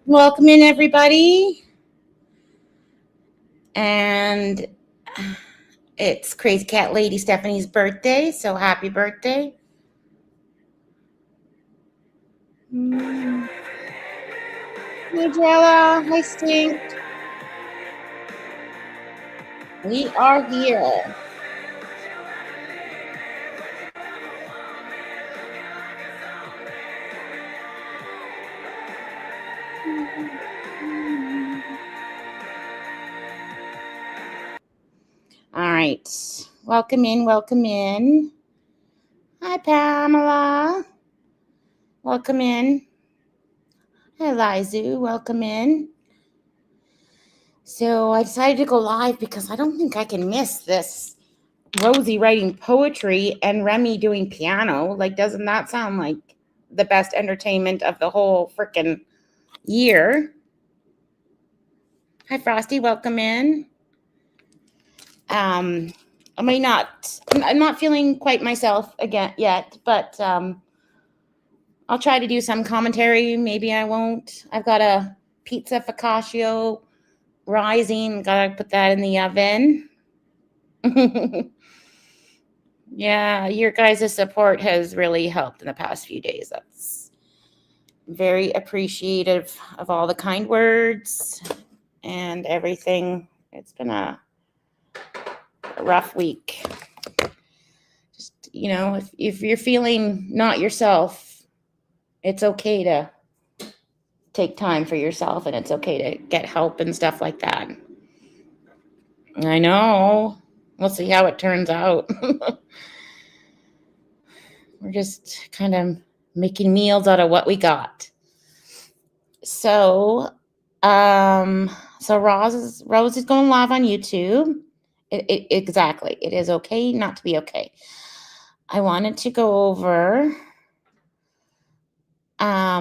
Welcome in, everybody. And it's Crazy Cat Lady Stephanie's birthday, so happy birthday. Hey, Jella. Hi, Stink. We are here. All right. Welcome in. Welcome in. Hi, Pamela. Welcome in. Hi, Lizu. Welcome in. So I decided to go live because I don't think I can miss this. Rosie writing poetry and Remy doing piano. Like, doesn't that sound like the best entertainment of the whole freaking year? Hi, Frosty. Welcome in. I'm not feeling quite myself again yet, but I'll try to do some commentary. Maybe I won't. I've got a pizza focaccia rising. Gotta put that in the oven. Yeah, your guys' support has really helped in the past few days. That's very appreciative of all the kind words and everything. It's been a rough week. Just, if you're feeling not yourself, it's okay to take time for yourself and it's okay to get help and stuff like that. I know. We'll see how it turns out. We're just kind of making meals out of what we got. So, Rose is going live on YouTube. Exactly. It is okay not to be okay. I wanted to go over. I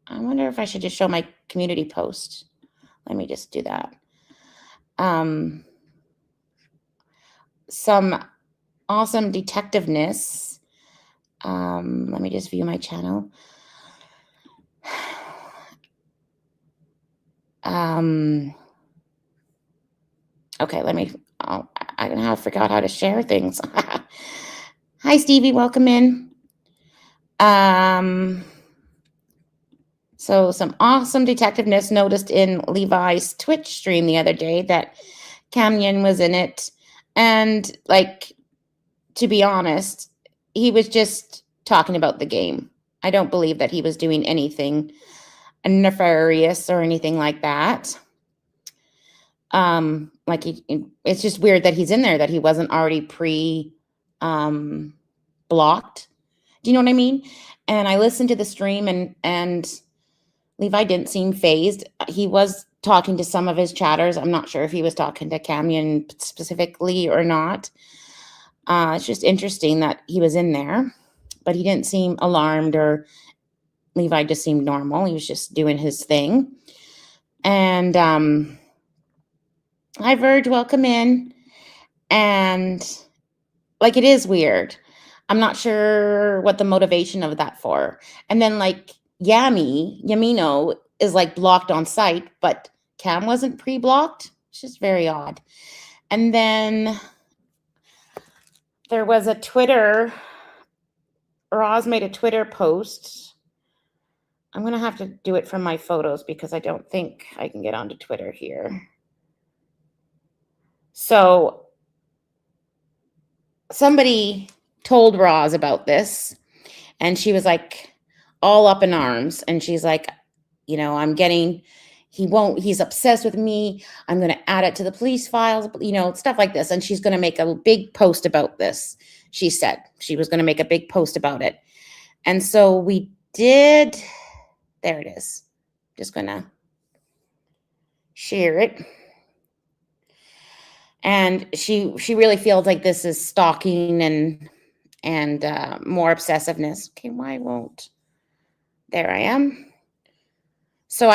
wonder if I should just show my community post. Let me just do that. Some awesome detectiveness. Let me just view my channel. Okay, I now forgot how to share things. Hi, Stevie. Welcome in. So some awesome detectiveness noticed in Levi's Twitch stream the other day that Kamyan was in it. And to be honest, he was just talking about the game. I don't believe that he was doing anything nefarious or anything like that. It's just weird that he's in there, that he wasn't already blocked. Do you know what I mean? And I listened to the stream and Levi didn't seem phased. He was talking to some of his chatters. I'm not sure if he was talking to Kamyan specifically or not. It's just interesting that he was in there, but he didn't seem alarmed, or Levi just seemed normal. He was just doing his thing. And hi, Verge, welcome in. And it is weird. I'm not sure what the motivation of that for. And then Yamino is blocked on site, but Cam wasn't pre-blocked. It's just very odd. And then there was Roz made a Twitter post. I'm going to have to do it from my photos because I don't think I can get onto Twitter here. So somebody told Roz about this, and she was all up in arms. And she's like, he's obsessed with me. I'm going to add it to the police files, stuff like this. And she's going to make a big post about this. She said she was going to make a big post about it. And so we did. There it is. Just going to share it. And she really feels like this is stalking and more obsessiveness. Okay, why won't? There I am. So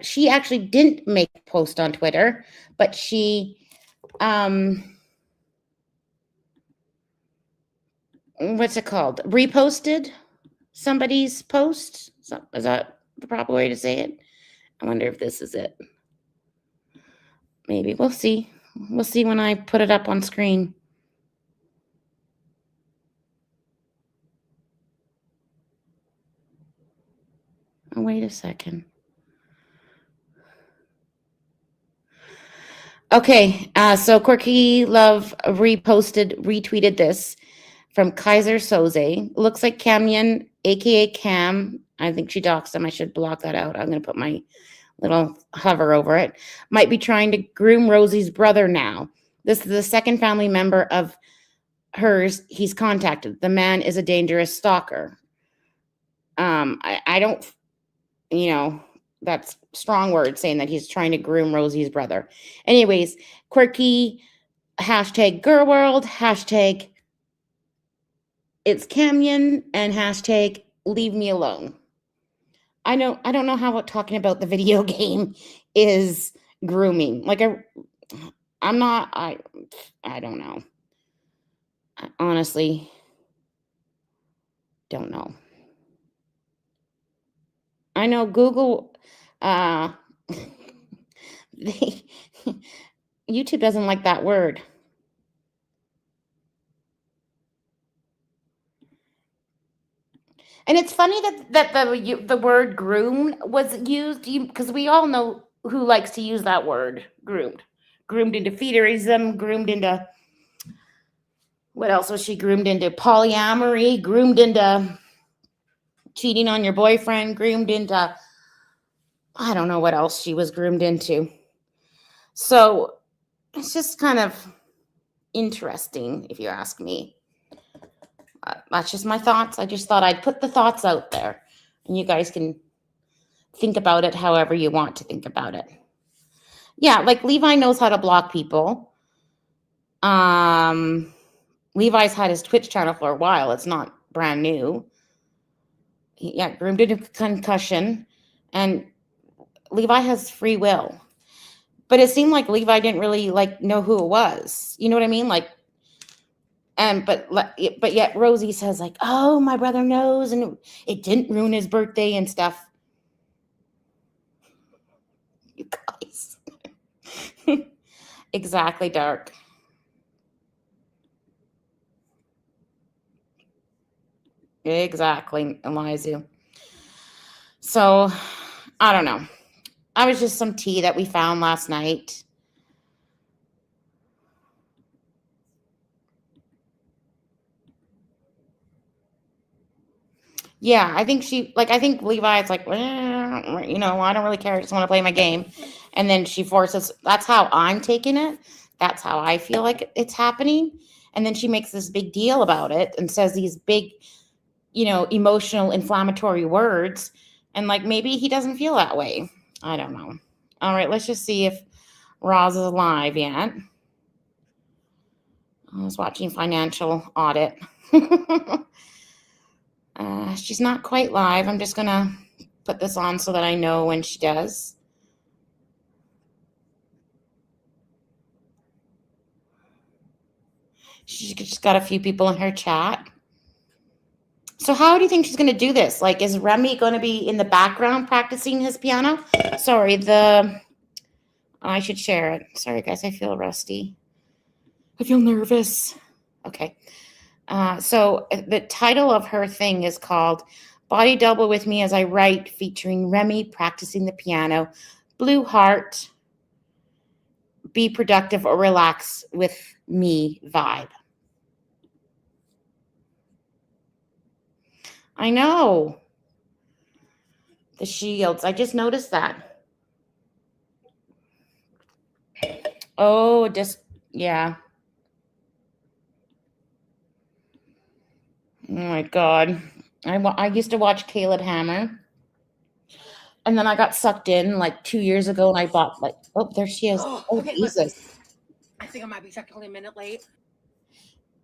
she actually didn't make a post on Twitter, but she, what's it called? Reposted. somebody's post. So, is that the proper way to say it? I wonder if this is it. Maybe we'll see. We'll see when I put it up on screen. Oh, wait a second. Okay, so Quirky Love retweeted this from Kaiser Soze. Looks like Camion, aka Cam. I think she doxed him. I should block that out. I'm going to put my little hover over it. Might be trying to groom Rosie's brother now. This is the second family member of hers he's contacted. The man is a dangerous stalker. I don't, that's strong words saying that he's trying to groom Rosie's brother. Anyways, Quirky, hashtag girl world, hashtag it's Camion, and hashtag leave me alone. I don't know how talking about the video game is grooming. Like I don't know. I honestly don't know. I know Google YouTube doesn't like that word. And it's funny that the word groomed was used, because we all know who likes to use that word, groomed. Groomed into feederism, groomed into, what else was she groomed into? Polyamory, groomed into cheating on your boyfriend, groomed into, I don't know what else she was groomed into. So it's just kind of interesting, if you ask me. That's just my thoughts. I just thought I'd put the thoughts out there, and you guys can think about it however you want to think about it. Yeah, like Levi knows how to block people. Levi's had his Twitch channel for a while. It's not brand new. Yeah, groomed into concussion, and Levi has free will. But it seemed like Levi didn't really know who it was. You know what I mean? But yet Rosie says oh, my brother knows, and it didn't ruin his birthday and stuff. You guys. Exactly, Dark. Exactly, Elizu. So, I don't know. I was just some tea that we found last night. Yeah, I think I think Levi's well, I don't really care. I just want to play my game. And then she forces, that's how I'm taking it. That's how I feel like it's happening. And then she makes this big deal about it and says these big, emotional, inflammatory words. And maybe he doesn't feel that way. I don't know. All right, let's just see if Roz is alive yet. I was watching Financial Audit. She's not quite live. I'm just going to put this on so that I know when she does. She's just got a few people in her chat. So how do you think she's going to do this? Is Remy going to be in the background practicing his piano? Sorry, I should share it. Sorry, guys, I feel rusty. I feel nervous. Okay. So the title of her thing is called Body Double with Me as I Write, featuring Remy practicing the piano. Blue Heart, Be Productive or Relax with Me vibe. I know. The shields. I just noticed that. Oh, yeah. Oh my God. I used to watch Caleb Hammer. And then I got sucked in 2 years ago, and I bought oh, there she is. Oh, okay, Jesus. I think I might be technically a minute late.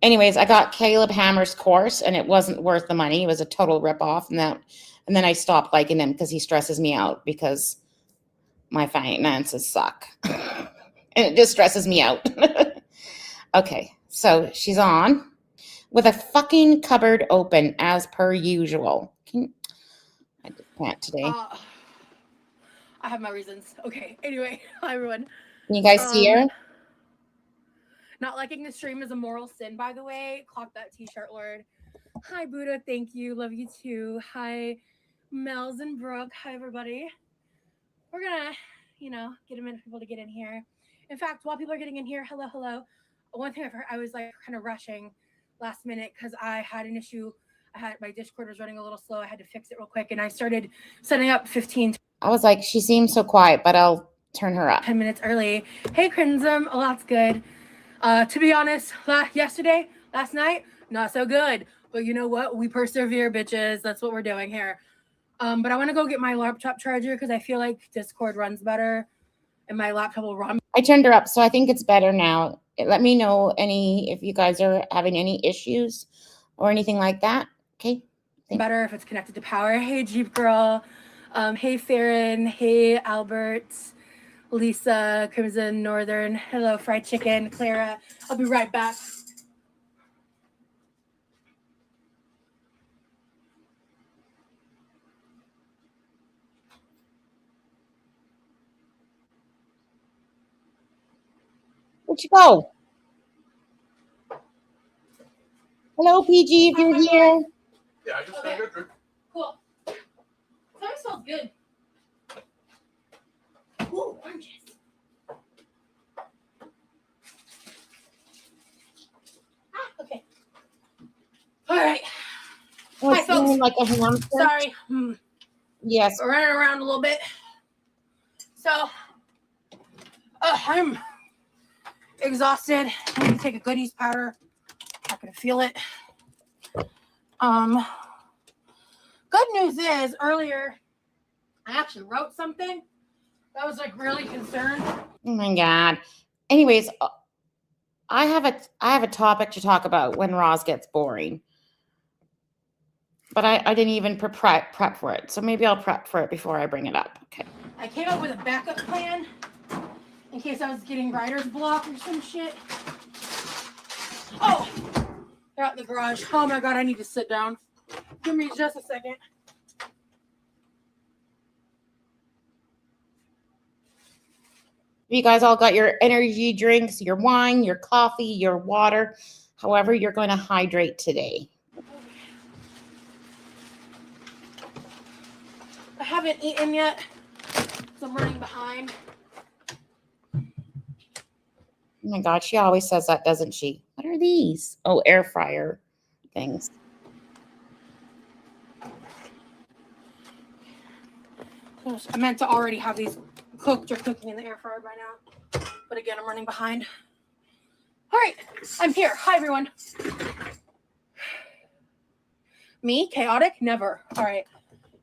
Anyways, I got Caleb Hammer's course, and it wasn't worth the money. It was a total ripoff, and then I stopped liking him because he stresses me out because my finances suck. And it just stresses me out. Okay, so she's on. with a fucking cupboard open as per usual. I just can't today. I have my reasons. Okay. Anyway, hi everyone. Can you guys see her? Not liking the stream is a moral sin, by the way. Clock that t-shirt, Lord. Hi, Buddha. Thank you. Love you too. Hi, Mel's and Brooke. Hi, everybody. We're gonna, get a minute for people to get in here. In fact, while people are getting in here, hello. One thing I've heard, I was like kind of rushing last minute because I had an issue. My Discord was running a little slow. I had to fix it real quick, and I started setting up 15. I was like, she seems so quiet, but I'll turn her up. 10 minutes early. Hey, Crimson. Oh, that's good. To be honest, last night, not so good. But you know what? We persevere, bitches. That's what we're doing here. But I want to go get my laptop charger because I feel like Discord runs better and my laptop will run. I turned her up, so I think it's better now. Let me know if you guys are having any issues or anything like that. Okay. Better if it's connected to power. Hey, Jeep Girl. Hey, Farron. Hey, Albert. Lisa, Crimson, Northern. Hello, Fried Chicken. Clara. I'll be right back. Where'd you go? Hello, PG, if you're here. Yeah, I just got a drink. Cool. That smells good. Ooh, oranges. Okay. All right. Oh, it's Hi, folks. feeling like a hamster. Sorry. Yes. We're running around a little bit. So, I'm exhausted. I need to take a goodies powder. Not gonna feel it. Good news is earlier I actually wrote something. I was like really concerned. Oh my God. Anyways, I have a topic to talk about when Roz gets boring. But I didn't even prep for it. So maybe I'll prep for it before I bring it up. Okay. I came up with a backup plan in case I was getting writer's block or some shit. Oh, they're out in the garage. Oh my God, I need to sit down. Give me just a second. You guys all got your energy drinks, your wine, your coffee, your water, however you're going to hydrate today. I haven't eaten yet, so I'm running behind. Oh my God, she always says that, doesn't she? What are these? Oh, air fryer things. I meant to already have these cooked or cooking in the air fryer by now. But again, I'm running behind. All right, I'm here. Hi, everyone. Me? Chaotic? Never. All right.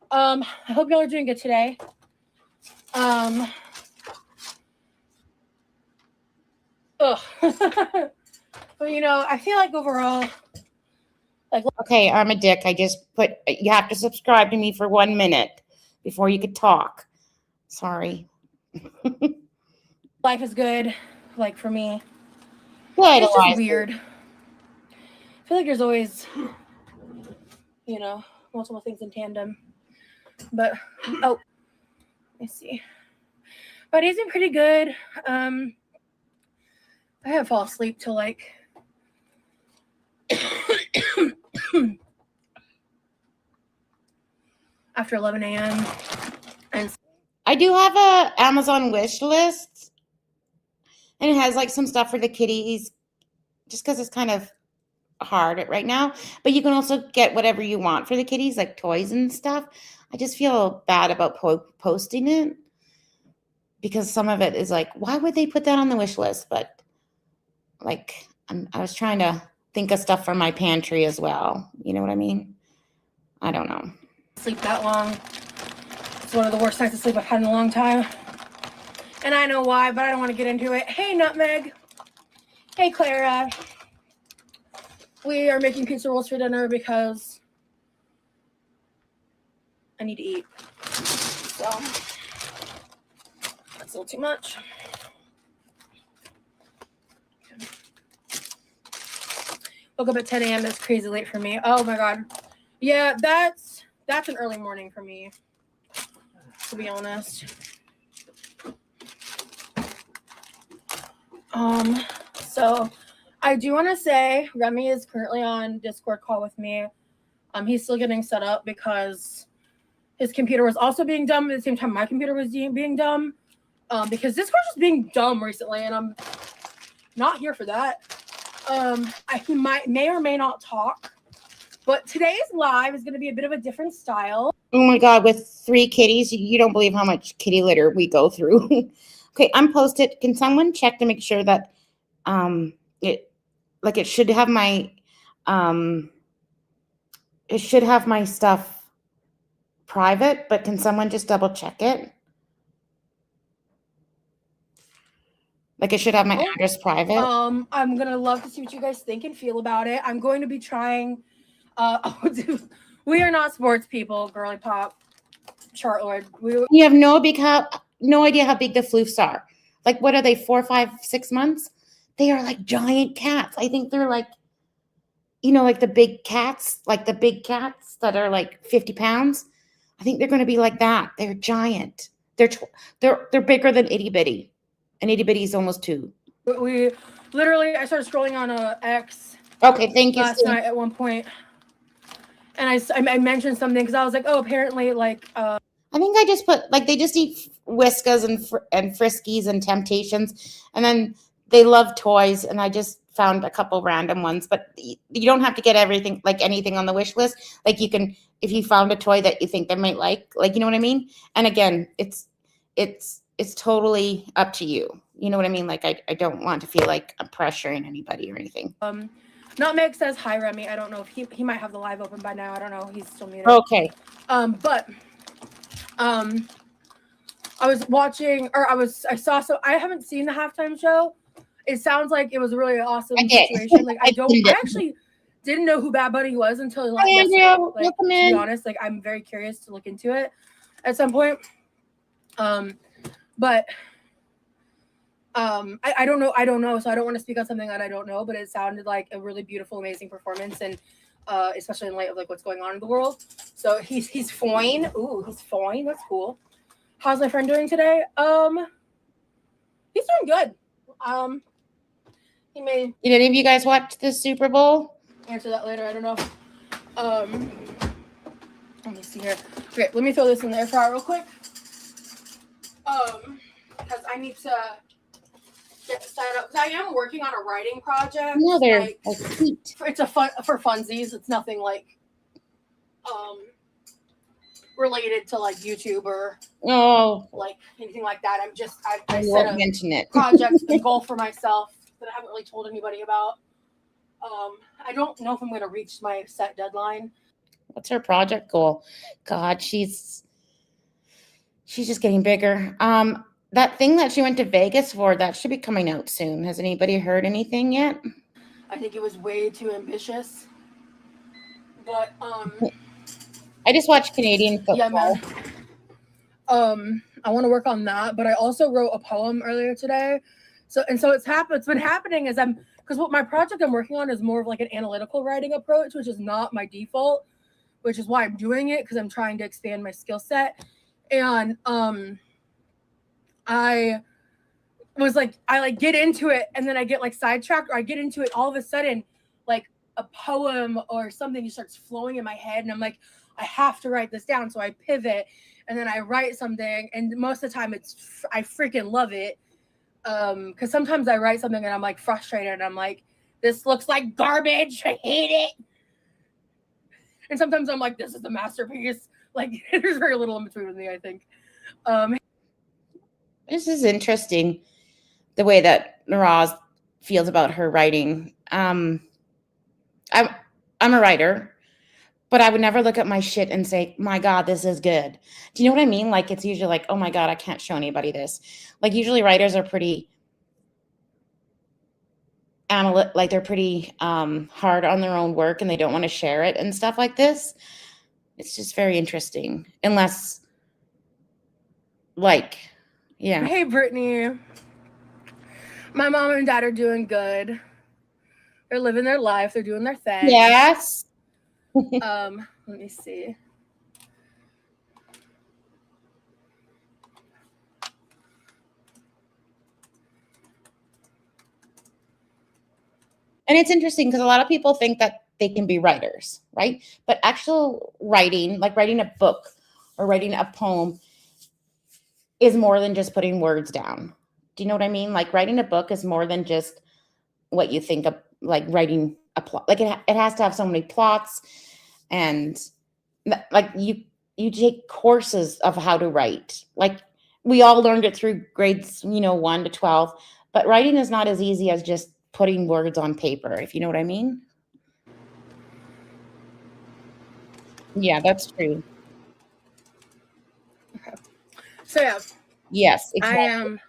I hope y'all are doing good today. Ugh. But, I feel like overall, Okay, I'm a dick. You have to subscribe to me for 1 minute before you could talk. Sorry. life is good, like for me. Good, It's just Eliza. weird. I feel like there's always, multiple things in tandem. But, let me see. But he's been pretty good. I haven't fallen asleep till like after 11 a.m. And I do have a Amazon wish list, and it has like some stuff for the kitties, just because it's kind of hard right now. But you can also get whatever you want for the kitties, like toys and stuff. I just feel bad about posting it because some of it is like, why would they put that on the wish list? But like, I was trying to think of stuff for my pantry as well. You know what I mean? I don't know. sleep that long. It's one of the worst nights of sleep I've had in a long time. And I know why, but I don't want to get into it. Hey, Nutmeg. Hey, Clara. We are making pizza rolls for dinner because I need to eat. So, that's a little too much. Woke up at 10 a.m. That's crazy late for me. Oh my god. Yeah, that's an early morning for me, to be honest. So I do want to say Remy is currently on Discord call with me. He's still getting set up because his computer was also being dumb at the same time my computer was being dumb. Because Discord was being dumb recently, and I'm not here for that. He may or may not talk, but today's live is going to be a bit of a different style. Oh my God, with 3 kitties, you don't believe how much kitty litter we go through. Okay, unpost it. Can someone check to make sure that it should have my stuff private, but can someone just double check it? Like it should have my address private. I'm gonna love to see what you guys think and feel about it. I'm going to be trying. We are not sports people, girly pop, Chartlord. You have no idea how big the floofs are. Like, what are they? 4, 5, 6 months? They are like giant cats. I think they're like, like the big cats, that are like 50 pounds. I think they're going to be like that. They're giant. They're bigger than itty bitty. And itty bitty is almost 2. I started scrolling on X. Okay, thank you. Last night at one point, and I mentioned something because I was like, oh, apparently, like. I think I just put they just eat Whiskas and Friskies and Temptations, and then they love toys. And I just found a couple random ones, but you don't have to get everything, like anything on the wish list. Like you can, if you found a toy that you think they might like, you know what I mean. And again, it's totally up to you. You know what I mean? Like I don't want to feel like I'm pressuring anybody or anything. Nutmeg says hi, Remy. I don't know if he might have the live open by now. I don't know. He's still muted. Okay. I was watching, or I saw, so I haven't seen the halftime show. It sounds like it was a really awesome situation. Like I actually didn't know who Bad Bunny was until yesterday. Like, to be honest, like I'm very curious to look into it at some point. But I don't know, so I don't want to speak on something that I don't know, but it sounded like a really beautiful, amazing performance, and especially in light of like what's going on in the world. So he's fine. Ooh, he's fine. That's cool. How's my friend doing today? He's doing good. He may. Did any of you guys watch the Super Bowl? Answer that later. I don't know. Let me see here. Okay, let me throw this in the air fryer real quick. Because I need to get set up. Because I am working on a writing project. No, they're sweet. It's for funsies. It's nothing like related to like YouTube or like anything like that. I set a project, a goal for myself that I haven't really told anybody about. I don't know if I'm going to reach my set deadline. What's her project goal? God, she's just getting bigger. That thing that she went to Vegas for, that should be coming out soon. Has anybody heard anything yet? I think it was way too ambitious. But I just watched Canadian football. Yeah, man. I want to work on that, but I also wrote a poem earlier today. So it's been happening is because what my project I'm working on is more of like an analytical writing approach, which is not my default, which is why I'm doing it, because I'm trying to expand my skill set. And I get into it and then I get like sidetracked, or I get into it all of a sudden, like a poem or something just starts flowing in my head, and I'm like, I have to write this down. So I pivot and then I write something, and most of the time I freaking love it. Because sometimes I write something and I'm like frustrated and I'm like, this looks like garbage. I hate it. And sometimes I'm like, this is the masterpiece. Like there's very little in between with me, I think. This is interesting, the way that Roz feels about her writing. I'm a writer, but I would never look at my shit and say, my God, this is good. Do you know what I mean? Like, it's usually like, oh my God, I can't show anybody this. Like, usually writers are pretty they're pretty hard on their own work, and they don't want to share it and stuff like this. It's just very interesting. Unless, like, yeah. Hey, Brittany. My mom and dad are doing good. They're living their life. They're doing their thing. Yes. Let me see. And it's interesting because a lot of people think that they can be writers, right? But actual writing, like writing a book or writing a poem, is more than just putting words down. Do you know what I mean? Like writing a book is more than just what you think of, like writing a plot. Like it has to have so many plots, and like you take courses of how to write. Like we all learned it through grades, 1 to 12, but writing is not as easy as just putting words on paper, if you know what I mean. Yeah, that's true. So yeah, Yes, I exactly. am.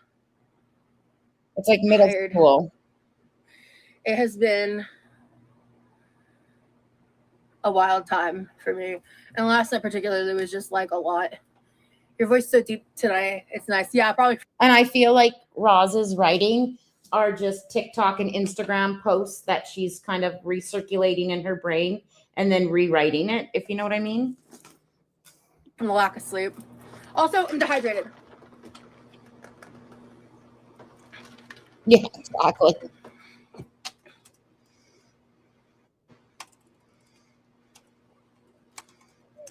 It's like middle tired. school. It has been a wild time for me, and last night particularly was just like a lot. Your voice is so deep tonight. It's nice. Yeah, probably. And I feel like Roz's writing are just TikTok and Instagram posts that she's kind of recirculating in her brain and then rewriting it, if you know what I mean. And the lack of sleep. Also, I'm dehydrated. Yeah, exactly.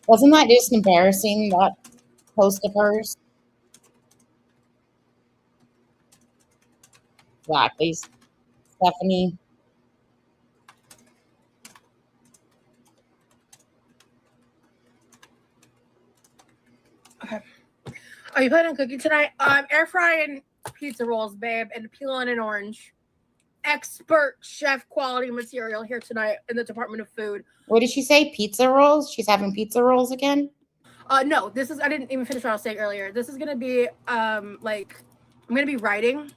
Wasn't that just embarrassing, that post of hers? Exactly. Stephanie. Okay. Are you planning on cooking tonight? Air frying pizza rolls, babe, and peeling an orange. Expert chef quality material here tonight in the Department of Food. What did she say? Pizza rolls? She's having pizza rolls again? No, this is, I didn't even finish what I was saying earlier. This is gonna be like, I'm gonna be writing.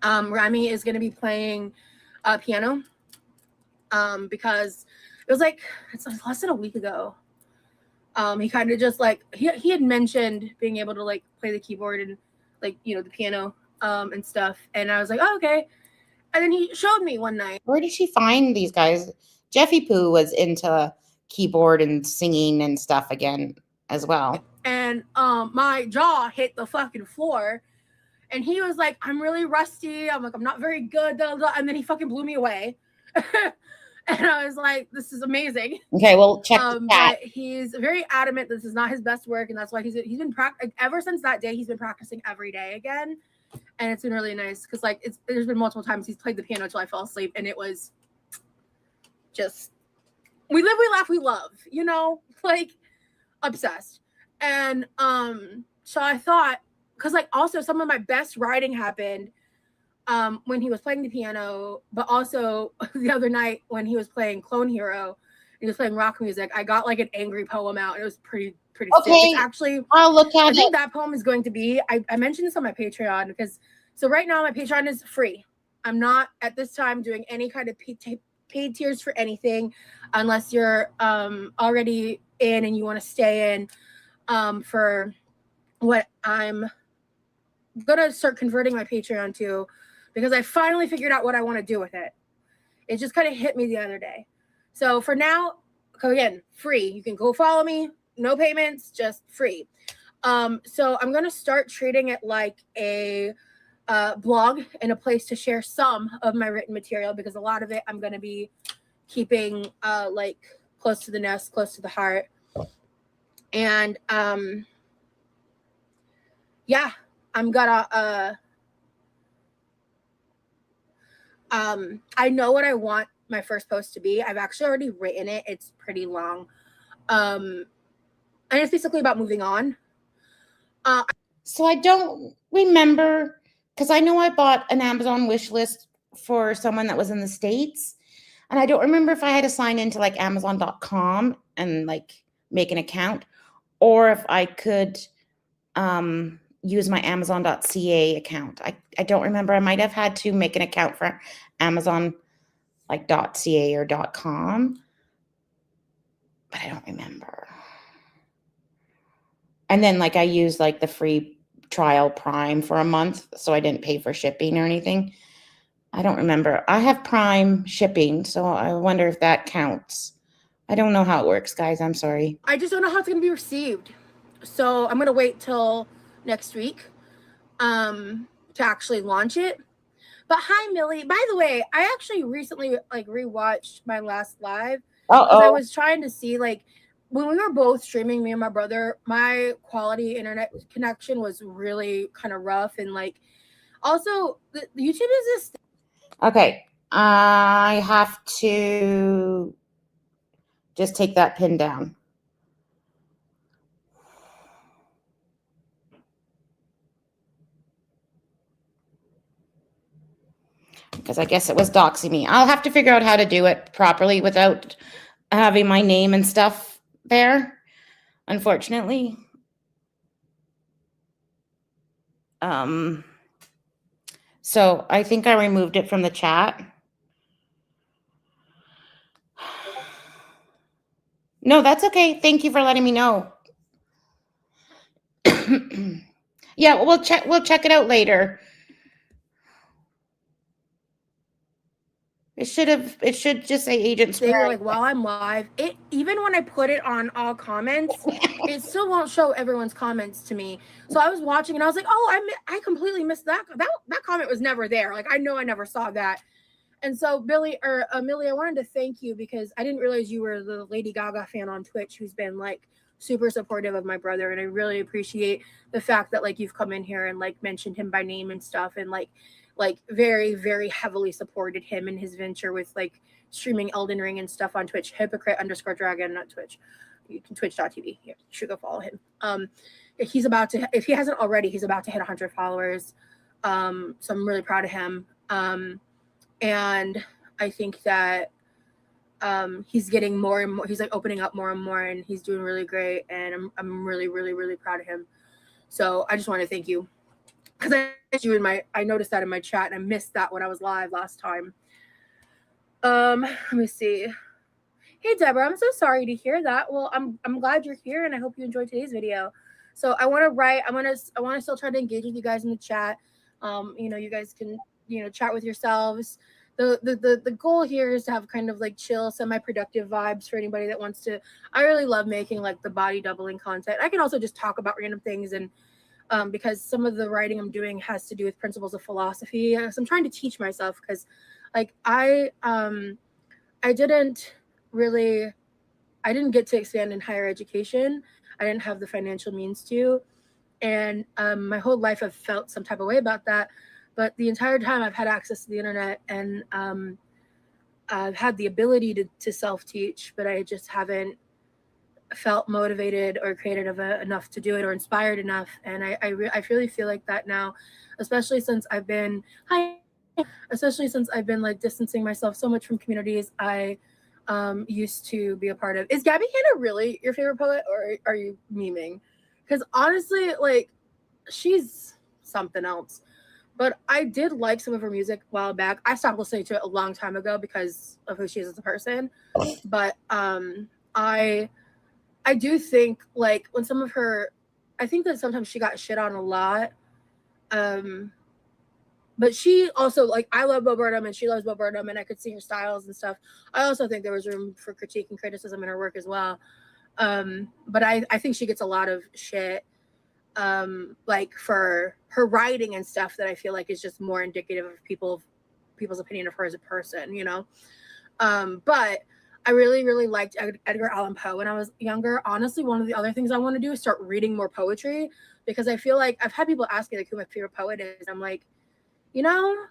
Rami is gonna be playing piano. Because it was like, it's less than a week ago. He kind of just like he had mentioned being able to like play the keyboard and like, the piano and stuff, and I was like, oh, okay. And then he showed me one night. Where did she find these guys? Jeffy Poo was into keyboard and singing and stuff again as well. And my jaw hit the fucking floor, and he was like, I'm really rusty. I'm like, I'm not very good. Blah, blah. And then he fucking blew me away. And I was like, this is amazing. Okay, well, check the chat. But he's very adamant this is not his best work, and that's why he's been ever since that day. He's been practicing every day again, and it's been really nice because like there's been multiple times he's played the piano till I fell asleep, and it was just we live, we laugh, we love, like obsessed. And so I thought, because like also some of my best writing happened when he was playing the piano, but also the other night when he was playing Clone Hero and he was playing rock music, I got like an angry poem out, and it was pretty Okay, sick. It's actually, I'll look at I it. think that poem is going to be, I mentioned this on my Patreon because, so right now my Patreon is free. I'm not at this time doing any kind of paid tiers for anything unless you're already in and you want to stay in for what I'm gonna start converting my Patreon to, because I finally figured out what I want to do with it. It just kind of hit me the other day. So for now, again, free. You can go follow me, no payments, just free. So I'm gonna start treating it like a blog and a place to share some of my written material, because a lot of it I'm gonna be keeping like close to the nest, close to the heart. And yeah, I'm gonna I know what I want my first post to be. I've actually already written it. It's pretty long. And it's basically about moving on. So I don't remember, because I know I bought an Amazon wish list for someone that was in the States, and I don't remember if I had to sign into like Amazon.com and like make an account, or if I could use my Amazon.ca account. I don't remember. I might have had to make an account for Amazon like .ca or .com, but I don't remember. And then like I used like the free trial Prime for a month, so I didn't pay for shipping or anything. I don't remember. I have Prime shipping, so I wonder if that counts. I don't know how it works, guys. I'm sorry. I just don't know how it's gonna be received. So I'm gonna wait till next week to actually launch it. But hi, Millie. By the way, I actually recently like rewatched my last live because I Uh-oh. was trying to see like when we were both streaming, me and my brother, my quality internet connection was really kind of rough, and like also the YouTube is this. Okay. I have to just take that pin down. Because I guess it was doxing me. I'll have to figure out how to do it properly without having my name and stuff there, unfortunately. So I think I removed it from the chat. No, that's okay. Thank you for letting me know. Yeah, we'll check it out later. It should just say Agent Thing Square. like while I'm live, it even when I put it on all comments, it still won't show everyone's comments to me. So I was watching and I was like, oh, I completely missed that comment was never there. Like I know I never saw that. And so Millie, I wanted to thank you because I didn't realize you were the Lady Gaga fan on Twitch who's been like super supportive of my brother, and I really appreciate the fact that like you've come in here and like mentioned him by name and stuff, and like very, very heavily supported him in his venture with like streaming Elden Ring and stuff on Twitch. Hypocrite_dragon, not Twitch. You can twitch.tv. You should go follow him. He's about to, if he hasn't already, he's about to hit 100 followers. So I'm really proud of him. And I think that he's getting more and more, he's like opening up more and more, and he's doing really great. And I'm really, really, really proud of him. So I just want to thank you. Because I noticed that in my chat, and I missed that when I was live last time. Let me see. Hey Deborah, I'm so sorry to hear that. Well, I'm glad you're here, and I hope you enjoyed today's video. So I want to still try to engage with you guys in the chat. You guys can chat with yourselves. The goal here is to have kind of like chill, semi-productive vibes for anybody that wants to. I really love making like the body doubling content. I can also just talk about random things, and because some of the writing I'm doing has to do with principles of philosophy. So I'm trying to teach myself, because like I didn't get to expand in higher education. I didn't have the financial means to. And my whole life I've felt some type of way about that. But the entire time I've had access to the internet, and I've had the ability to self-teach, but I just haven't felt motivated or creative enough to do it, or inspired enough. And I really feel like that now, especially since I've been like distancing myself so much from communities I used to be a part of. Is Gabby Hanna really your favorite poet, or are you memeing? Because honestly, like, she's something else. But I did like some of her music a while back. I stopped listening to it a long time ago because of who she is as a person. But I do think like when some of her, I think that sometimes she got shit on a lot. But she also, like, I love Bo Burnham and she loves Bo Burnham, and I could see her styles and stuff. I also think there was room for critique and criticism in her work as well. But I think she gets a lot of shit, like for her writing and stuff that I feel like is just more indicative of people's opinion of her as a person, But I really, really liked Edgar Allan Poe when I was younger. Honestly, one of the other things I want to do is start reading more poetry, because I feel like I've had people ask me like who my favorite poet is. I'm like, I don't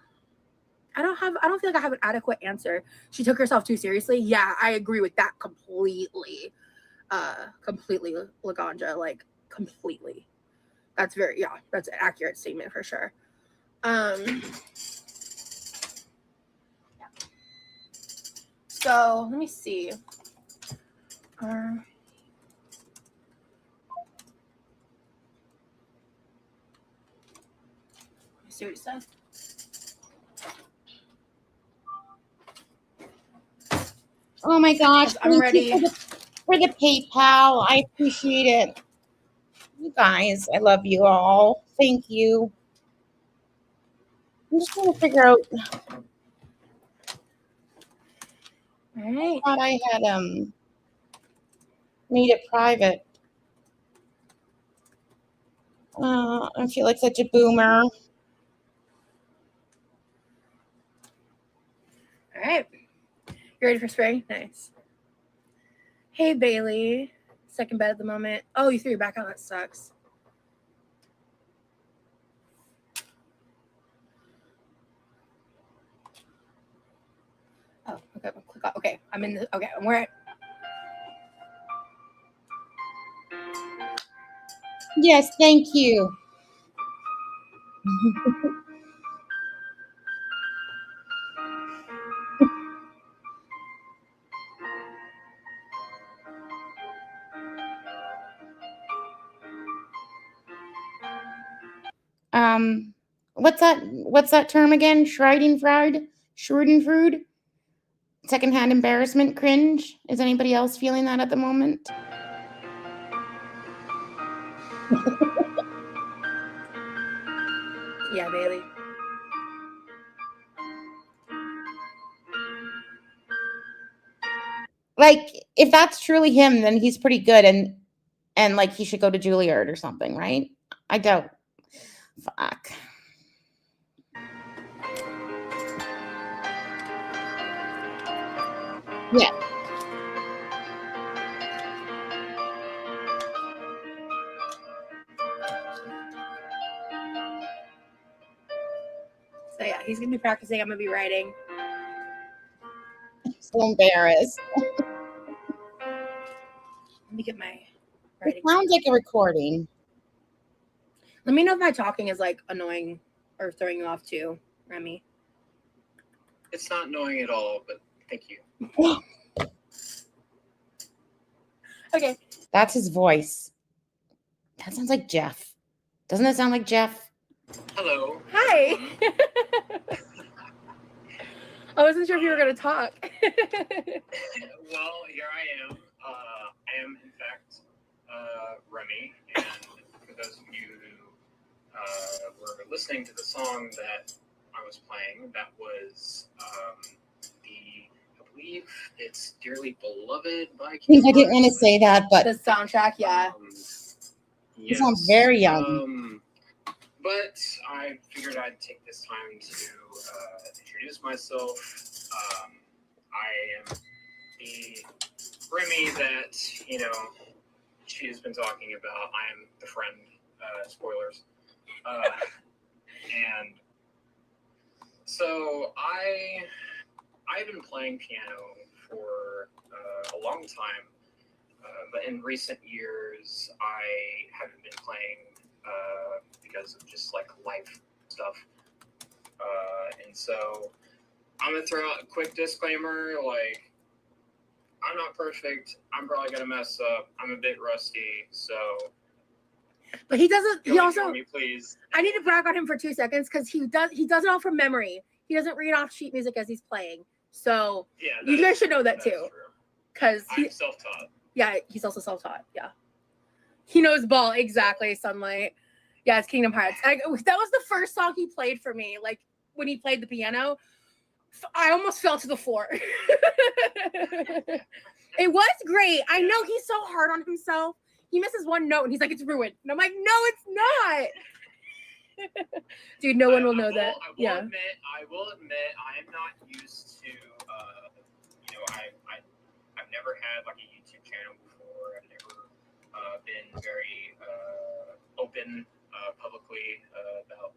feel like I have an adequate answer. She took herself too seriously. Yeah, I agree with that completely. Completely, Laganja, like completely. That's that's an accurate statement for sure. So let me see. Let me see what it says. Oh my gosh, I'm ready for the PayPal. I appreciate it. You guys, I love you all. Thank you. I'm just trying to figure out All right. Thought I had made it private. I feel like such a boomer. All right. You ready for spring? Nice. Hey, Bailey. Second bed at the moment. Oh, you threw your back out. That sucks. Oh, okay. Click off. Okay, I'm in the. Okay, I'm where. Yes, thank you. What's that term again? Schadenfreude? Secondhand embarrassment, cringe. Is anybody else feeling that at the moment? Yeah, Bailey. Like, if that's truly him, then he's pretty good, and like he should go to Juilliard or something, right? I don't. Fuck. Yeah. So yeah, he's gonna be practicing. I'm gonna be writing. I'm so embarrassed. Let me get my It writing. sounds like a recording. Let me know if my talking is like annoying or throwing you off too, Remy. It's not annoying at all, but thank you. Okay. That's his voice. That sounds like Jeff. Doesn't that sound like Jeff? Hello. Hi. everyone. I wasn't sure if you were gonna talk. Well, here I am. I am, in fact, Remy. And for those of you who were listening to the song that I was playing, that was I believe it's Dearly Beloved by I think I didn't King's want to say that, but The soundtrack, yeah. you sound very young. But I figured I'd take this time to introduce myself. I am the Remy that, she has been talking about. I am the friend, spoilers. And so I've been playing piano for a long time. But in recent years, I haven't been playing because of just like life stuff. And so I'm gonna throw out a quick disclaimer, like, I'm not perfect. I'm probably gonna mess up. I'm a bit rusty, so But he doesn't. He go also. ignore me, please. I need to brag on him for 2 seconds because he does it all from memory. He doesn't read off sheet music as he's playing. So Yeah, you guys should know that that's too. true. Because I'm self-taught. yeah, he's also self-taught. Yeah, he knows ball exactly. Sunlight. Yeah, it's Kingdom Hearts. That was the first song he played for me. Like when he played the piano, I almost fell to the floor. It was great. I know he's so hard on himself. He misses one note and he's like, it's ruined. And I'm like, no, it's not. Dude, no one will know that. I will admit, I am not used to, I've never had like a YouTube channel before. I've never been very open publicly about,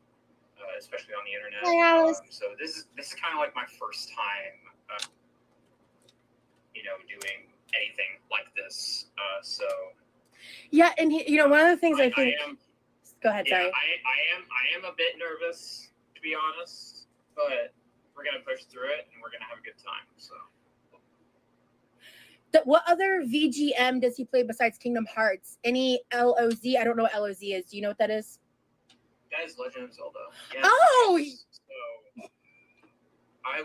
especially on the internet. Hi, Alice. So this is kind of like my first time, doing anything like this. So Yeah, and one of the things I think. I am. Go ahead, Yeah, sorry. I am a bit nervous, to be honest, but we're gonna push through it and we're gonna have a good time. So, What other VGM does he play besides Kingdom Hearts? Any LOZ? I don't know what LOZ is. Do you know what that is? that is Legend of Zelda. Yes, Oh! yes. So I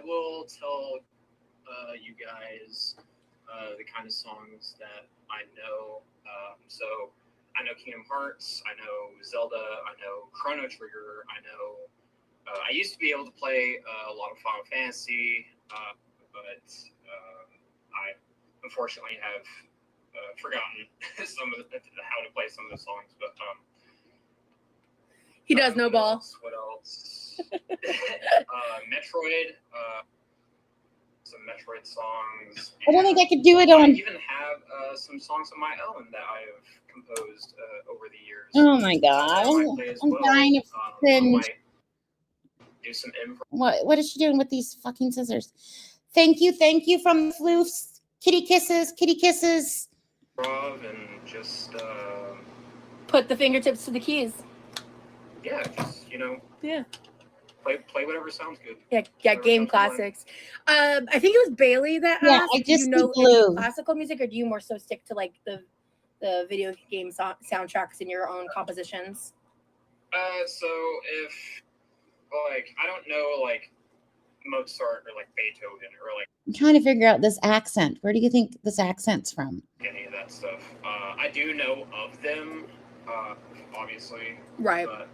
will tell you guys the kind of songs that I know. So I know Kingdom Hearts, I know Zelda, I know Chrono Trigger, I know. I used to be able to play a lot of Final Fantasy, but I unfortunately have forgotten some of how to play some of the songs. But He does know ball. What else? Metroid. Some Metroid songs. I don't think I could do it I on. even have some songs of my own that I have composed over the years. Oh my god! that I might play as I'm well. dying of I cringe. might do some improv. What is she doing with these fucking scissors? Thank you from the floofs. Kitty kisses. And just Put the fingertips to the keys. yeah, just Yeah. play whatever sounds good. Yeah, Whatever game comes to mind. classics. I think it was Bailey that Yeah, asked. I Do just you know did blue. any classical music, or do you more so stick to like the video game soundtracks in your own compositions? So if like I don't know like Mozart or like Beethoven or like I'm trying to figure out this accent. Where do you think this accent's from? any of that stuff, I do know of them, obviously, Right. but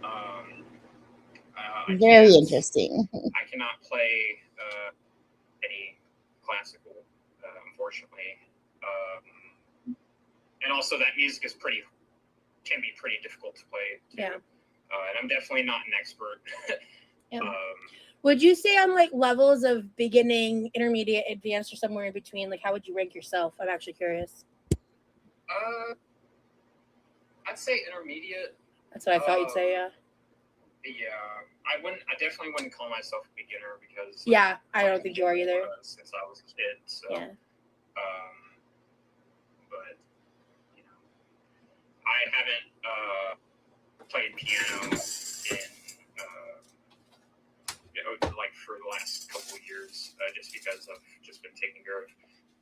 Very interesting. I cannot play any classical, unfortunately. And also that music is can be pretty difficult to play too. Yeah. And I'm definitely not an expert. Yeah. Would you say on like levels of beginning, intermediate, advanced, or somewhere in between? Like, how would you rank yourself? I'm actually curious. I'd say intermediate. That's what I thought you'd say. Yeah. I definitely wouldn't call myself a beginner because Yeah, I don't think you are either. Since I was a kid, so Yeah. But I haven't played piano in like for the last couple of years, just because I've just been taking care of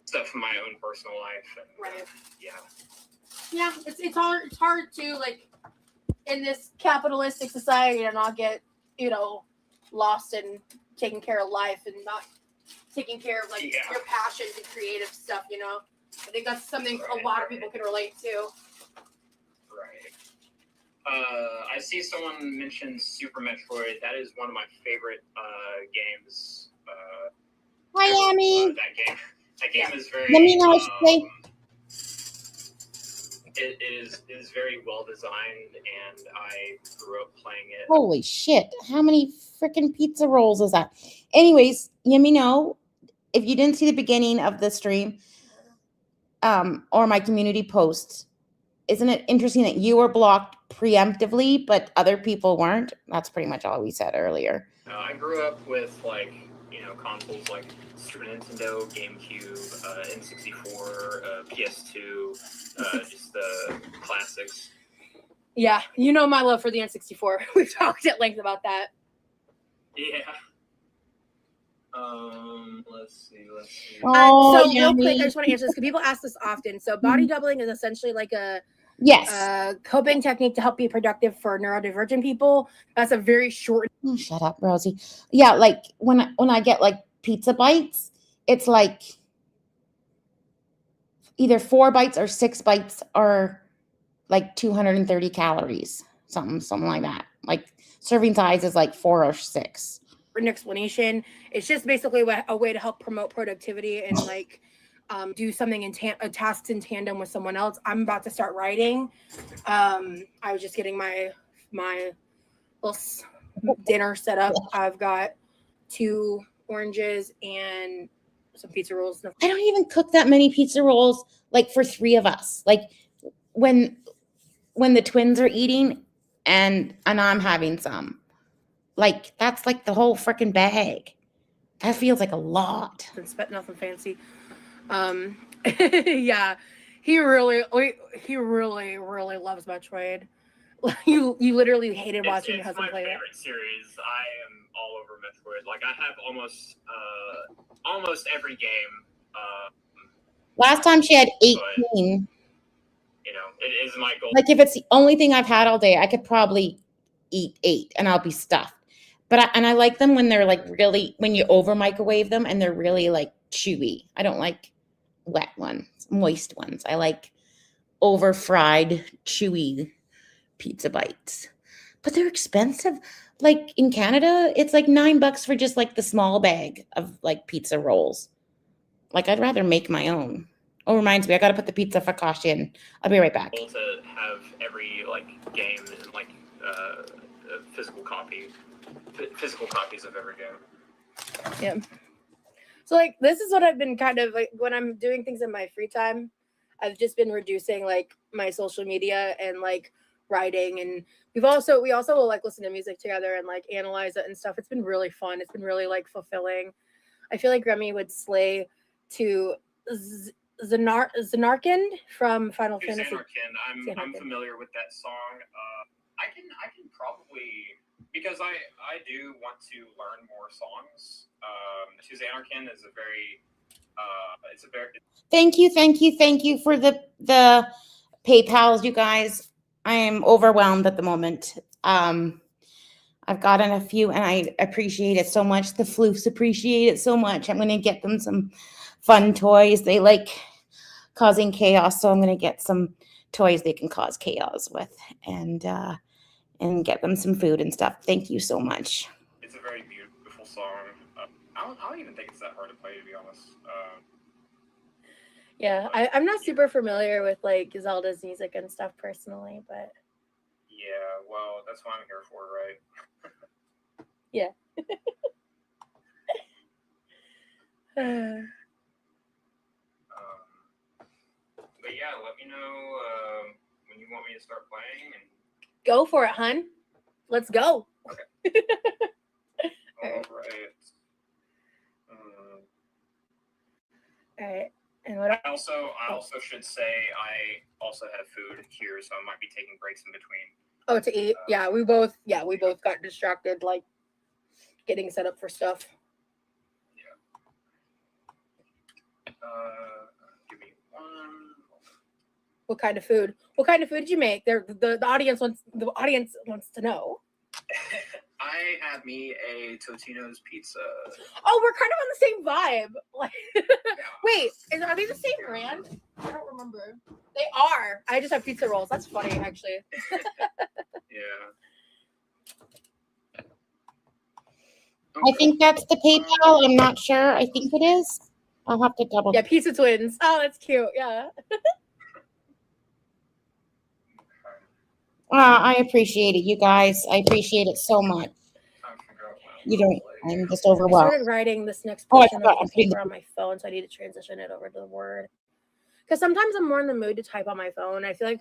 stuff in my own personal life, and Right. Yeah, It's hard to like in this capitalistic society to not get lost in taking care of life and not taking care of like your passions and creative stuff. I think that's something a lot of people can relate to. Right. I see someone mention Super Metroid. That is one of my favorite games. Miami. That game is very. Let me know how she play. It is very well designed, and I grew up playing it. Holy shit! How many freaking pizza rolls is that? Anyways, let me know if you didn't see the beginning of the stream, or my community post. Isn't it interesting that you were blocked preemptively, but other people weren't? That's pretty much all we said earlier. I grew up with consoles like Super Nintendo, GameCube, N64, PS2, just the classics. Yeah, my love for the N64. We've talked at length about that. Yeah. Let's see. Oh, so real yummy. quick, I just want to answer this because people ask this often. So body doubling is essentially like a Yes. coping technique to help be productive for neurodivergent people. That's a very short. Oh, shut up, Rosie. Yeah, like when I get like pizza bites, it's like either 4 bites or 6 bites are like 230 calories, something like that. Like serving size is like 4 or 6. An explanation. It's just basically a way to help promote productivity and like do something tasks in tandem with someone else. I'm about to start writing. I was just getting my little dinner set up. I've got 2 oranges and some pizza rolls. I don't even cook that many pizza rolls like for 3 of us. Like when the twins are eating and I'm having some. Like that's like the whole freaking bag. That feels like a lot. Nothing fancy. Yeah, he really loves Metroid. You literally hated watching your husband play it. It's my favorite series. I am all over Metroid. Like I have almost every game. Last time she had 18. It is my goal. Like if it's the only thing I've had all day, I could probably eat 8 and I'll be stuffed. But I like them when they're like really, when you over microwave them and they're really like chewy. I don't like wet ones, moist ones. I like over fried, chewy pizza bites. But they're expensive. Like in Canada, it's like $9 for just like the small bag of like pizza rolls. Like, I'd rather make my own. Oh, reminds me, I got to put the pizza focaccia in. I'll be right back. To have every like game and like physical copies of every game. Yeah. So like this is what I've been kind of like when I'm doing things in my free time. I've just been reducing like my social media and like writing, and we also will like listen to music together and like analyze it and stuff. It's been really fun. It's been really like fulfilling. I feel like Remy would slay to Zanarkand from Final Fantasy. Zanarkand. I'm familiar with that song. I can probably, because I do want to learn more songs. To Zanarkand is a very Thank you for the PayPals, you guys. I am overwhelmed at the moment. I've gotten a few and I appreciate it so much. The floofs appreciate it so much. I'm going to get them some fun toys. They like causing chaos, so I'm going to get some toys they can cause chaos with, and get them some food and stuff. Thank you so much. It's a very beautiful song. I don't even think it's that hard to play, to be honest. Yeah, I'm not super familiar with like Zelda's music and stuff personally, but yeah, well, that's what I'm here for, right? yeah. But yeah, let me know when you want me to start playing. And go for it, hun. Let's go. Okay. All right. All right. And what I also should say I also have food here, so I might be taking breaks in between. Oh, to eat. Yeah, we both got distracted, like getting set up for stuff. Yeah. Give me one. What kind of food? What kind of food did you make? The audience wants to know. I had me a Totino's pizza. Oh, we're kind of on the same vibe. Like, wait, are they the same brand? I don't remember. They are. I just have pizza rolls. That's funny, actually. Yeah. I think that's the PayPal. I'm not sure. I think it is. I'll have to double. Yeah, Pizza Twins. Oh, that's cute. Yeah. I appreciate it, you guys. I appreciate it so much. You don't. I'm just I overwhelmed. started writing this next Oh, I portion forgot. of the paper on my phone, so I need to transition it over to the Word. Because sometimes I'm more in the mood to type on my phone. I feel like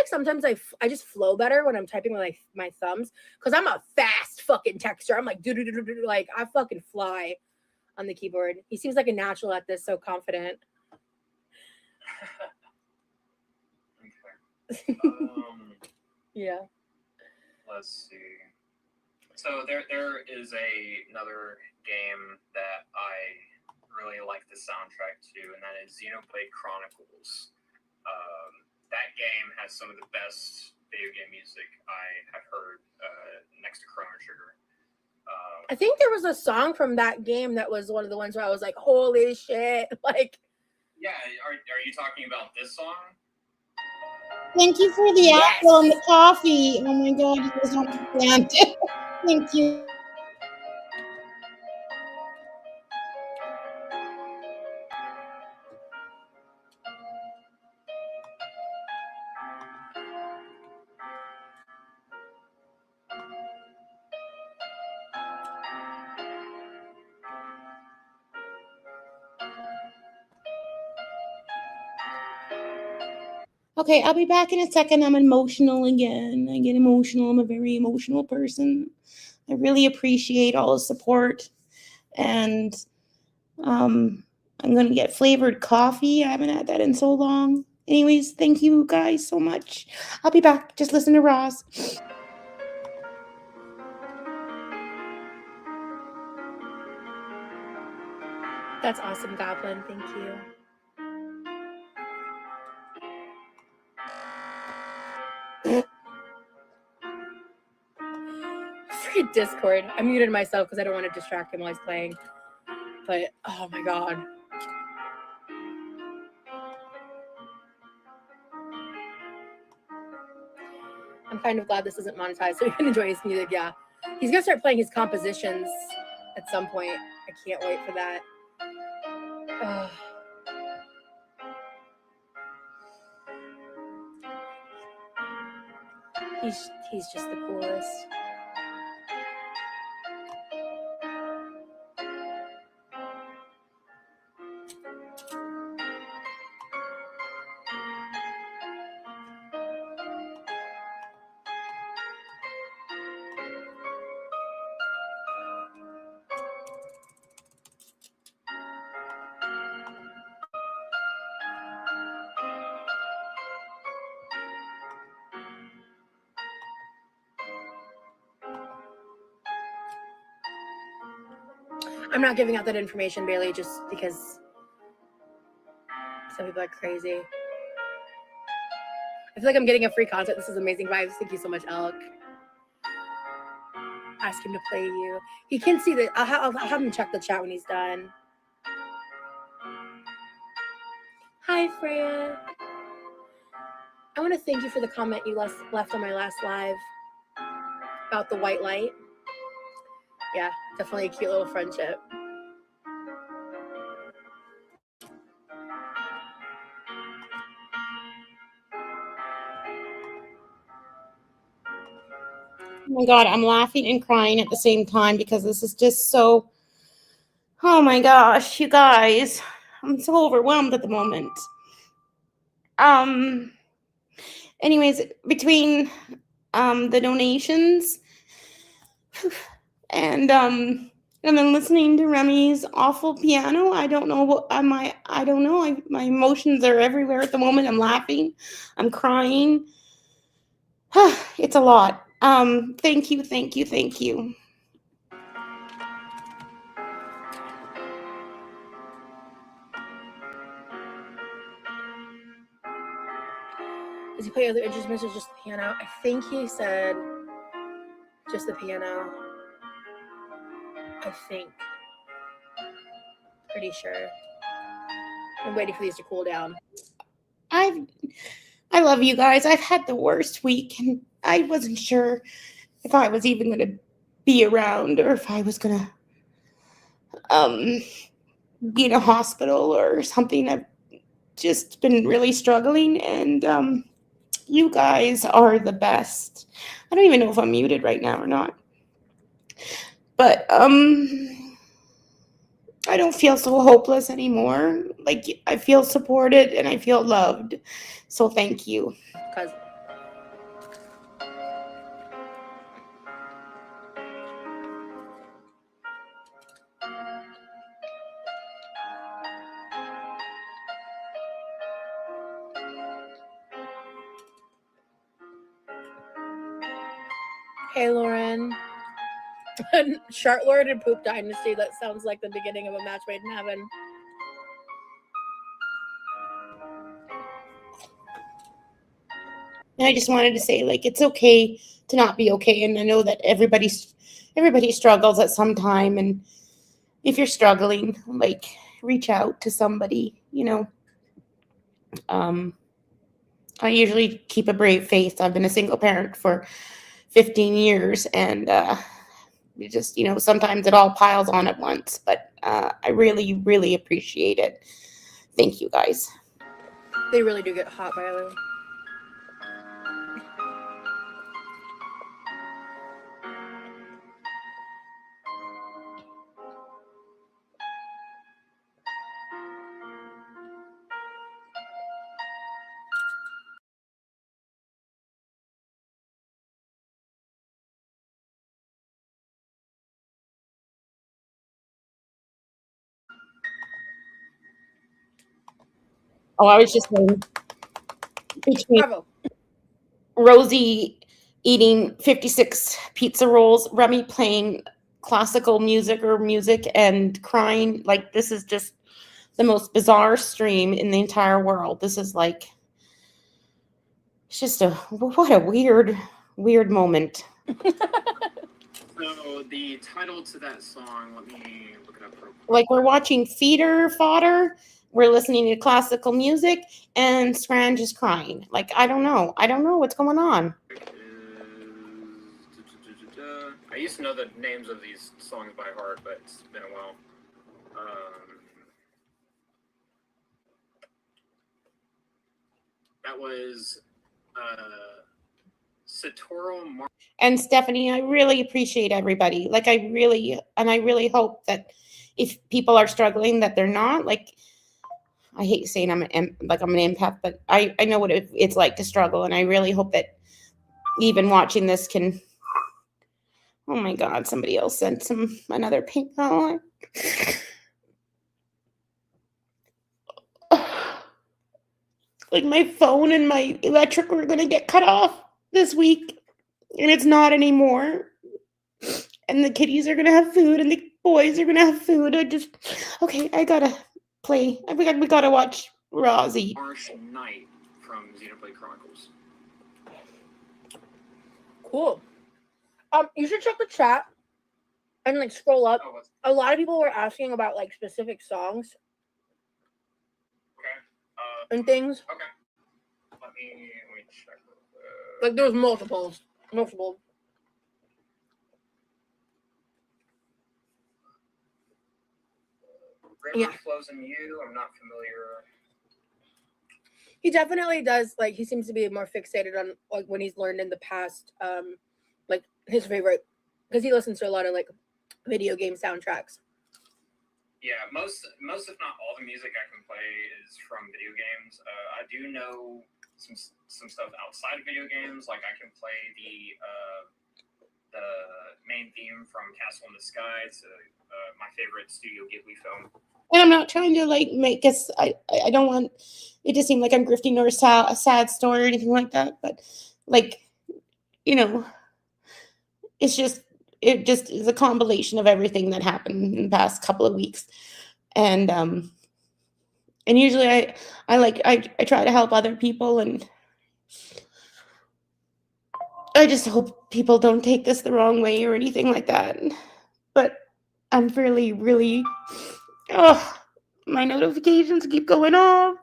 sometimes I just flow better when I'm typing with my thumbs. Because I'm a fast fucking texter. I'm like like I fucking fly on the keyboard. He seems like a natural at this, so confident. Okay. Yeah. Let's see. So there is another game that I really like the soundtrack to, and that is Xenoblade Chronicles. That game has some of the best video game music I have heard next to Chrono Trigger. I think there was a song from that game that was one of the ones where I was like, holy shit. Like, yeah, are you talking about this song? Thank you for the apple and the coffee. Oh my god, you guys don't understand. Thank you. Okay, I'll be back in a second. I'm emotional again. I get emotional. I'm a very emotional person. I really appreciate all the support. And I'm going to get flavored coffee. I haven't had that in so long. Anyways, thank you guys so much. I'll be back. Just listen to Roz. that's awesome, Goblin. Thank you. Freaking Discord. I muted myself because I don't want to distract him while he's playing. But oh my god. I'm kind of glad this isn't monetized so you can enjoy his music. Yeah. He's gonna start playing his compositions at some point. I can't wait for that. Ugh. He's just the coolest. I'm not giving out that information, Bailey, just because some people are crazy. I feel like I'm getting a free concert. This is amazing vibes. Thank you so much, Elk. Ask him to play you. He can see that. I'll have him check the chat when he's done. Hi, Freya. I want to thank you for the comment you left on my last live about the white light. Yeah, definitely a cute little friendship. Oh my God, I'm laughing and crying at the same time because this is just so, oh my gosh, you guys, I'm so overwhelmed at the moment. Anyways, between the donations and then listening to Remy's awful piano, I don't know what I don't know. My emotions are everywhere at the moment. I'm laughing, I'm crying. It's a lot. Thank you. Does he play other instruments or just the piano? I think he said just the piano. I think. Pretty sure. I'm waiting for these to cool down. I love you guys. I've had the worst week, and I wasn't sure if I was even going to be around or if I was going to be in a hospital or something. I've just been really struggling, and you guys are the best. I don't even know if I'm muted right now or not. But I don't feel so hopeless anymore. Like, I feel supported and I feel loved. So thank you. Because hey, Lauren. Chartlord and Poop Dynasty. That sounds like the beginning of a match made in heaven. And I just wanted to say, like, it's okay to not be okay. And I know that everybody struggles at some time. And if you're struggling, like, reach out to somebody, you know. I usually keep a brave face. I've been a single parent for 15 years, and you just, you know, sometimes it all piles on at once. But I really, really appreciate it. Thank you, guys. They really do get hot, by the way. Oh, I was just saying, between Bravo. Rosie eating 56 pizza rolls, Remy playing classical music and crying, like, this is just the most bizarre stream in the entire world. This is like, it's just what a weird moment. So the title to that song, let me look it up real quick. Like, we're watching feeder fodder, we're listening to classical music, and Scran just crying. Like, I don't know what's going on. I used to know the names of these songs by heart, but it's been a while. That was Satoru And Stephanie, I really appreciate everybody. Like I really hope that if people are struggling, that they're not like. I hate saying I'm an empath, but I know what it's like to struggle, and I really hope that even watching this can. Oh my God! Somebody else sent another PayPal. Like my phone and my electric were gonna get cut off this week, and it's not anymore. And the kitties are gonna have food, and the boys are gonna have food. I gotta play. We gotta watch Rosie. Marsh Knight from Xenoblade Chronicles. Cool. You should check the chat and like scroll up. Oh, A lot of people were asking about like specific songs okay. and things. Okay. Let me check. Like there was multiple. River Yeah. Flows in You. I'm not familiar. He definitely does. Like he seems to be more fixated on like when he's learned in the past. Like his favorite, because he listens to a lot of like video game soundtracks. Yeah, most if not all the music I can play is from video games. I do know some stuff outside of video games. Like I can play the main theme from Castle in the Sky. It's my favorite Studio Ghibli film. And I'm not trying to like make us. I don't want it to seem like I'm grifting or a sad story or anything like that. But like, it just is a compilation of everything that happened in the past couple of weeks, and usually I try to help other people, and I just hope people don't take this the wrong way or anything like that. But I'm really. Oh, my notifications keep going off.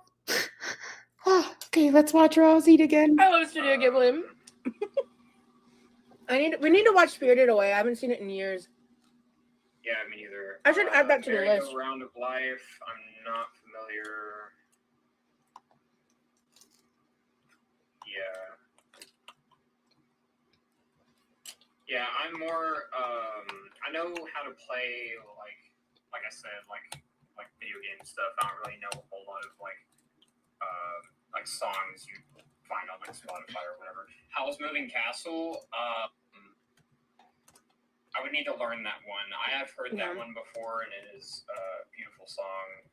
Okay, let's watch Rosie again. I love Studio Ghibli. We need to watch Spirited Away. I haven't seen it in years. Yeah, me neither. I should add that to the list. Round of Life. I'm not familiar. Yeah, I'm more. I know how to play like I said, like video game stuff. I don't really know a whole lot of like songs you find on like Spotify or whatever. Howl's Moving Castle. I would need to learn that one. I have heard that one before, and it is a beautiful song.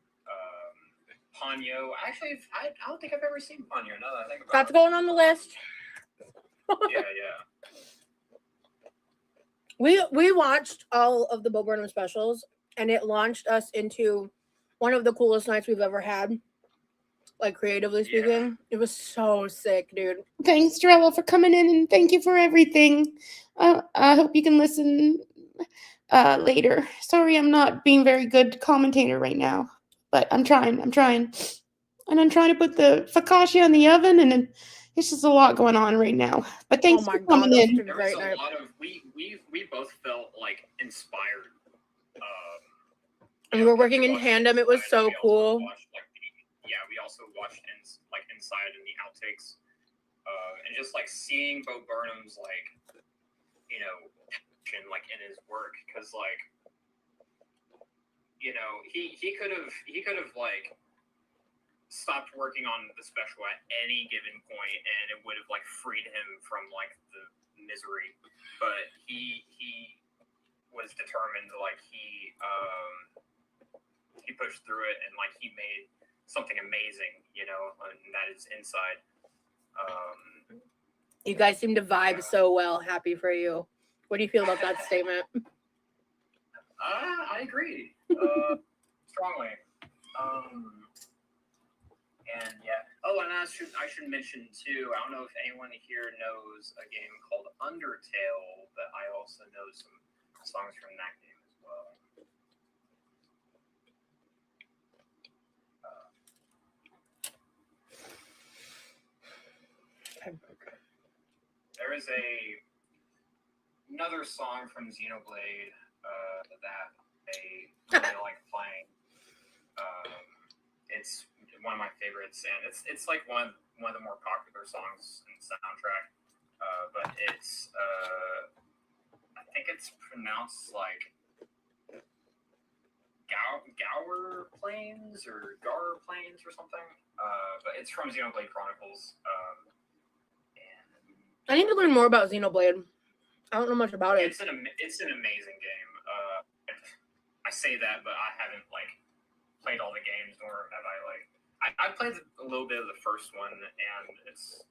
Ponyo. Actually, I don't think I've ever seen Ponyo. Now that I think about That's going on the list. yeah. We watched all of the Bo Burnham specials, and it launched us into one of the coolest nights we've ever had. Like creatively speaking, It was so sick, dude. Thanks, Jarella, for coming in, and thank you for everything. I hope you can listen later. Sorry, I'm not being very good commentator right now, but I'm trying, and I'm trying to put the focaccia in the oven, and it's just a lot going on right now. But thanks for coming in. There was a lot of we both felt like inspired. And we were working in tandem. It was so cool. We also watched inside in the outtakes, and just like seeing Bo Burnham's passion in his work, because he could have stopped working on the special at any given point, and it would have freed him from the misery. But he was determined. He pushed through it, and he made something amazing, and that is Inside. You guys seem to vibe so well. Happy for you. What do you feel about that statement? I agree strongly. And yeah. Oh, and I should mention too. I don't know if anyone here knows a game called Undertale, but I also know some songs from that game as well. There is another song from Xenoblade that I really like playing. It's one of my favorites, and it's one of one of the more popular songs in the soundtrack. But it's I think it's pronounced like Gower Plains or Gar Plains or something. But it's from Xenoblade Chronicles. And I need to learn more about Xenoblade. I don't know much about it. it's an amazing game. I say that, but I haven't like played all the games, nor have I like I played a little bit of the first one, and it's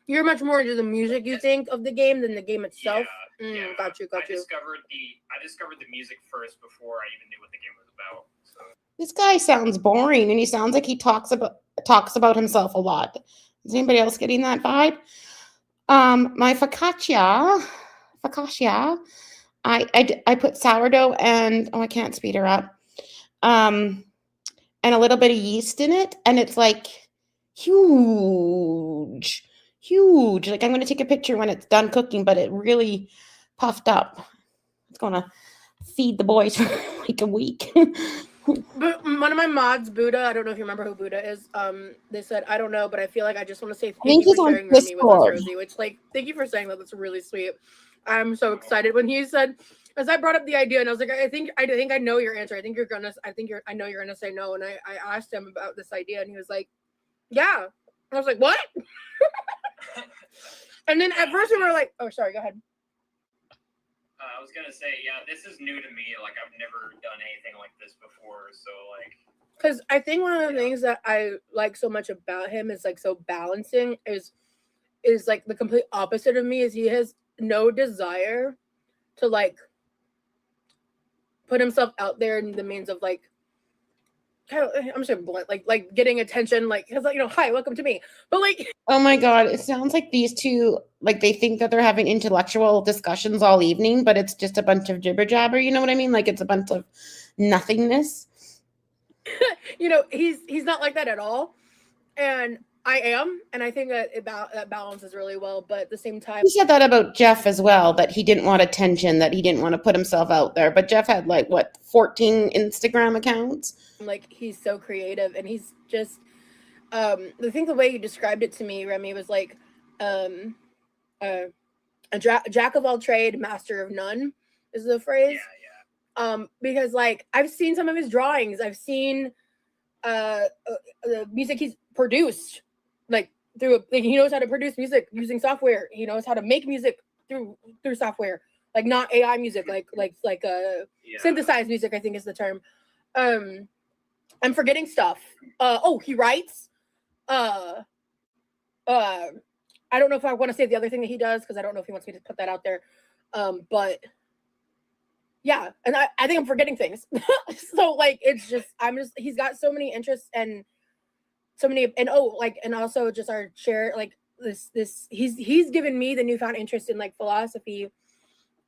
You're much more into the music, you think, of the game than the game itself. yeah. Got you. I discovered the music first before I even knew what the game was about. So This guy sounds boring, and he sounds like he talks about himself a lot. Is anybody else getting that vibe? My focaccia, I put sourdough and I can't speed her up. And a little bit of yeast in it, and it's like huge. Like I'm going to take a picture when it's done cooking, but it really puffed up. It's going to feed the boys for like a week. But one of my mods, Buddha, I don't know if you remember who Buddha is. They said, I don't know, but I feel like I just want to say thank you he's for on sharing Remy with us, Discord. Rosie. Which, like, thank you for saying that. That's really sweet. I'm so excited when he said, as I brought up the idea, and I was like, I think I know your answer. I know you're gonna say no. And I asked him about this idea, and he was like, yeah. I was like, what? And then at first we were like, oh, sorry, go ahead. I was gonna say, yeah, this is new to me. Like I've never done anything like this before. So like, Because I think one of the things that I like so much about him is like so balancing is like the complete opposite of me. Is he has no desire to like put himself out there in the means of like kind of, I'm just blunt, like getting attention, like because like, hi, welcome to me. But like, Oh my God, it sounds like these two, like they think that they're having intellectual discussions all evening, but it's just a bunch of jibber jabber. You know what I mean? Like it's a bunch of nothingness. he's not like that at all, and I am, and I think that balances really well. But at the same time, He said that about Jeff as well, that he didn't want attention, that he didn't want to put himself out there. But Jeff had like, what, 14 Instagram accounts? like he's so creative, and he's just the way you described it to me, Remy, was like a jack of all trade, master of none is the phrase. yeah. Because like I've seen some of his drawings, I've seen the music he's produced, like he knows how to produce music using software. He knows how to make music through software, like not AI music, like synthesized music, I think is the term. I'm forgetting stuff. He writes. I don't know if I want to say the other thing that he does because I don't know if he wants me to put that out there. But yeah, and I think I'm forgetting things. So like he's got so many interests and so many, and also just our share, like this he's given me the newfound interest in like philosophy,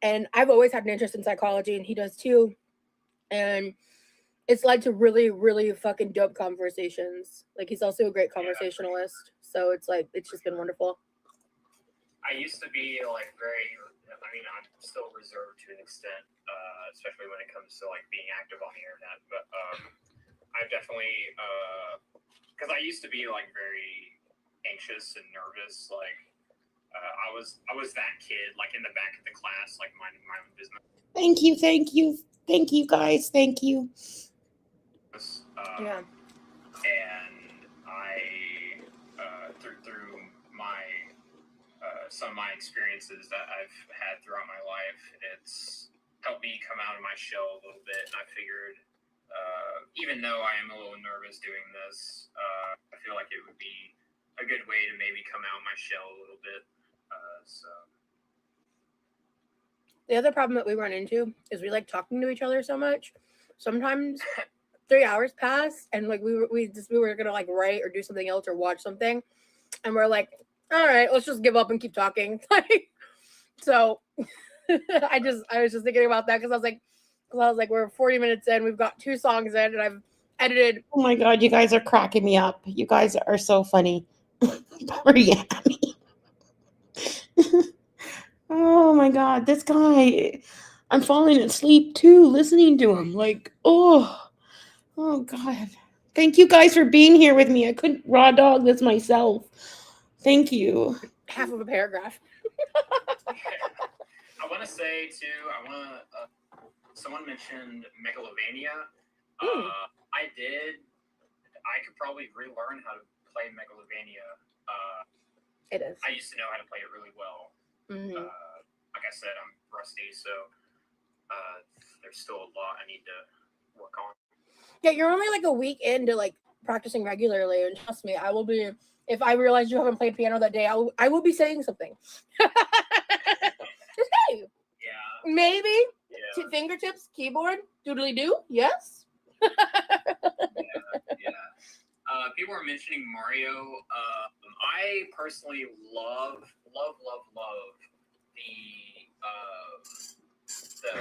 and I've always had an interest in psychology, and he does too, and it's led to really, really fucking dope conversations. Like he's also a great conversationalist, so it's just been wonderful. I used to be like I'm still reserved to an extent, especially when it comes to like being active on the internet. But I've definitely, because I used to be like very anxious and nervous. Like I was that kid, like in the back of the class, like minding my own business. Thank you, guys. Thank you. Yeah. And I, through my some of my experiences that I've had throughout my life, it's helped me come out of my shell a little bit. And I figured, even though I am a little nervous doing this, I feel like it would be a good way to maybe come out of my shell a little bit. So. The other problem that we run into is we like talking to each other so much. Sometimes 3 hours pass, and like we were gonna like write or do something else or watch something, and we're like, all right, let's just give up and keep talking. So I was just thinking about that because I was like, we're 40 minutes in, we've got 2 songs in, and I've edited. Oh my God, you guys are cracking me up. You guys are so funny. Poor Yami. Oh my God, this guy, I'm falling asleep too listening to him. Like, oh God, Thank you guys for being here with me. I couldn't raw dog this myself. Thank you. Half of a paragraph. I want to say too. Someone mentioned Megalovania. Ooh. I did. I could probably relearn how to play Megalovania. It is. I used to know how to play it really well. Mhm. Like I said, I'm rusty, so there's still a lot I need to work on. Yeah, you're only like a week into like practicing regularly, and trust me, I will be. If I realize you haven't played piano that day, I will be saying something. Just hey, Yeah. maybe Yeah. fingertips, keyboard, doodly do. Yes. Yeah. People are mentioning Mario. I personally love the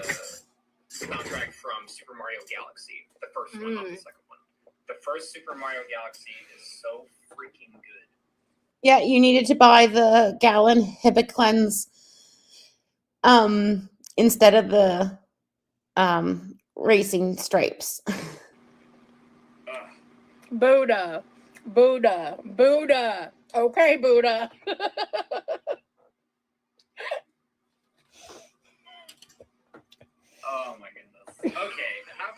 soundtrack from Super Mario Galaxy, the first one, not the second one. The first Super Mario Galaxy is so freaking good. Yeah, you needed to buy the Gallon Hibiclens instead of the racing stripes. Buddha. Okay, Buddha. Oh my goodness. Okay, how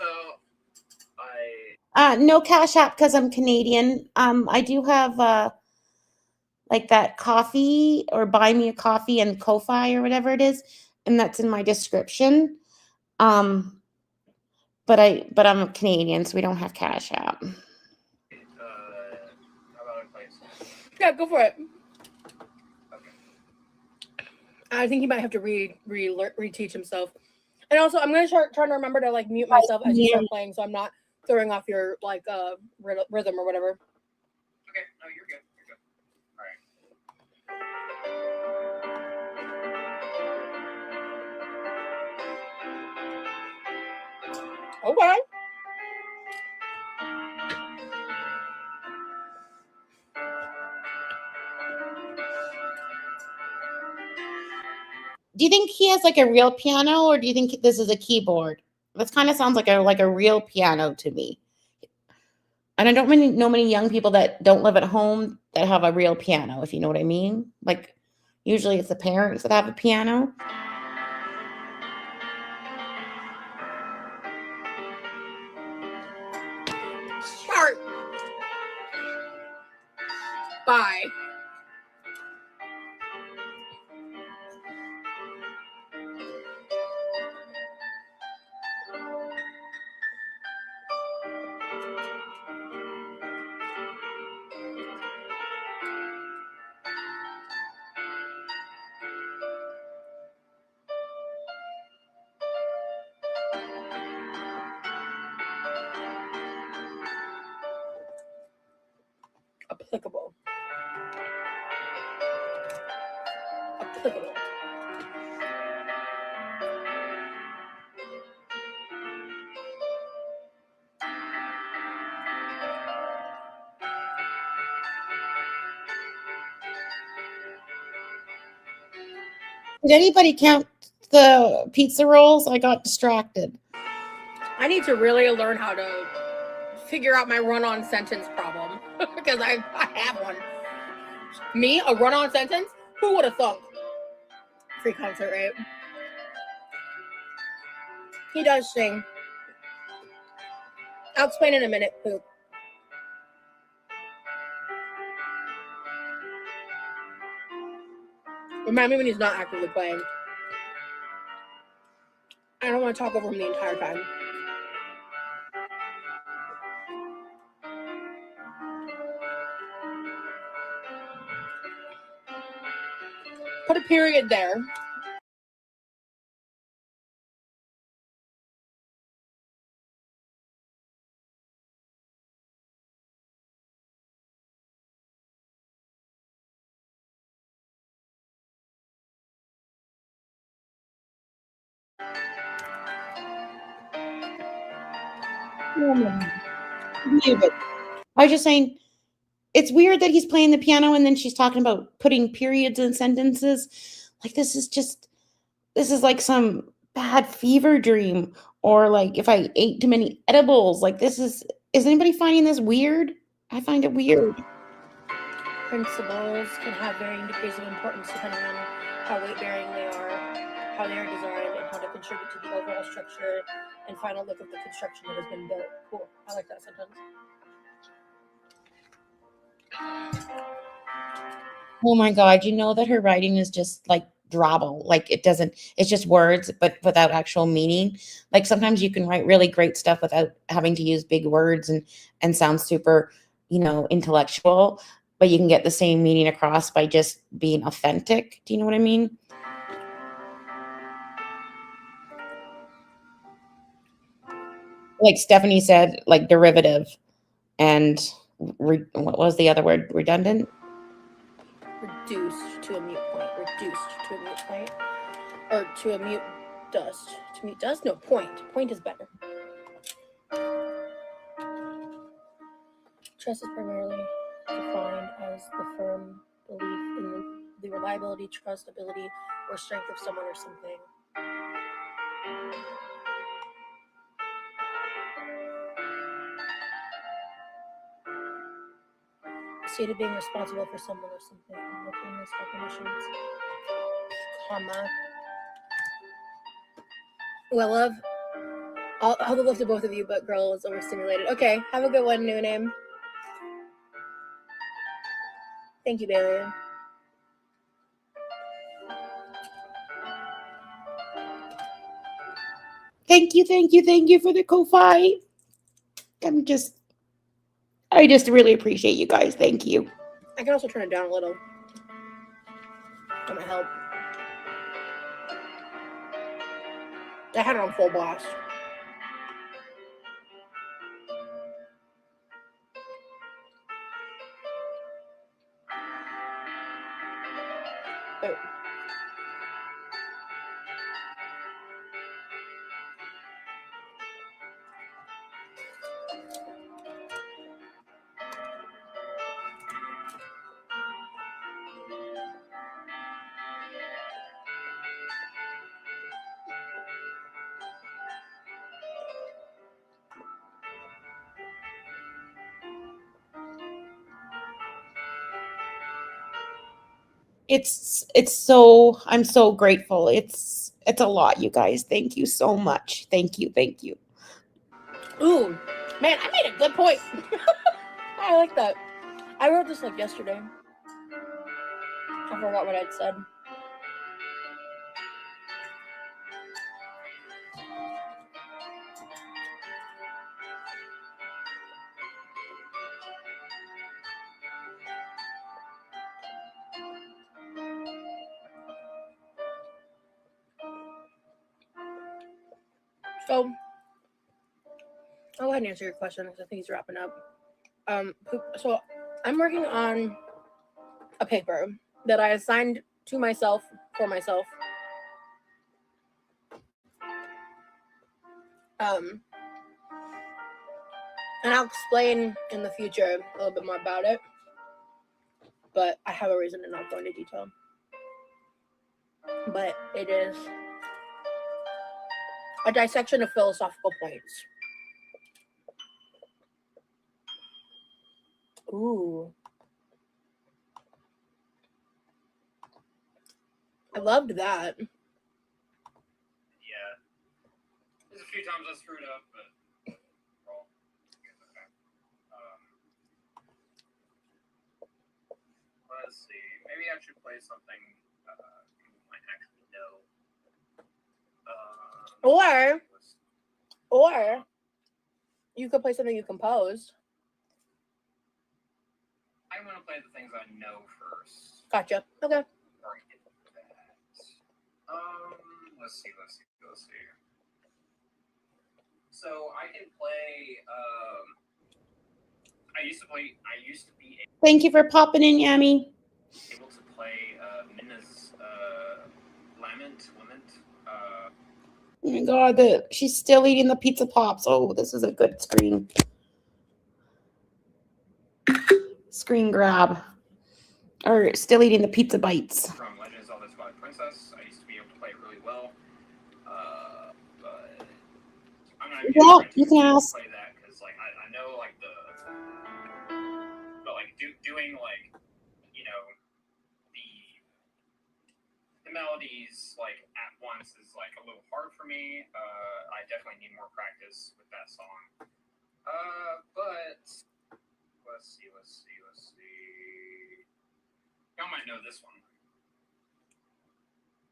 about no Cash App because I'm Canadian. I do have like that coffee or buy me a coffee and Ko-fi or whatever it is, and that's in my description. But I'm a Canadian, so we don't have Cash App. how about I play a song? Yeah, go for it. Okay. I think he might have to reteach himself. And also, I'm gonna try to remember to like mute myself as you start playing, so I'm not throwing off your like rhythm or whatever. Okay, no, you're good. You're good. All right. Okay. Do you think he has like a real piano, or do you think this is a keyboard? This kind of sounds like a real piano to me. And I don't know many young people that don't live at home that have a real piano, if you know what I mean. Like usually it's the parents that have a piano. Sharp. Bye. Applicable. Did anybody count the pizza rolls? I got distracted. I need to really learn how to figure out my run-on sentence problem because I have one. Me, a run-on sentence? Who would have thunk? Free concert, right? He does sing. I'll explain in a minute, Poop. Remind me when he's not actively playing. I don't want to talk over him the entire time. Put a period there. I was just saying, it's weird that he's playing the piano and then she's talking about putting periods in sentences. Like this is like some bad fever dream, or like if I ate too many edibles. Like it's Is anybody finding this weird? I find it weird. Principles can have varying degrees of importance depending on how weight-bearing they are, how they are designed, and how to contribute to the overall structure and final look of the construction that has been built. Cool. I like that sentence. Oh my God, you know that her writing is just like drabble. Like it's just words, but without actual meaning. Like sometimes you can write really great stuff without having to use big words and sound super, intellectual, but you can get the same meaning across by just being authentic. Do you know what I mean? Like Stephanie said, like derivative and what was the other word? Redundant? Reduced to a mute point. Reduced to a mute point. Or to a mute dust. To mute dust? No, point. Point is better. Trust is primarily defined as the firm belief in the reliability, trust, ability, or strength of someone or something. State of being responsible for someone or something. Looking these definitions. Comma. Well, love. All the love to both of you, but girl is overstimulated. Okay, have a good one, new name. Thank you, Bailey. Thank you for the Ko-Fi. I just really appreciate you guys. Thank you. I can also turn it down a little. That might help. I had it on full blast. Oh. I'm so grateful. It's a lot, you guys. Thank you so much. Thank you. Ooh, man, I made a good point. I like that. I wrote this like yesterday. I forgot what I'd said. So, I'll go ahead and answer your question because I think he's wrapping up. So I'm working on a paper that I assigned to myself for myself. And I'll explain in the future a little bit more about it. But I have a reason to not go into detail. But it is a dissection of philosophical points. Ooh. I loved that. Yeah. There's a few times I screwed up, but well, it's okay. Let's see. Maybe I should play something people might actually know. Or you could play something you composed. I want to play the things I know first. Gotcha. Okay. Let's see. So I can play. I used to be Thank you for popping in, Yami. able to play Minna's Lament. Oh my God, she's still eating the pizza pops. Oh, this is a good screen grab. Or still eating the pizza bites. From Legend of Zelda Twilight Princess. I used to be able to play it really well. But I'm not Yeah, you can ask. play that because I know like but like doing like, you know, the melodies like at once is like a little hard for me. I definitely need more practice with that song. But let's see. Y'all might know this one.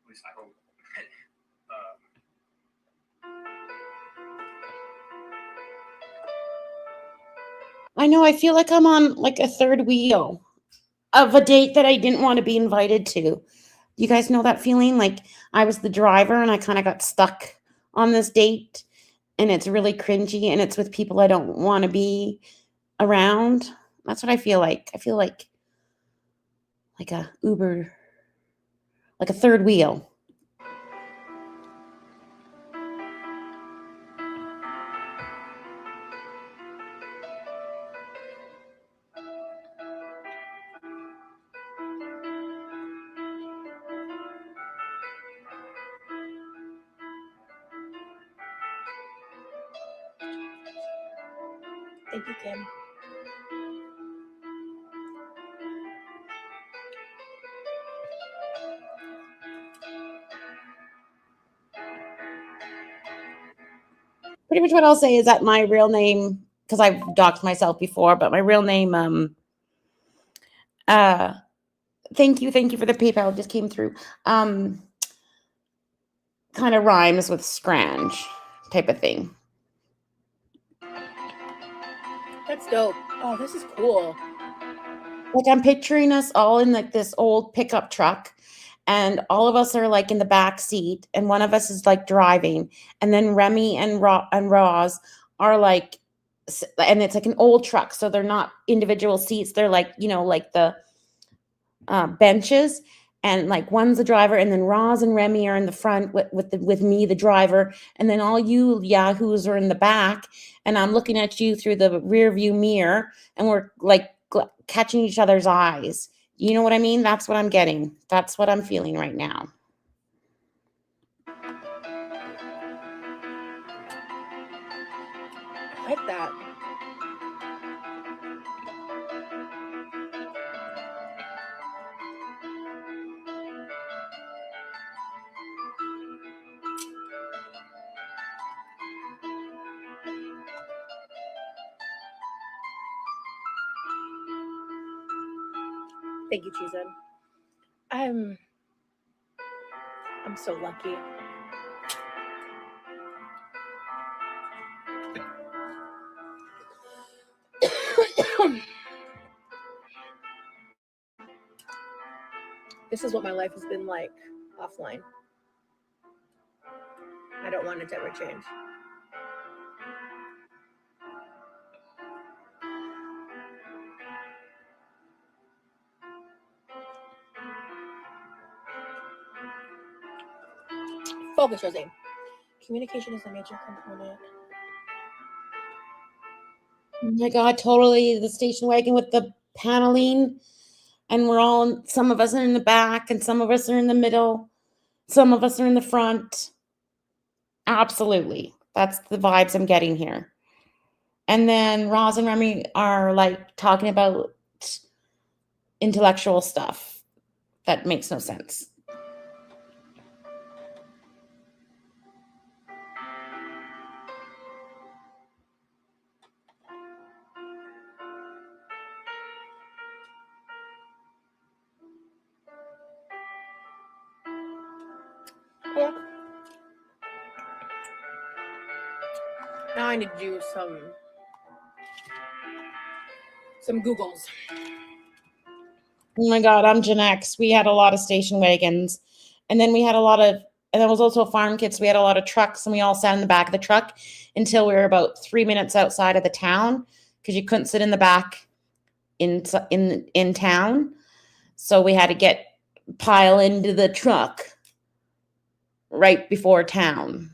At least I hope. I know, I feel like I'm on like a third wheel of a date that I didn't want to be invited to. You guys know that feeling? Like I was the driver and I kind of got stuck on this date and it's really cringy and it's with people I don't want to be around. That's what I feel like. I feel like a Uber, like a third wheel. Thank you, Kim. Pretty much what I'll say is that my real name, because I've doxed myself before, but my real name, thank you for the PayPal, it just came through. Kind of rhymes with scrange type of thing. That's dope. Oh, this is cool. Like I'm picturing us all in like this old pickup truck and all of us are like in the back seat and one of us is like driving and then Remy and Roz are like, and it's like an old truck, so they're not individual seats, they're like, you know, like the benches, and like one's the driver and then Roz and Remy are in the front with me the driver, and then all you yahoos are in the back and I'm looking at you through the rear view mirror and we're like catching each other's eyes. You know what I mean? That's what I'm getting. That's what I'm feeling right now. I like that. Thank you, Cheesehead. I'm so lucky. This is what my life has been like offline. I don't want it to ever change. Focus, Josie. Communication is a major component. Oh my God, totally. The station wagon with the paneling, and we're all, some of us are in the back and some of us are in the middle. Some of us are in the front. Absolutely. That's the vibes I'm getting here. And then Roz and Remy are like talking about intellectual stuff that makes no sense. Yeah. Now I need to do some Googles. Oh my God, I'm Gen X. We had a lot of station wagons. And then we had a lot of, and there was also farm kids. We had a lot of trucks and we all sat in the back of the truck until we were about 3 minutes outside of the town because you couldn't sit in the back in town. So we had to pile into the truck right before town.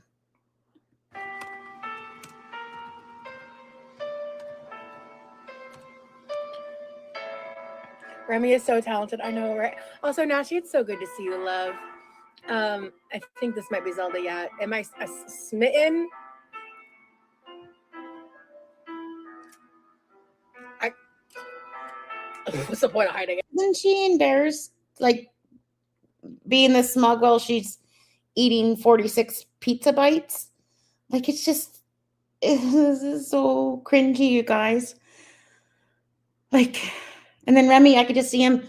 Remy is so talented. I know, right? Also, Nashi, it's so good to see you, love. I think this might be Zelda. Yeah. Am I smitten? What's the point of hiding it? Isn't she embarrassed, like being the smug while she's eating 46 pizza bites? Like, it's just, this is so cringy, you guys. Like, and then Remy, I could just see him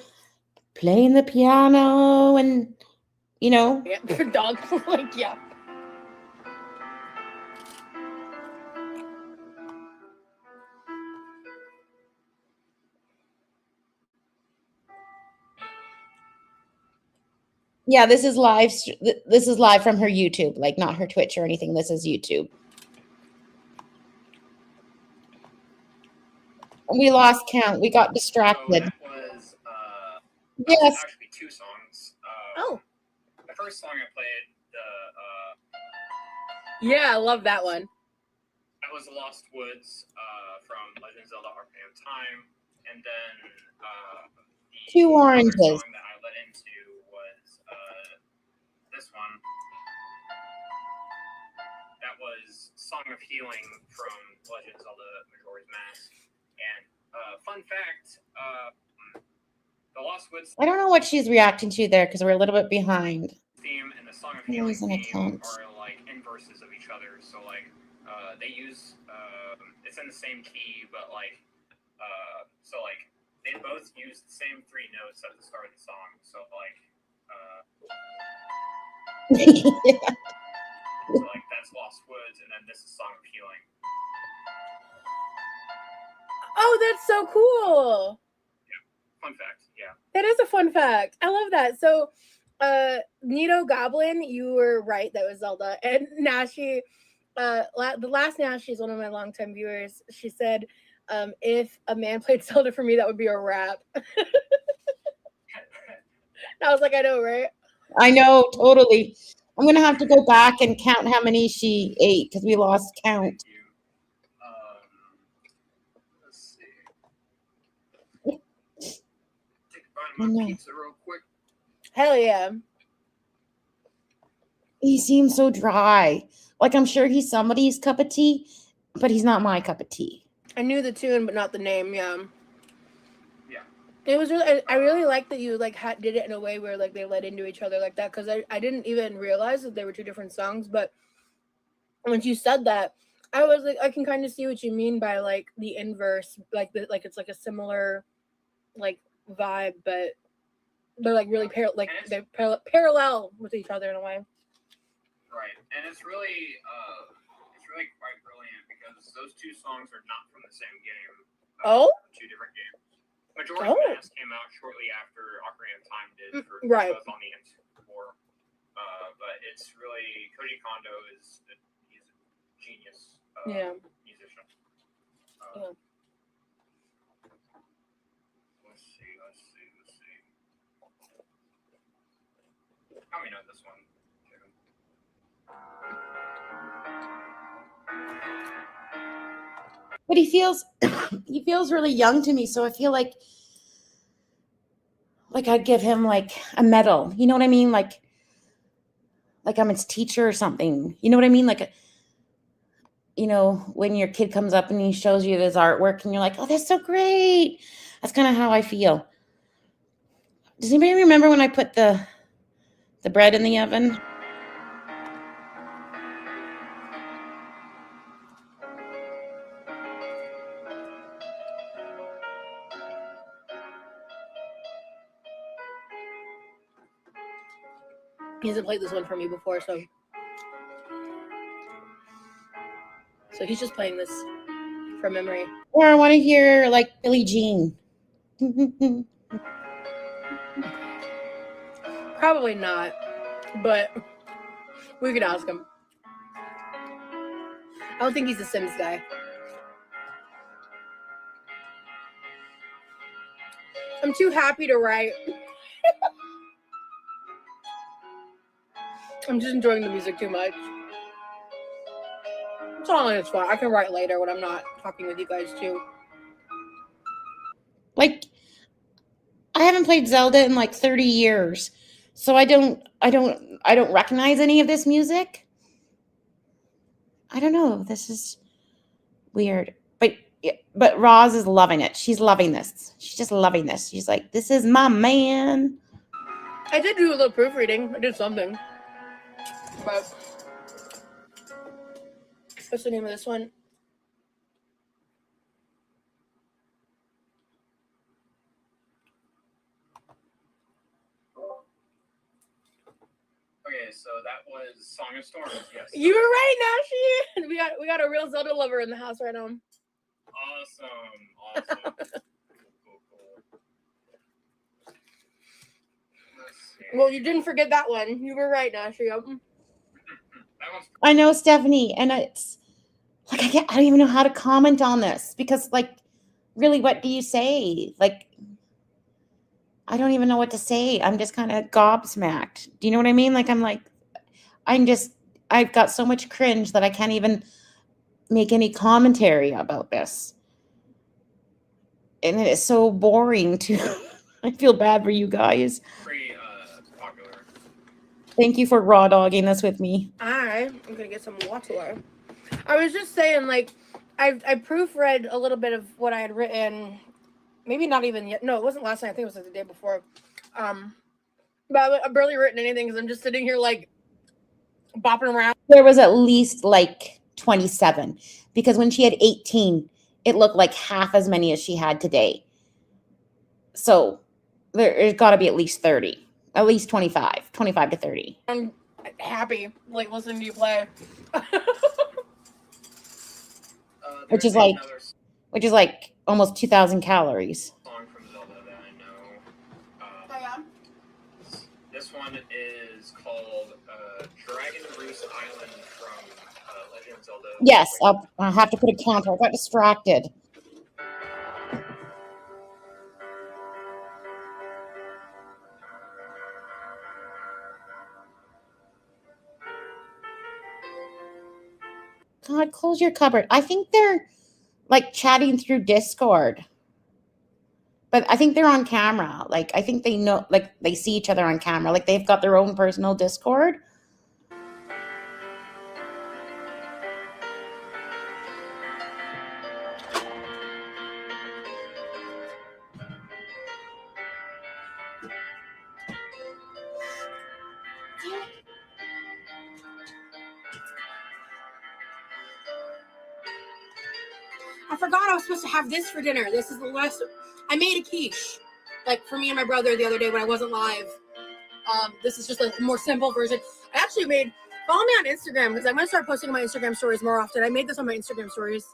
playing the piano and, you know. Yeah, dog. Like, yeah. Yeah, this is live. This is live from her YouTube, like not her Twitch or anything. This is YouTube. We lost count. We got So distracted. that was Yes. actually two songs. Oh. The first song I played, Yeah, I love that one. that was Lost Woods from Legend of Zelda: Ocarina of Time, and then the Two other oranges. song that I led into was this one. That was Song of Healing from Legend of Zelda: Majora's Mask. And fun fact, the Lost Woods I don't know what she's reacting to there because we're a little bit behind. theme and the Song of I'm Healing losing a theme count. are like inverses of each other. So like they use it's in the same key, but like so like they both use the same three notes at the start of the song. So like so like that's Lost Woods, and then this is Song of Healing. Oh, that's so cool. Fun fact, yeah. That is a fun fact. I love that. So, Nito Goblin, you were right. That was Zelda. And Nashi, the last Nashi is one of my longtime viewers. She said, if a man played Zelda for me, that would be a rap. I was like, I know, right? I know, totally. I'm gonna have to go back and count how many she ate because we lost count. Thank you. Let's see. Take a bite of I my know. pizza real quick. Hell yeah. He seems so dry. Like, I'm sure he's somebody's cup of tea, but he's not my cup of tea. I knew the tune, but not the name. Yeah. Yeah. It was really. I really like that you like did it in a way where like they led into each other like that, because I didn't even realize that they were two different songs. But when you said that, I was like, I can kind of see what you mean by like the inverse, like it's like a similar like vibe, but they're like really they're parallel with each other in a way. Right, and it's really quite brilliant because those two songs are not from the same game. Oh? Two different games. Majora's Mask came out shortly after Ocarina of Time did for Right. both on the N64. But it's really Koji Kondo he's a genius musician. Yeah. Let's see. How many know this one? But he feels really young to me, so I feel like I'd give him like a medal. You know what I mean? Like I'm his teacher or something. You know what I mean? Like, you know, when your kid comes up and he shows you his artwork and you're like, oh, that's so great. That's kind of how I feel. Does anybody remember when I put the bread in the oven? He hasn't played this one for me before, so he's just playing this from memory. Or I want to hear like Billie Jean. Probably not, but we could ask him. I don't think he's a Sims guy. I'm too happy to write. I'm just enjoying the music too much. It's all in its fun. I can write later when I'm not talking with you guys too. Like, I haven't played Zelda in like 30 years, so I don't recognize any of this music. I don't know. This is weird. But Yeah, but Roz is loving it. She's loving this. She's just loving this. She's like, this is my man. I did do a little proofreading. I did something. But what's the name of this one? Okay, so that was Song of Storms. Yes. You were right, Nashi. We got a real Zelda lover in the house right now. Awesome. Cool. Let's see. Well, you didn't forget that one. You were right, Nashi. Yep. That one's I know, Stephanie, and it's like I don't even know how to comment on this because, like, really, what do you say? Like, I don't even know what to say. I'm just kind of gobsmacked. Do you know what I mean? Like, I've got so much cringe that I can't even make any commentary about this. And it is so boring too. I feel bad for you guys. pretty popular. Thank you for raw dogging this with me. I'm gonna get some water. I was just saying, like, I proofread a little bit of what I had written. Maybe not even yet. No, it wasn't last night. I think it was like the day before. But I've barely written anything because I'm just sitting here like bopping around. There was at least like 27 because when she had 18, it looked like half as many as she had today. So there's got to be at least 30, at least 25 to 30. I'm happy, like, listening to you play. Which is There's like- another Which is like almost 2,000 calories. song from Zelda that I know. Oh, yeah? This one is called Dragon Roost Island from Legend of Zelda. Yes, I'll have to put a counter. I got distracted. God, close your cupboard. I think they're like chatting through Discord. But I think they're on camera. Like, I think they know, like, they see each other on camera. Like, they've got their own personal Discord. I forgot I was supposed to have this for dinner. This is the last. I made a quiche, like, for me and my brother the other day when I wasn't live. This is just a more simple version. I actually made. Follow me on Instagram because I'm gonna start posting on my Instagram stories more often. I made this on my Instagram stories.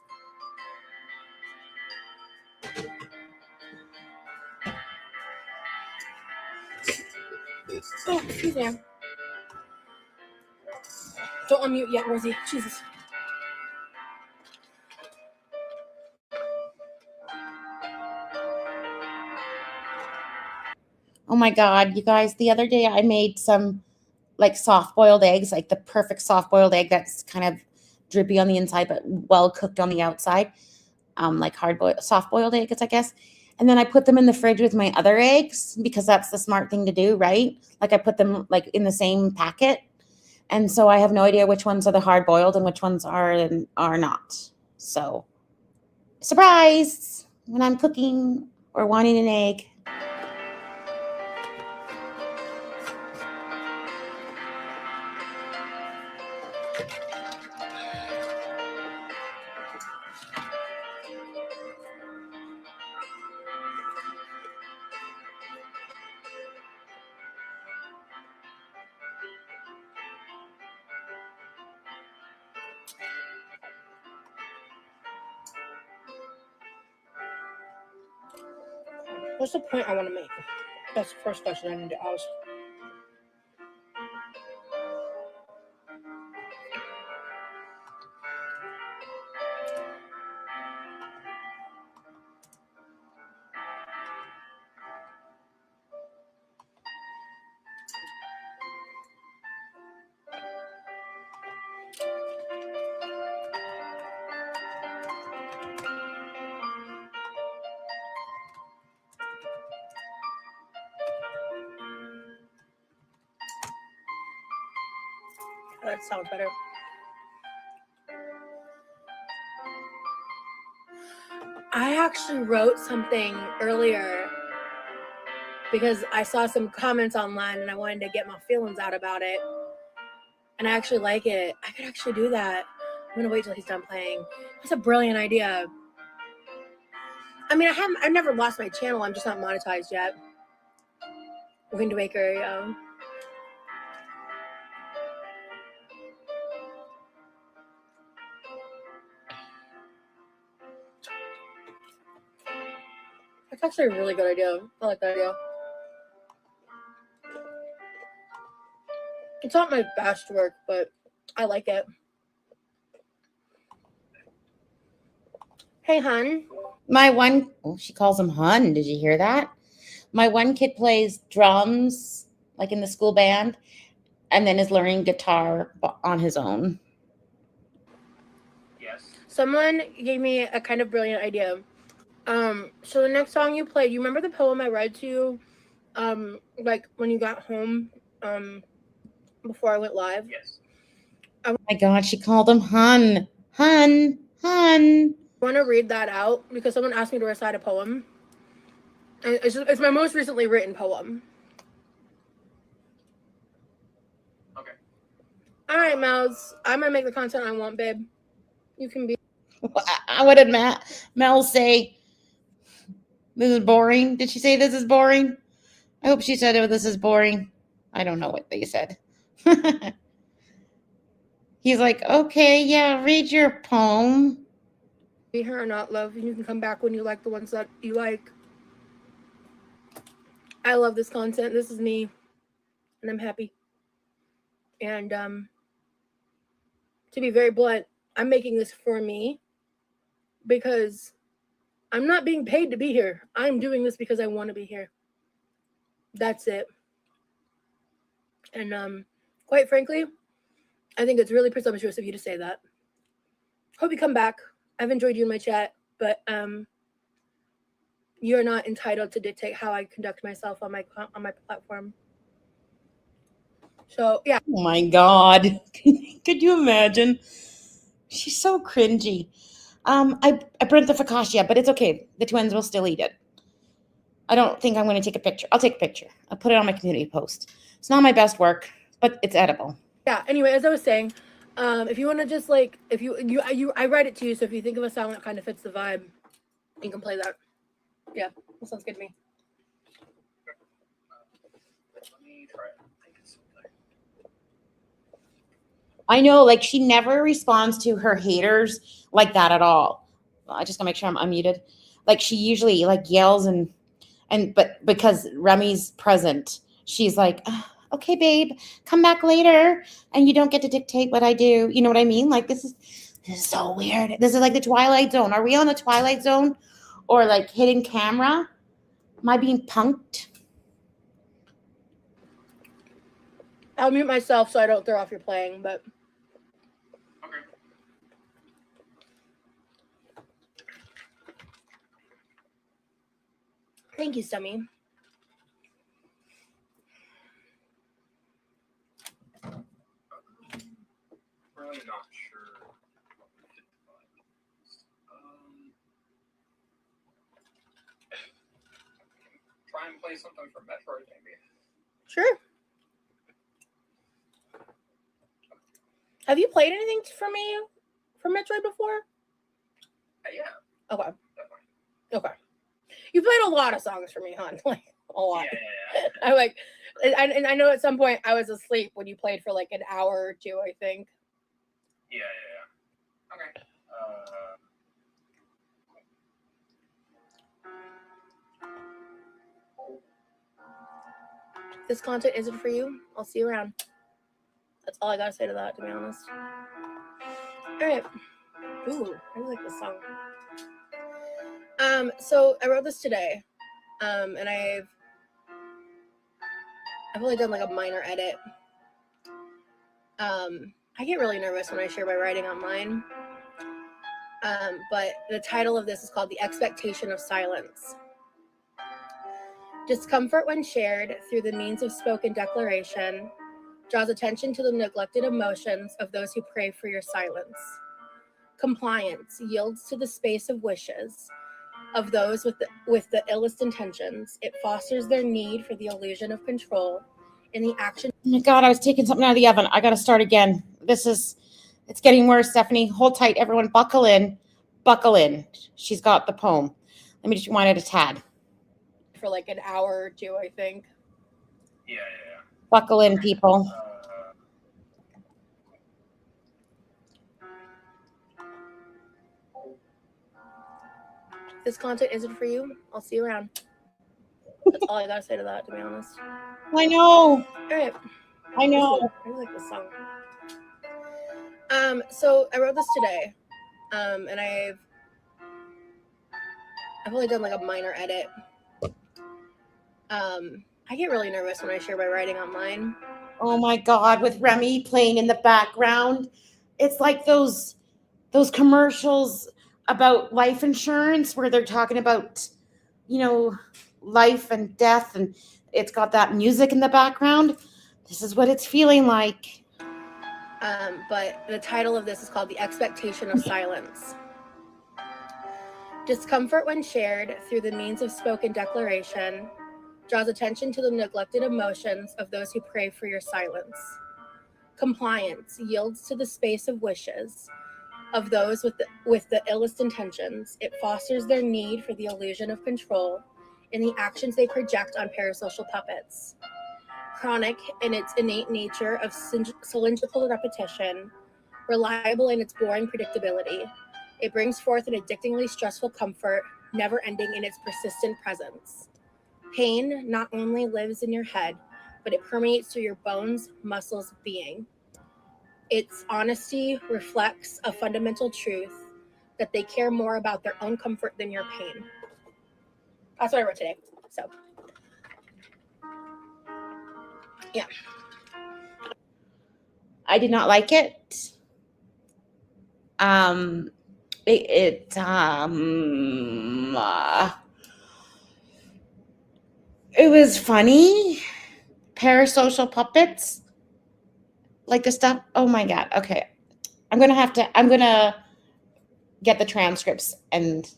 Oh, excuse me. Don't unmute yet, Rosie. Jesus. Oh my God, you guys, the other day I made some like soft boiled eggs, like the perfect soft boiled egg that's kind of drippy on the inside, but well cooked on the outside. Like soft boiled eggs, I guess. And then I put them in the fridge with my other eggs because that's the smart thing to do, right? Like I put them like in the same packet. And so I have no idea which ones are the hard boiled and which ones are not. So surprise when I'm cooking or wanting an egg. What's the point I want to make? That's the first question I need to ask. That sounds better. I actually wrote something earlier because I saw some comments online and I wanted to get my feelings out about it. And I actually like it. I could actually do that. I'm gonna wait till he's done playing. That's a brilliant idea. I mean, I've never lost my channel. I'm just not monetized yet. Wind Waker, yeah. That's actually a really good idea. I like that idea. It's not my best work, but I like it. Hey, hun. My one, oh, she calls him Hun. Did you hear that? My one kid plays drums, like in the school band, and then is learning guitar on his own. Yes. Someone gave me a kind of brilliant idea. So the next song you played, you remember the poem I read to you, like when you got home, before I went live? Yes. Oh my God, she called him Hun. Hun. Hun. I want to read that out because someone asked me to recite a poem. And it's my most recently written poem. Okay. All right, Mouse. I'm going to make the content I want, babe. You can be. What did Mel say? This is boring. Did she say this is boring? I hope she said, oh, this is boring. I don't know what they said. He's like, okay, yeah, read your poem. Be here or not, love. And you can come back when you like the ones that you like. I love this content. This is me. And I'm happy. And to be very blunt, I'm making this for me because I'm not being paid to be here. I'm doing this because I want to be here. That's it. And quite frankly, I think it's really presumptuous of you to say that. Hope you come back. I've enjoyed you in my chat, but you're not entitled to dictate how I conduct myself on my platform. So yeah. Oh my God. Could you imagine? She's so cringy. I burnt the focaccia, but it's okay. The twins will still eat it. I don't think I'm going to take a picture. I'll take a picture. I'll put it on my community post. It's not my best work, but it's edible. Yeah. Anyway, as I was saying, if you want to just like, if I read it to you, so if you think of a song that kind of fits the vibe, you can play that. Yeah, that sounds good to me. Let me try it. I think it's something. I know, like, she never responds to her haters like that at all. I just gotta make sure I'm unmuted. Like, she usually like yells but because Remy's present, she's like, okay, babe, come back later, and you don't get to dictate what I do. You know what I mean? Like, this is so weird. This is like the Twilight Zone. Are we on the Twilight Zone, or like hidden camera? Am I being punked? I'll mute myself so I don't throw off your playing, but. Okay. Thank you, Summy. Really not sure what we did, try and play something from Metroid, maybe. Sure. Have you played anything for me from Metroid before? Yeah. Okay. Definitely. Okay. You played a lot of songs for me, hon. Like a lot. Yeah. I'm like, and I know at some point I was asleep when you played for like an hour or two, I think. Yeah. Okay. This content isn't for you. I'll see you around. That's all I gotta say to that, to be honest. All right. Ooh, I really like this song. So I wrote this today, and I've only done like a minor edit. I get really nervous when I share my writing online. But the title of this is called The Expectation of Silence. Discomfort when shared through the means of spoken declaration draws attention to the neglected emotions of those who pray for your silence. Compliance yields to the space of wishes of those with the illest intentions. It fosters their need for the illusion of control in the action. Oh my God, I was taking something out of the oven. I got to start again. It's getting worse, Stephanie. Hold tight, everyone. Buckle in. Buckle in. She's got the poem. Let me just wind it a tad. For like an hour or two, I think. Yeah. Buckle in, people. This content isn't for you. I'll see you around. That's all I gotta say to that, to be honest. I know. All right. I know. I really like this song. So I wrote this today, and I've only done like a minor edit. I get really nervous when I share my writing online. Oh my God, with Remy playing in the background. It's like those commercials about life insurance where they're talking about, life and death, and it's got that music in the background. This is what it's feeling like. But the title of this is called The Expectation of Silence. Discomfort when shared through the means of spoken declaration draws attention to the neglected emotions of those who pray for your silence. Compliance yields to the space of wishes of those with the illest intentions. It fosters their need for the illusion of control in the actions they project on parasocial puppets. Chronic in its innate nature of cylindrical repetition, reliable in its boring predictability, it brings forth an addictingly stressful comfort, never ending in its persistent presence. Pain not only lives in your head, but it permeates through your bones, muscles, being. Its honesty reflects a fundamental truth that they care more about their own comfort than your pain. That's what I wrote today. So, yeah. I did not like it. It was funny. Parasocial puppets. Like the stuff. Oh my God. Okay. I'm going to get the transcripts and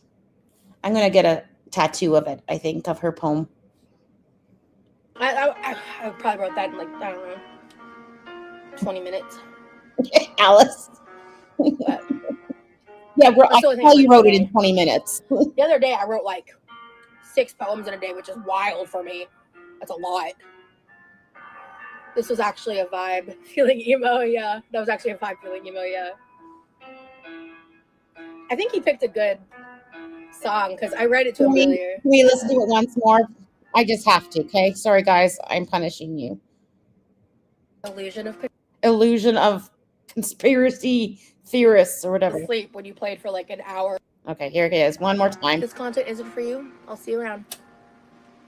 I'm going to get a tattoo of it, I think, of her poem. I probably wrote that in 20 minutes. Alice. But yeah, I tell you wrote it in 20 minutes. The other day I wrote 6 poems in a day, which is wild for me. That's a lot. This was actually a vibe feeling emo, yeah. That was actually a vibe feeling emo, yeah. I think he picked a good song because I read it to him earlier. Can we listen to it once more? I just have to, okay? Sorry, guys. I'm punishing you. Illusion of conspiracy theorists or whatever. Sleep when you played for an hour. Okay, here it is. One more time. This content isn't for you. I'll see you around.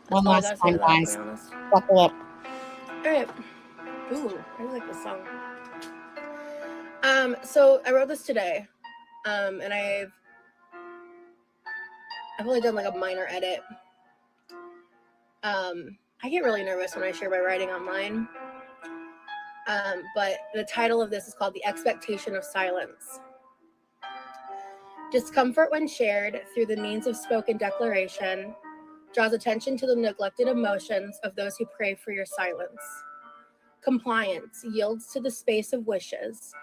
One last time, guys. Buckle up. All right. Ooh, I really like this song. So I wrote this today, and I've only done a minor edit. I get really nervous when I share my writing online. But the title of this is called The Expectation of Silence. Discomfort when shared through the means of spoken declaration draws attention to the neglected emotions of those who pray for your silence. Compliance yields to the space of wishes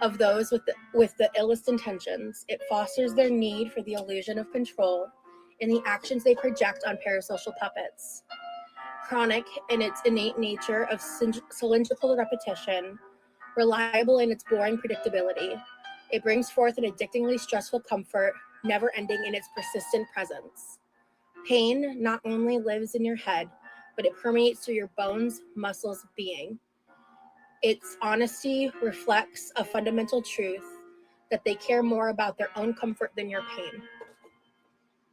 of those with the illest intentions. It fosters their need for the illusion of control in the actions they project on parasocial puppets. Chronic in its innate nature of cylindrical repetition, reliable in its boring predictability, it brings forth an addictingly stressful comfort, never ending in its persistent presence. Pain not only lives in your head, but it permeates through your bones, muscles, being. Its honesty reflects a fundamental truth that they care more about their own comfort than your pain.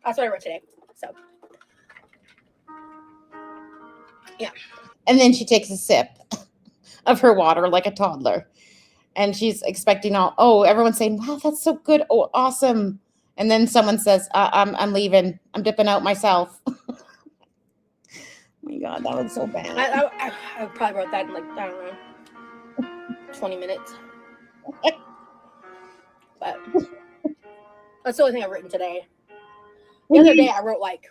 That's what I wrote today. So, yeah. And then she takes a sip of her water like a toddler. And she's expecting everyone's saying, wow, that's so good. Oh, awesome. And then someone says, I'm leaving. I'm dipping out myself. Oh my God, that was so bad. I probably wrote that in 20 minutes. But that's the only thing I've written today. The other day I wrote like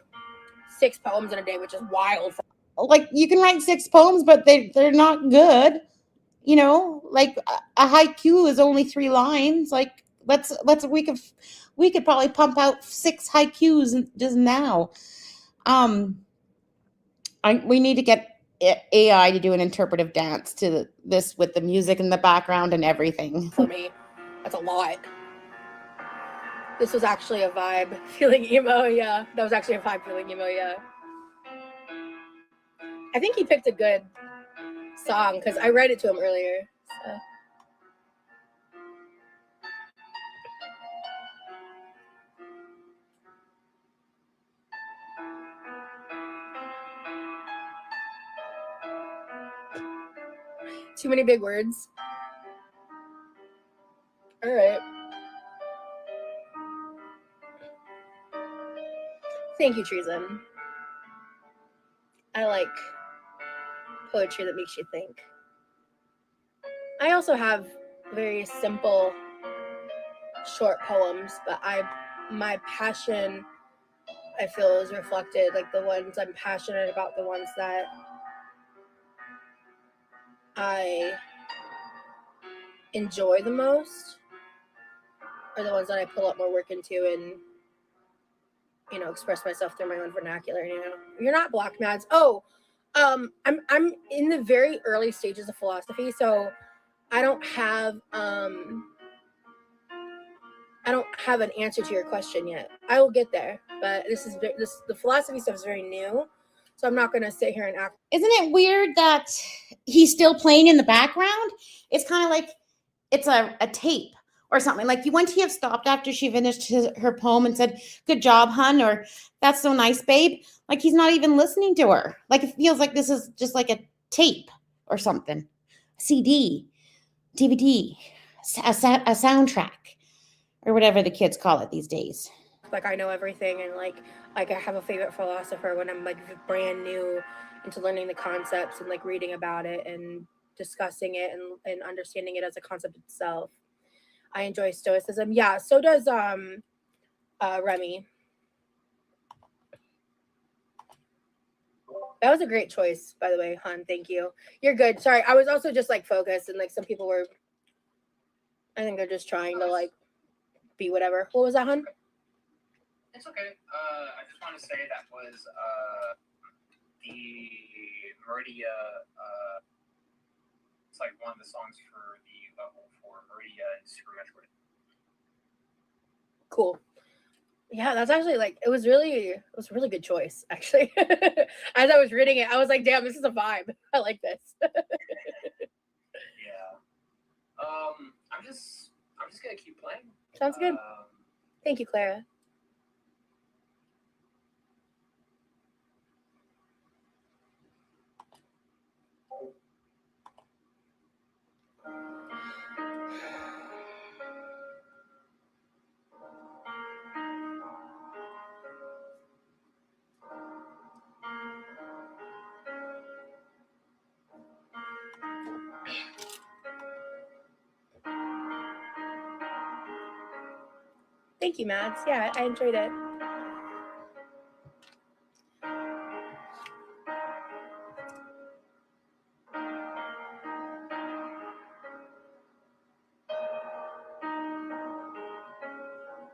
6 poems in a day, which is wild. Like you can write 6 poems, but they're not good. You know, like a haiku is only 3 lines. Like we could probably pump out 6 haikus just now. We need to get AI to do an interpretive dance to this with the music in the background and everything. For me, that's a lot. This was actually a vibe feeling emo. Yeah, that was actually a vibe feeling emo. Yeah, I think he picked a good song because I read it to him earlier. So. Too many big words. All right. Thank you, Treason. I like poetry that makes you think. I also have very simple, short poems, but my passion, I feel, is reflected. Like the ones I'm passionate about, the ones that I enjoy the most are the ones that I pull up more work into and, you know, express myself through my own vernacular. You know, you're not Black Mads. Oh, I'm in the very early stages of philosophy, so I don't have an answer to your question yet. I will get there, but the philosophy stuff is very new, so I'm not gonna sit here and act. Isn't it weird that he's still playing in the background? It's kind of like it's a tape or something. Like you wouldn't he have stopped after she finished her poem and said, "Good job, hun," or "That's so nice, babe." Like he's not even listening to her. Like it feels like this is just like a tape or something, CD, DVD, a soundtrack, or whatever the kids call it these days. Like I know everything, and like I have a favorite philosopher when I'm like brand new into learning the concepts and like reading about it and discussing it and understanding it as a concept itself. I enjoy Stoicism. Yeah, so does Remy. That was a great choice, by the way, hun. Thank you. You're good. Sorry, I was also just like focused, and like some people were. I think they're just trying to like be whatever. What was that, hun? It's okay. I just want to say that was the Meridia. It's like one of the songs for the level for Meridia in Super Metroid. Cool. Yeah, that's actually like it was a really good choice, actually. As I was reading it, I was like, damn, this is a vibe. I like this. Yeah. I'm just gonna keep playing. Sounds good. Thank you, Clara. Thank you, Mads. Yeah, I enjoyed it.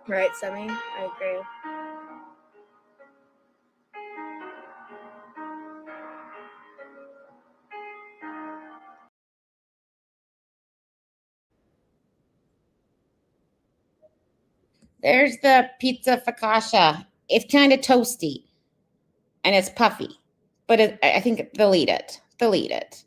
Right, Semi? I agree. There's the pizza focaccia. It's kind of toasty and it's puffy, but I think delete it. Delete it.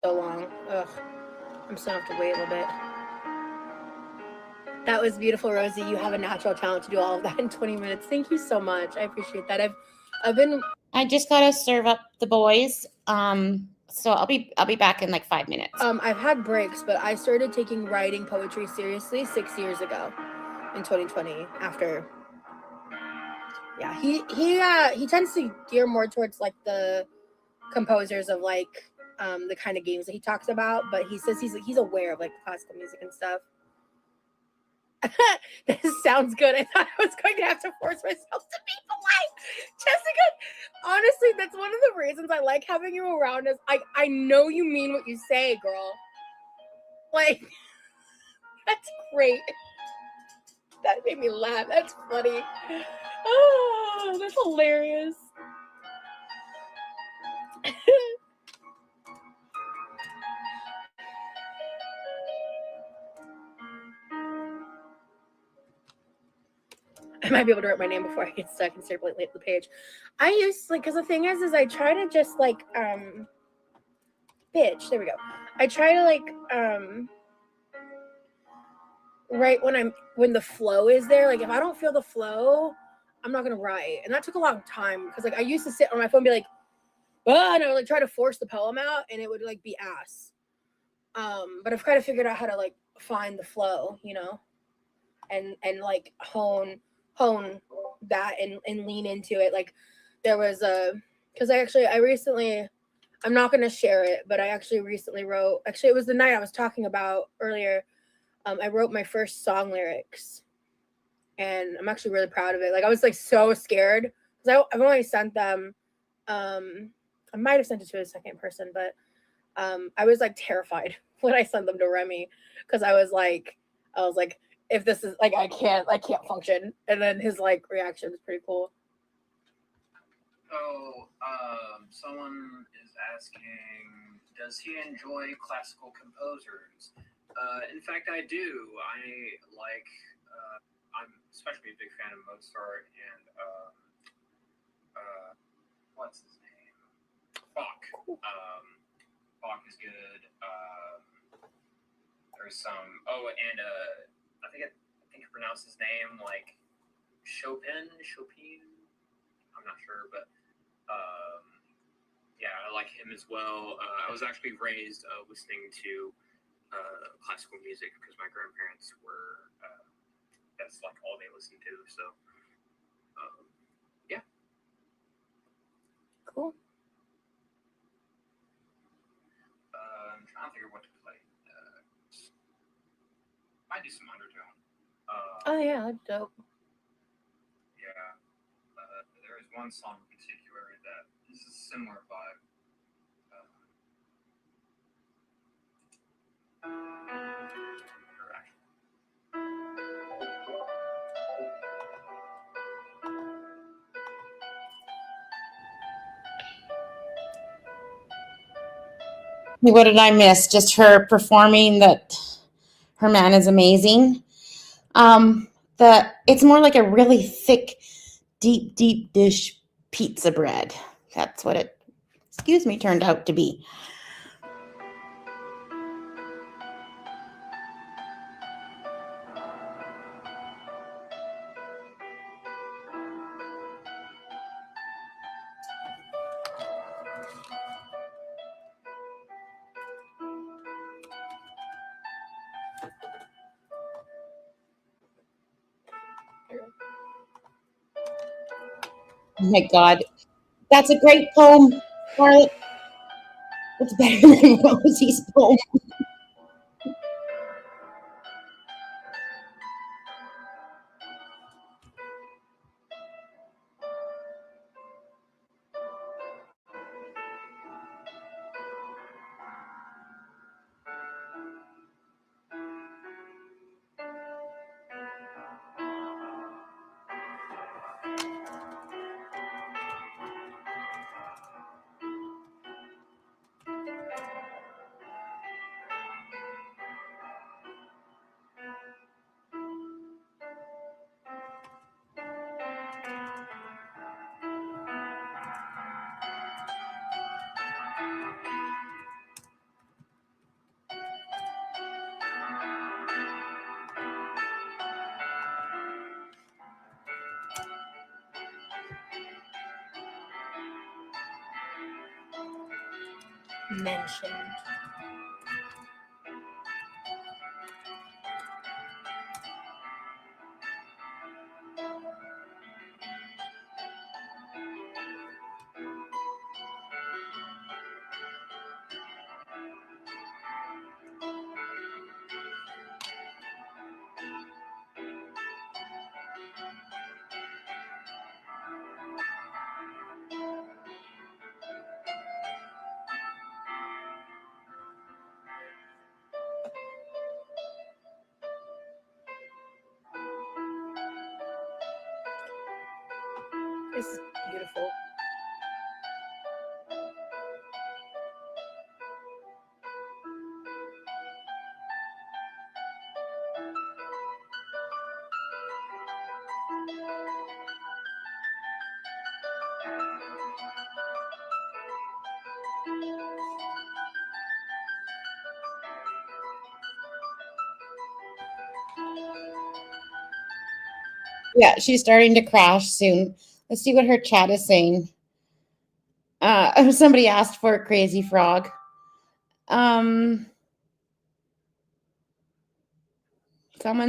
So long. Ugh. I'm still gonna have to wait a little bit. That was beautiful, Rosie. You have a natural talent to do all of that in 20 minutes. Thank you so much. I appreciate that. I just gotta serve up the boys. So I'll be back in like 5 minutes. I've had breaks, but I started taking writing poetry seriously 6 years ago in 2020 after. Yeah, he tends to gear more towards like the composers of like the kind of games that he talks about, but he says he's aware of like classical music and stuff. This sounds good. I thought I was going to have to force myself to be polite. Jessica, honestly, that's one of the reasons I like having you around is I know you mean what you say, girl. Like, that's great. That made me laugh. That's funny. Oh, that's hilarious. I might be able to write my name before I get stuck and start blatantly at the page. I used like, because the thing is I try to just like bitch. There we go. I try to like write when the flow is there. Like if I don't feel the flow, I'm not gonna write. And that took a long time because like I used to sit on my phone and be like, oh, and I would like try to force the poem out and it would like be ass. But I've kind of figured out how to like find the flow, you know, and like hone that and lean into it. Like there was because I recently, I'm not going to share it, but I actually recently wrote, actually it was the night I was talking about earlier. I wrote my first song lyrics and I'm actually really proud of it. Like I was like so scared because I've only sent them. I might have sent it to a second person, but I was like terrified when I sent them to Remy because I was like, if this is like, I can't function. And then his like reaction was pretty cool. So, someone is asking, does he enjoy classical composers? In fact, I do. I'm especially a big fan of Mozart and, what's his name? Bach. Bach is good. There's some, I think you pronounce his name like Chopin. I'm not sure, but yeah, I like him as well. I was actually raised listening to classical music because my grandparents were. That's like all they listened to. So, yeah. Cool. I'm trying to figure out what to play. Might do some Undertone. Oh yeah, that's dope. Yeah. There is one song in particular that is a similar vibe. What did I miss? Just her performing that her man is amazing. It's more like a really thick, deep dish pizza bread. That's what it, excuse me, turned out to be. Oh my God. That's a great poem, Scarlett. It's better than Rosie's poem. Mentioned. This is beautiful. Yeah, she's starting to crash soon. Let's see what her chat is saying. Somebody asked for a Crazy Frog. Someone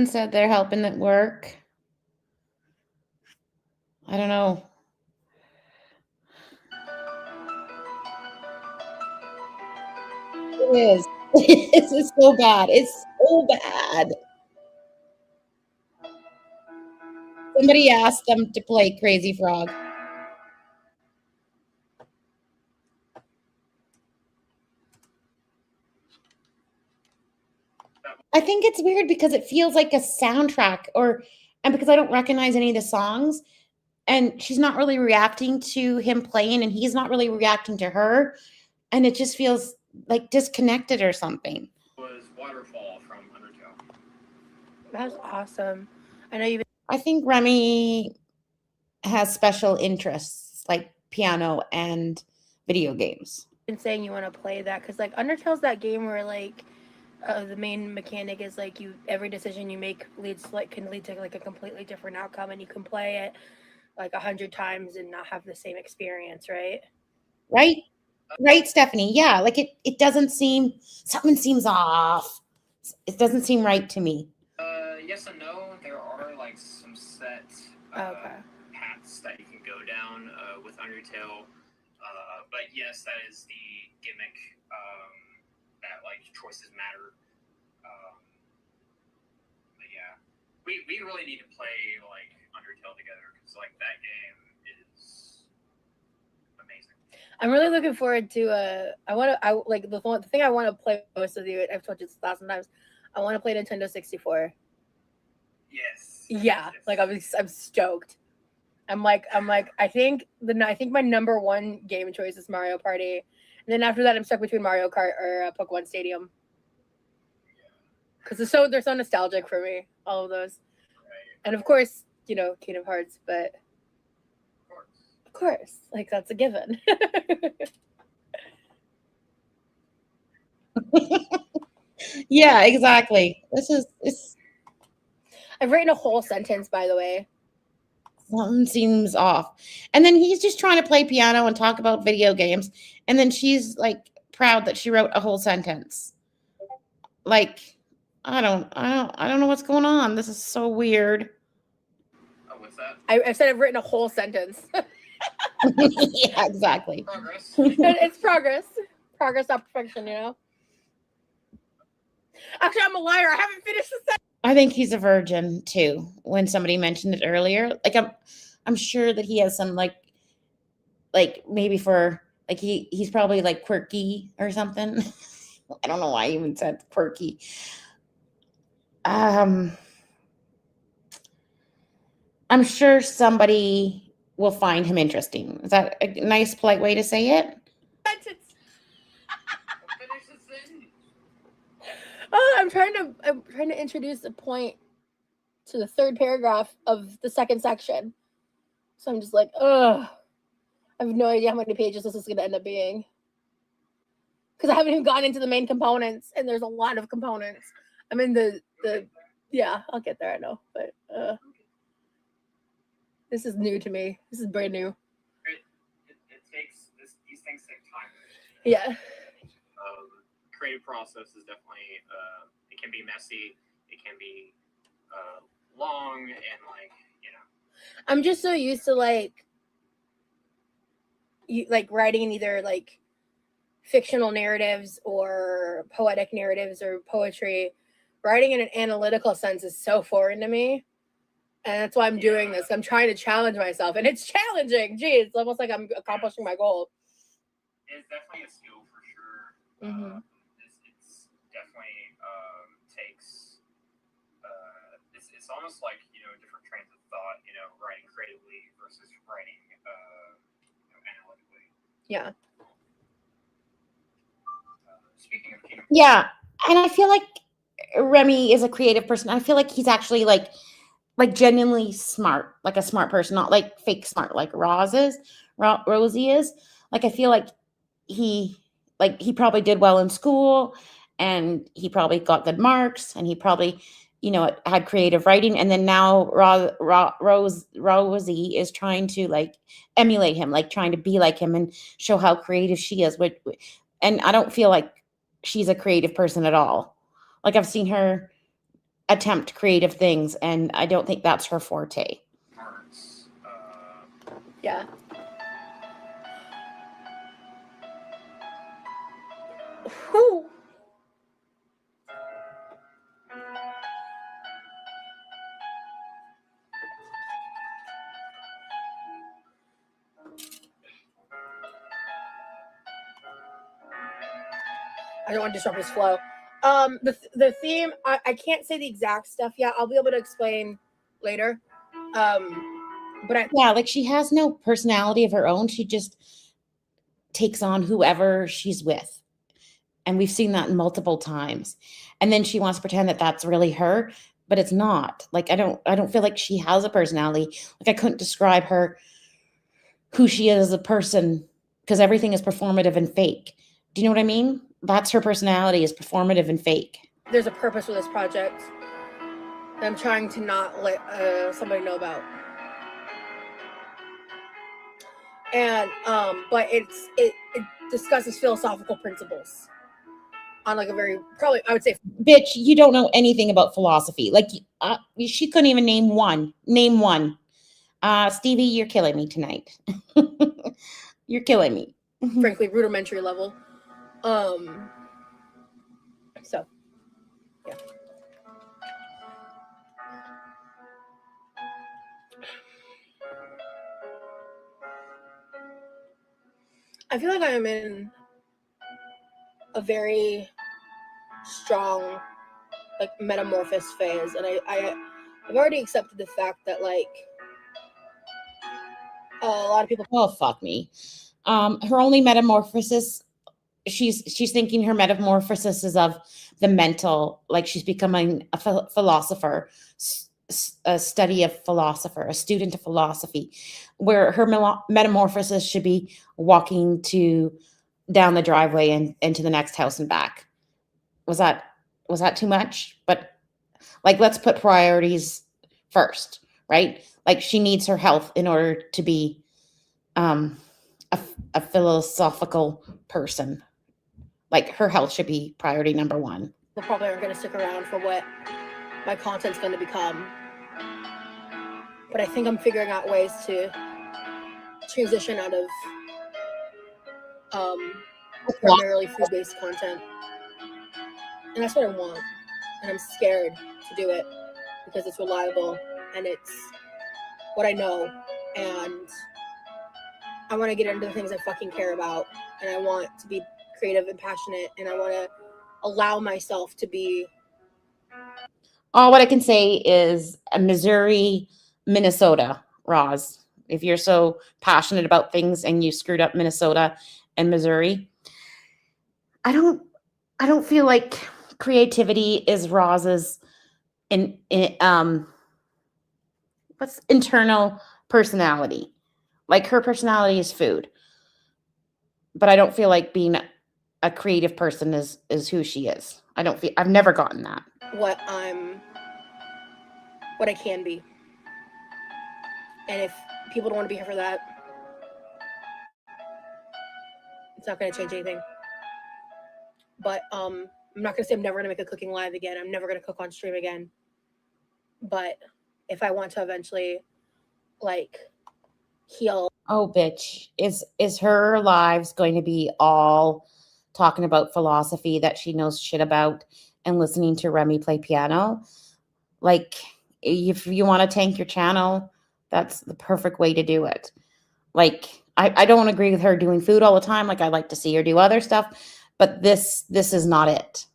said they're helping at work. I don't know. It is. It's so bad. It's so bad. Somebody asked them to play Crazy Frog. I think it's weird because it feels like a soundtrack, and because I don't recognize any of the songs, and she's not really reacting to him playing, and he's not really reacting to her, and it just feels like disconnected or something. Was Waterfall from Undertale. That's awesome. I know you've I think Remy has special interests like piano and video games. been saying you want to play that because like Undertale's that game where like the main mechanic is like every decision you make can lead to like a completely different outcome, and you can play it like 100 times and not have the same experience, right? Right, Stephanie. Yeah, like it doesn't seem, something seems off. It doesn't seem right to me. Yes and no. There are like some set Okay. paths that you can go down with Undertale. But yes, that is the gimmick. That like choices matter. But yeah, we really need to play like Undertale together because like that game is amazing. I'm really looking forward to I like the thing I want to play most of you. I've told you this 1,000 times. I want to play Nintendo 64. Yes. Yeah, Yes. like I'm stoked. I'm like I think my number one game choice is Mario Party, and then after that I'm stuck between Mario Kart or Pokemon Stadium because they're so nostalgic for me, all of those, and of course Kingdom Hearts, but of course like that's a given. Yeah, exactly. It's I've written a whole sentence, by the way. something seems off. And then he's just trying to play piano and talk about video games, and then she's like proud that she wrote a whole sentence. Like, I don't know what's going on. This is so weird. Oh, what's that? I said I've written a whole sentence. Yeah, exactly. Progress. It's progress, not perfection. Actually, I'm a liar. I haven't finished the sentence. I think he's a virgin too. When somebody mentioned it earlier, like I'm sure that he has some like maybe for like he's probably like quirky or something. I don't know why I even said quirky. I'm sure somebody will find him interesting. Is that a nice, polite way to say it? Finish the sentence. I'm trying to introduce a point to the third paragraph of the second section. So I'm just like, ugh. I have no idea how many pages this is going to end up being. Because I haven't even gone into the main components, and there's a lot of components. I'm in the yeah, I'll get there, I know. But this is new to me. This is brand new. It takes these things take time. Yeah. Creative process is definitely it can be messy. It can be long and I'm just so used to like writing in either like fictional narratives or poetic narratives or poetry. Writing in an analytical sense is so foreign to me. And that's why I'm doing this. I'm trying to challenge myself, and it's challenging. Gee, it's almost like I'm accomplishing my goal. It's definitely a skill for sure. Mm-hmm. It's definitely takes. It's almost like different trains of thought. writing creatively versus writing analytically. Yeah. Speaking of Kingdom, Yeah, and I feel like Remy is a creative person. I feel like he's actually like genuinely smart, like a smart person, not like fake smart, like Rosie is. Like I feel like he he probably did well in school, and he probably got good marks, and he probably had creative writing, and then now Rosie is trying to like emulate him, like trying to be like him and show how creative she is. And I don't feel like she's a creative person at all. Like I've seen her attempt creative things, and I don't think that's her forte. parts. Yeah. Whew. I don't want to disrupt his flow. The theme, I can't say the exact stuff yet. I'll be able to explain later. But Yeah, like she has no personality of her own. She just takes on whoever she's with. And we've seen that multiple times. And then she wants to pretend that that's really her, but it's not. Like I don't feel like she has a personality. Like I couldn't describe her, who she is as a person, because everything is performative and fake. Do you know what I mean? That's her personality, is performative and fake. there's a purpose for this project that I'm trying to not let somebody know about. And but it discusses philosophical principles on like a very, probably I would say, Bitch, you don't know anything about philosophy. Like she couldn't even name one. Name one. Stevie, you're killing me tonight. You're killing me. frankly, rudimentary level. So yeah. I feel like I am in a very strong like metamorphosis phase, and I've already accepted the fact that like a lot of people. Oh fuck me. Her only metamorphosis, she's thinking her metamorphosis is of the mental, like she's becoming a philosopher, a study of philosopher, a student of philosophy, where her metamorphosis should be walking down the driveway and into the next house and back. Was that too much? But like, let's put priorities first, right? Like she needs her health in order to be a philosophical person. Like her health should be priority number one. People probably aren't going to stick around for what my content's going to become, but I think I'm figuring out ways to transition out of primarily food-based content, and that's what I want, and I'm scared to do it because it's reliable and it's what I know, and I want to get into the things I fucking care about, and I want to be creative and passionate, and I want to allow myself to be. All what I can say is Missouri, Minnesota, Roz. If you're so passionate about things and you screwed up Minnesota and Missouri, I don't feel like creativity is Roz's what's internal personality. Like her personality is food. But I don't feel like being a creative person is who she is. I've never gotten that. What I can be. And if people don't want to be here for that, it's not going to change anything. But I'm not going to say I'm never going to make a cooking live again. I'm never going to cook on stream again. But if I want to eventually like heal. Oh, bitch. Is her lives going to be all talking about philosophy that she knows shit about and listening to Remy play piano? Like, if you want to tank your channel, that's the perfect way to do it. Like, I don't agree with her doing food all the time. Like, I like to see her do other stuff, but this is not it.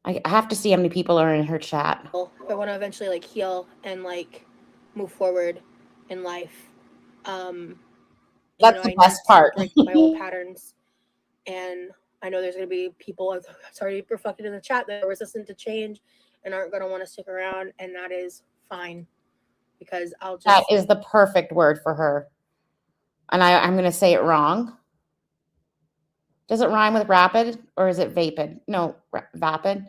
I have to see how many people are in her chat. If I want to eventually like heal and like move forward in life. That's the I best need part. to break my old patterns. And I know there's going to be people, it's already reflected in the chat, that are resistant to change and aren't going to want to stick around. And that is fine, because I'll just. That is the perfect word for her. And I'm going to say it wrong. Does it rhyme with rapid or is it vapid? No, vapid.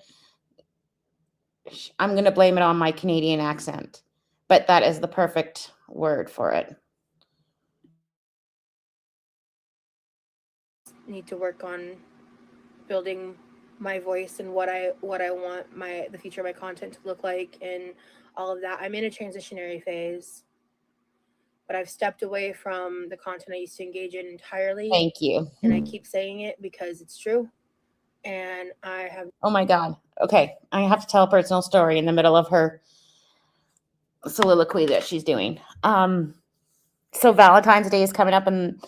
I'm going to blame it on my Canadian accent, but that is the perfect word for it. Need to work on building my voice and what I want the future of my content to look like and all of that. I'm in a transitionary phase, but I've stepped away from the content I used to engage in entirely. Thank you. And I keep saying it because it's true. And I have. Oh my God. Okay. I have to tell a personal story in the middle of her soliloquy that she's doing. So Valentine's Day is coming up and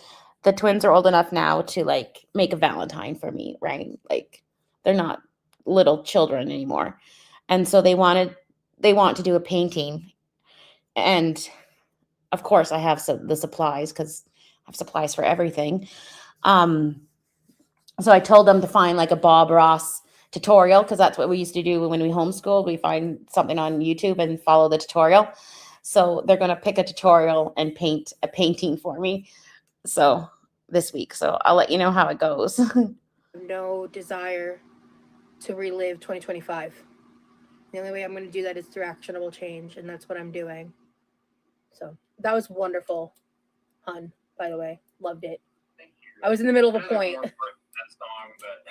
the twins are old enough now to like make a Valentine for me, right? Like they're not little children anymore. And so they want to do a painting. And of course I have the supplies because I have supplies for everything. So I told them to find like a Bob Ross tutorial, because that's what we used to do when we homeschooled. We find something on YouTube and follow the tutorial. So they're going to pick a tutorial and paint a painting for me. So this week. So I'll let you know how it goes. No desire to relive 2025. The only way I'm going to do that is through actionable change, and that's what I'm doing. So that was wonderful, hun, by the way. Loved it. Thank you. I was in the middle of a I know there's point. more parts to that song, but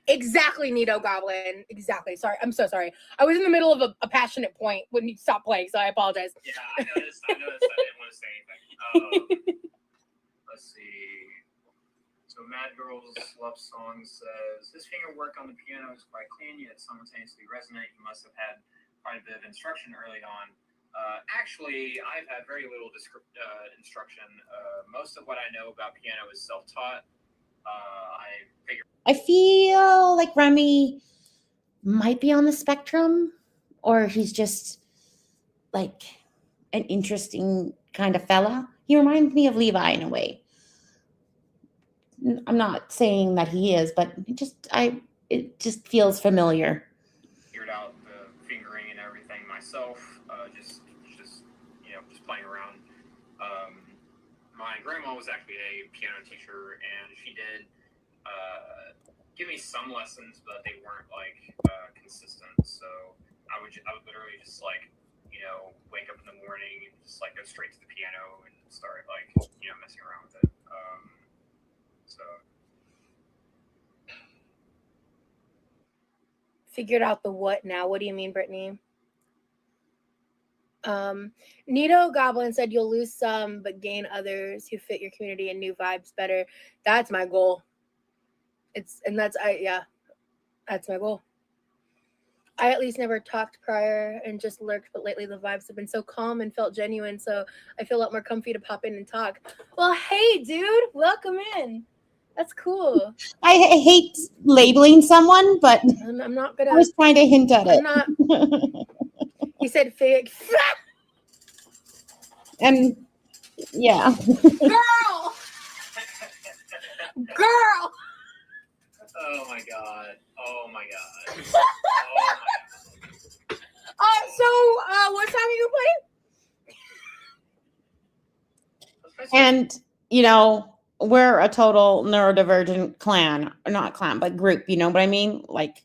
Exactly, Nito Goblin. Exactly. Sorry. I'm so sorry. I was in the middle of a passionate point when you stopped playing, so I apologize. yeah, I noticed. I didn't want to say anything. Let's see. So Mad Girl's Love Song says, his finger work on the piano is quite clean, yet simultaneously resonant. He must have had quite a bit of instruction early on. Actually, I've had very little instruction. Most of what I know about piano is self-taught. I feel like Remy might be on the spectrum, or he's just like an interesting kind of fella. He reminds me of Levi in a way. I'm not saying that he is, but it just feels familiar. Figured out the fingering and everything myself, just playing around. My grandma was actually a piano teacher, and she did give me some lessons, but they weren't like consistent. So I would literally just like wake up in the morning and just like go straight to the piano and start like messing around with it. So Figured out the what now. What do you mean, Brittany? Nito Goblin said you'll lose some but gain others who fit your community and new vibes better. That's my goal. That's my goal. I at least never talked prior and just lurked, but lately the vibes have been so calm and felt genuine, so I feel a lot more comfy to pop in and talk. Well, hey, dude, welcome in. That's cool. I hate labeling someone, but I'm not gonna. I was trying to hint at it. I'm not. He said fake. And yeah. Girl. Oh my god. Oh my god. So what time are you playing? And we're a total neurodivergent clan, or not clan, but group. You know what I mean? Like,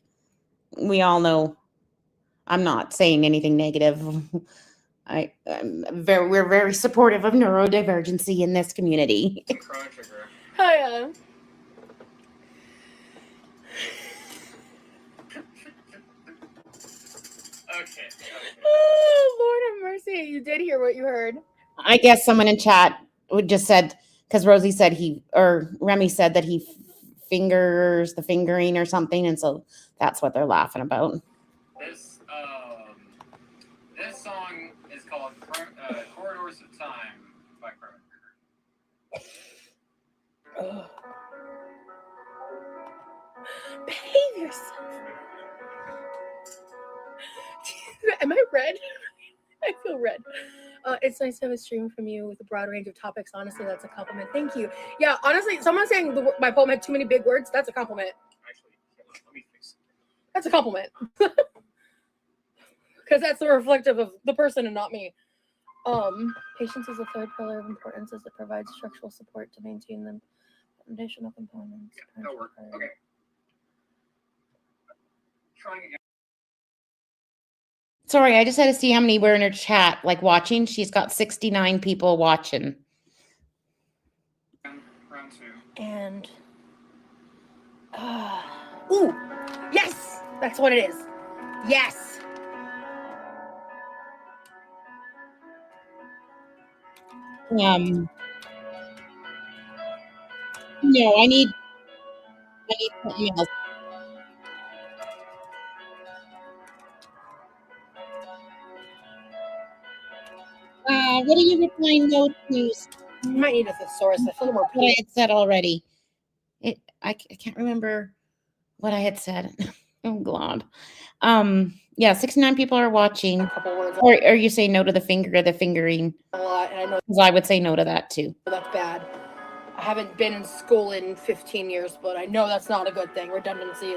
we all know. I'm not saying anything negative. We're very supportive of neurodivergency in this community. Hi. Okay. Oh, Lord have mercy. You did hear what you heard. I guess someone in chat just said, because Rosie said Remy said that he fingers the fingering or something, and so that's what they're laughing about. This song is called Corridors of Time by Chrono Trigger. Behave yourself. Am I red? I feel red. It's nice to have a stream from you with a broad range of topics. Honestly, that's a compliment. Thank you. Yeah, honestly, someone saying my poem had too many big words, that's a compliment. Actually, let me fix it. That's a compliment. Because that's the reflective of the person and not me. Patience is the third pillar of importance as it provides structural support to maintain the foundational components. Yeah, that'll work. Okay. Trying again. Sorry, I just had to see how many were in her chat, like watching. She's got 69 people watching. Round 2. And ooh, yes, that's what it is. Yes. No, I need something else. What are you replying no to? Might need a thesaurus. I feel more What I had said already. I can't remember what I had said. Oh God. Yeah, 69 people are watching. a couple words. Or are you saying no to the fingering? A lot, and I know Because I would say no to that too. that's bad. I haven't been in school in 15 years, but I know that's not a good thing. Redundancy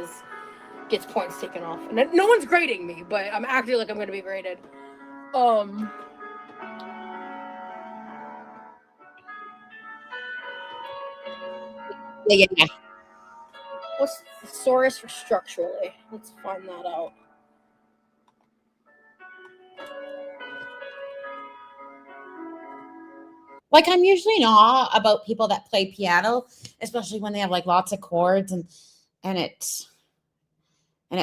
gets points taken off, and no one's grading me, but I'm acting like I'm going to be graded. Yeah. What's thesaurus for structurally? Let's find that out. Like I'm usually in awe about people that play piano, especially when they have like lots of chords and it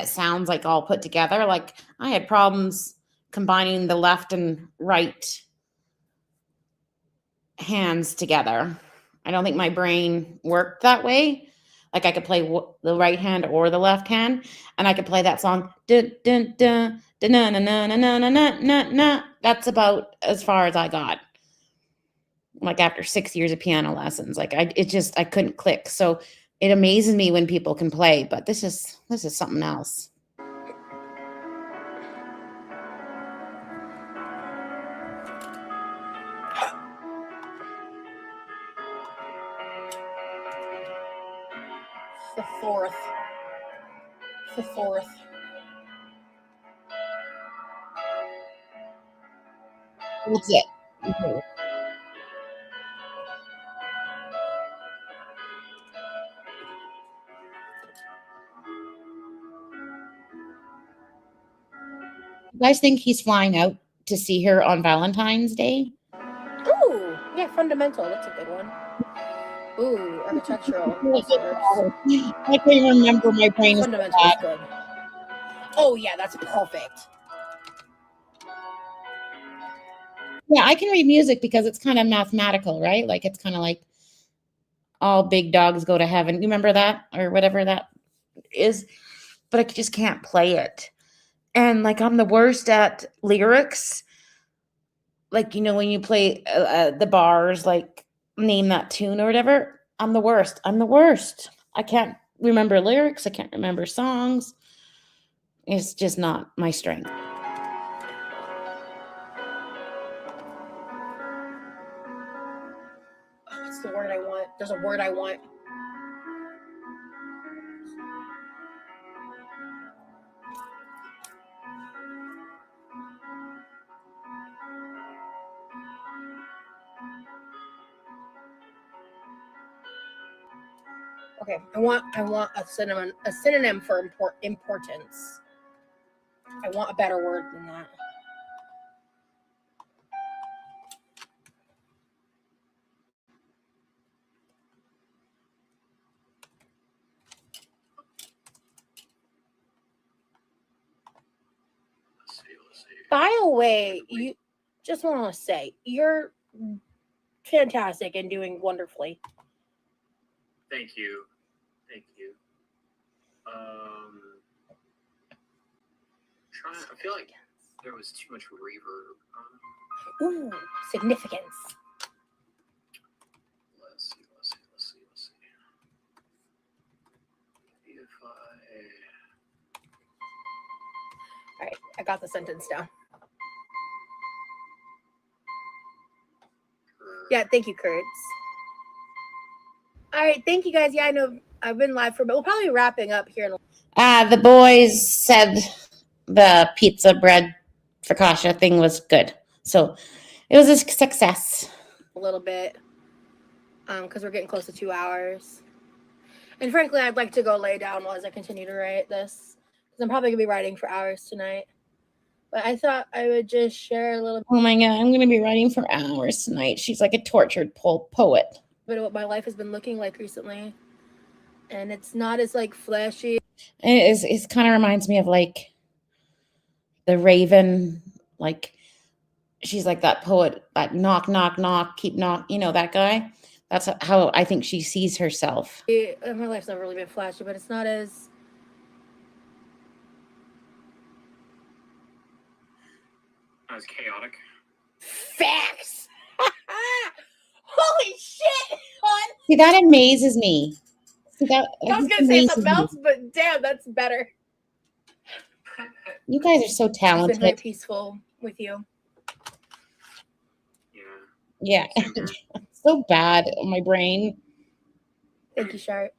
sounds like all put together. Like I had problems combining the left and right hands together. I don't think my brain worked that way. Like I could play the right hand or the left hand, and I could play that song. Dun, dun, dun, dun, na, na, na, na, na, na, na, na. That's about as far as I got. Like after 6 years of piano lessons, like I couldn't click. So it amazes me when people can play, but this is something else. The fourth. That's it. Mm-hmm. You guys think he's flying out to see her on Valentine's Day? Ooh, yeah, fundamental. That's a good one. Ooh, architectural. I can't remember, my brain is Fundamental is good. Oh yeah, that's perfect. Yeah, I can read music because it's kind of mathematical, right? Like it's kind of like all big dogs go to heaven. You remember that or whatever that is? But I just can't play it. And like I'm the worst at lyrics. Like, you know, when you play the bars, like name that tune or whatever, I'm the worst. I can't remember lyrics. I can't remember songs. It's just not my strength. What's the word I want? There's a word I want. Okay, I want a synonym for importance. I want a better word than that. Let's see. By the way, you just want to say you're fantastic and doing wonderfully. Thank you. I feel like there was too much reverb. Ooh, significance. Let's see. If All right, I got the sentence down. Yeah, thank you, Kurtz. All right, thank you guys. Yeah, I know I've been live for, but we'll probably be wrapping up here in The boys said the pizza bread focaccia thing was good. So it was a success. a little bit, because we're getting close to 2 hours. And frankly, I'd like to go lay down while as I continue to write this, because I'm probably gonna be writing for hours tonight. But I thought I would just share a little Oh my God, I'm going to be writing for hours tonight. She's like a tortured poet. bit of what my life has been looking like recently, and it's not as like flashy. It kind of reminds me of like the Raven, like she's like that poet, that knock, knock, knock, keep knock, that guy. That's how I think she sees herself. My life's never really been flashy, but it's not as chaotic. facts. Holy shit, hon. See, that amazes me. See, that I was gonna say amazes something me. else, but damn, that's better. You guys are so It's been very talented. peaceful with you. Yeah. Yeah, Same here. so bad on my brain. Thank you, Shart.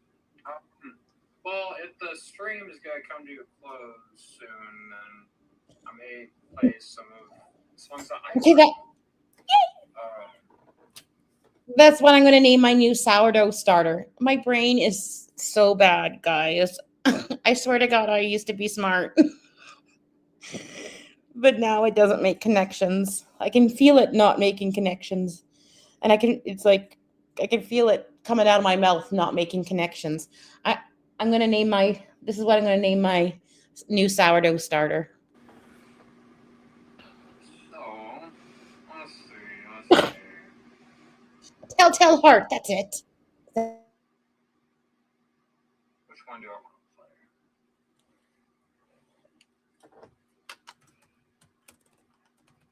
Well, if the stream is gonna come to a close soon, then I may play some of the songs that I Okay, wrote. that's what I'm going to name my new sourdough starter. My brain is so bad, guys. I swear to God, I used to be smart. But now it doesn't make connections. I can feel it not making connections. And it's like, I can feel it coming out of my mouth, not making connections. I'm going to name this is what I'm going to name my new sourdough starter. So, let's see. Telltale Heart, that's it. Which one do I want to play?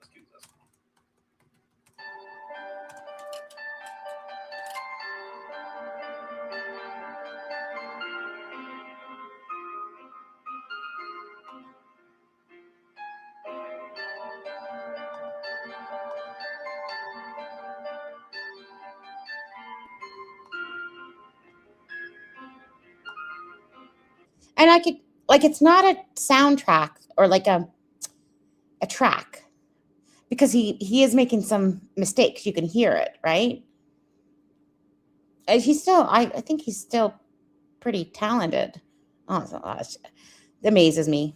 Let's do this one. And I could, like, it's not a soundtrack or like a track, because he is making some mistakes. You can hear it, right? And he's still, I think he's still pretty talented. Oh, it amazes me.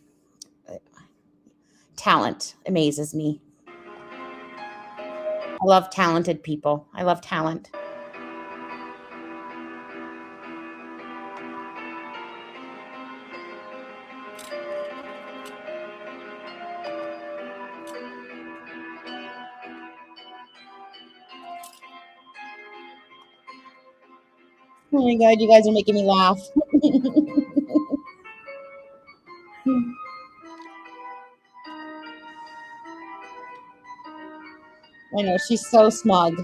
Talent amazes me. I love talented people. I love talent. Oh my God, you guys are making me laugh. I know, she's so smug.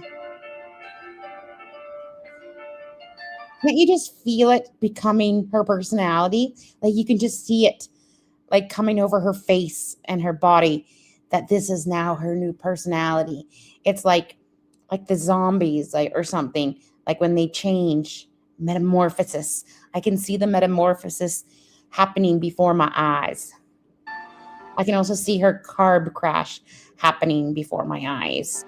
Can't you just feel it becoming her personality? Like you can just see it like coming over her face and her body, that this is now her new personality. It's like the zombies, like, or something, like when they change, metamorphosis. I can see the metamorphosis happening before my eyes. I can also see her carb crash happening before my eyes.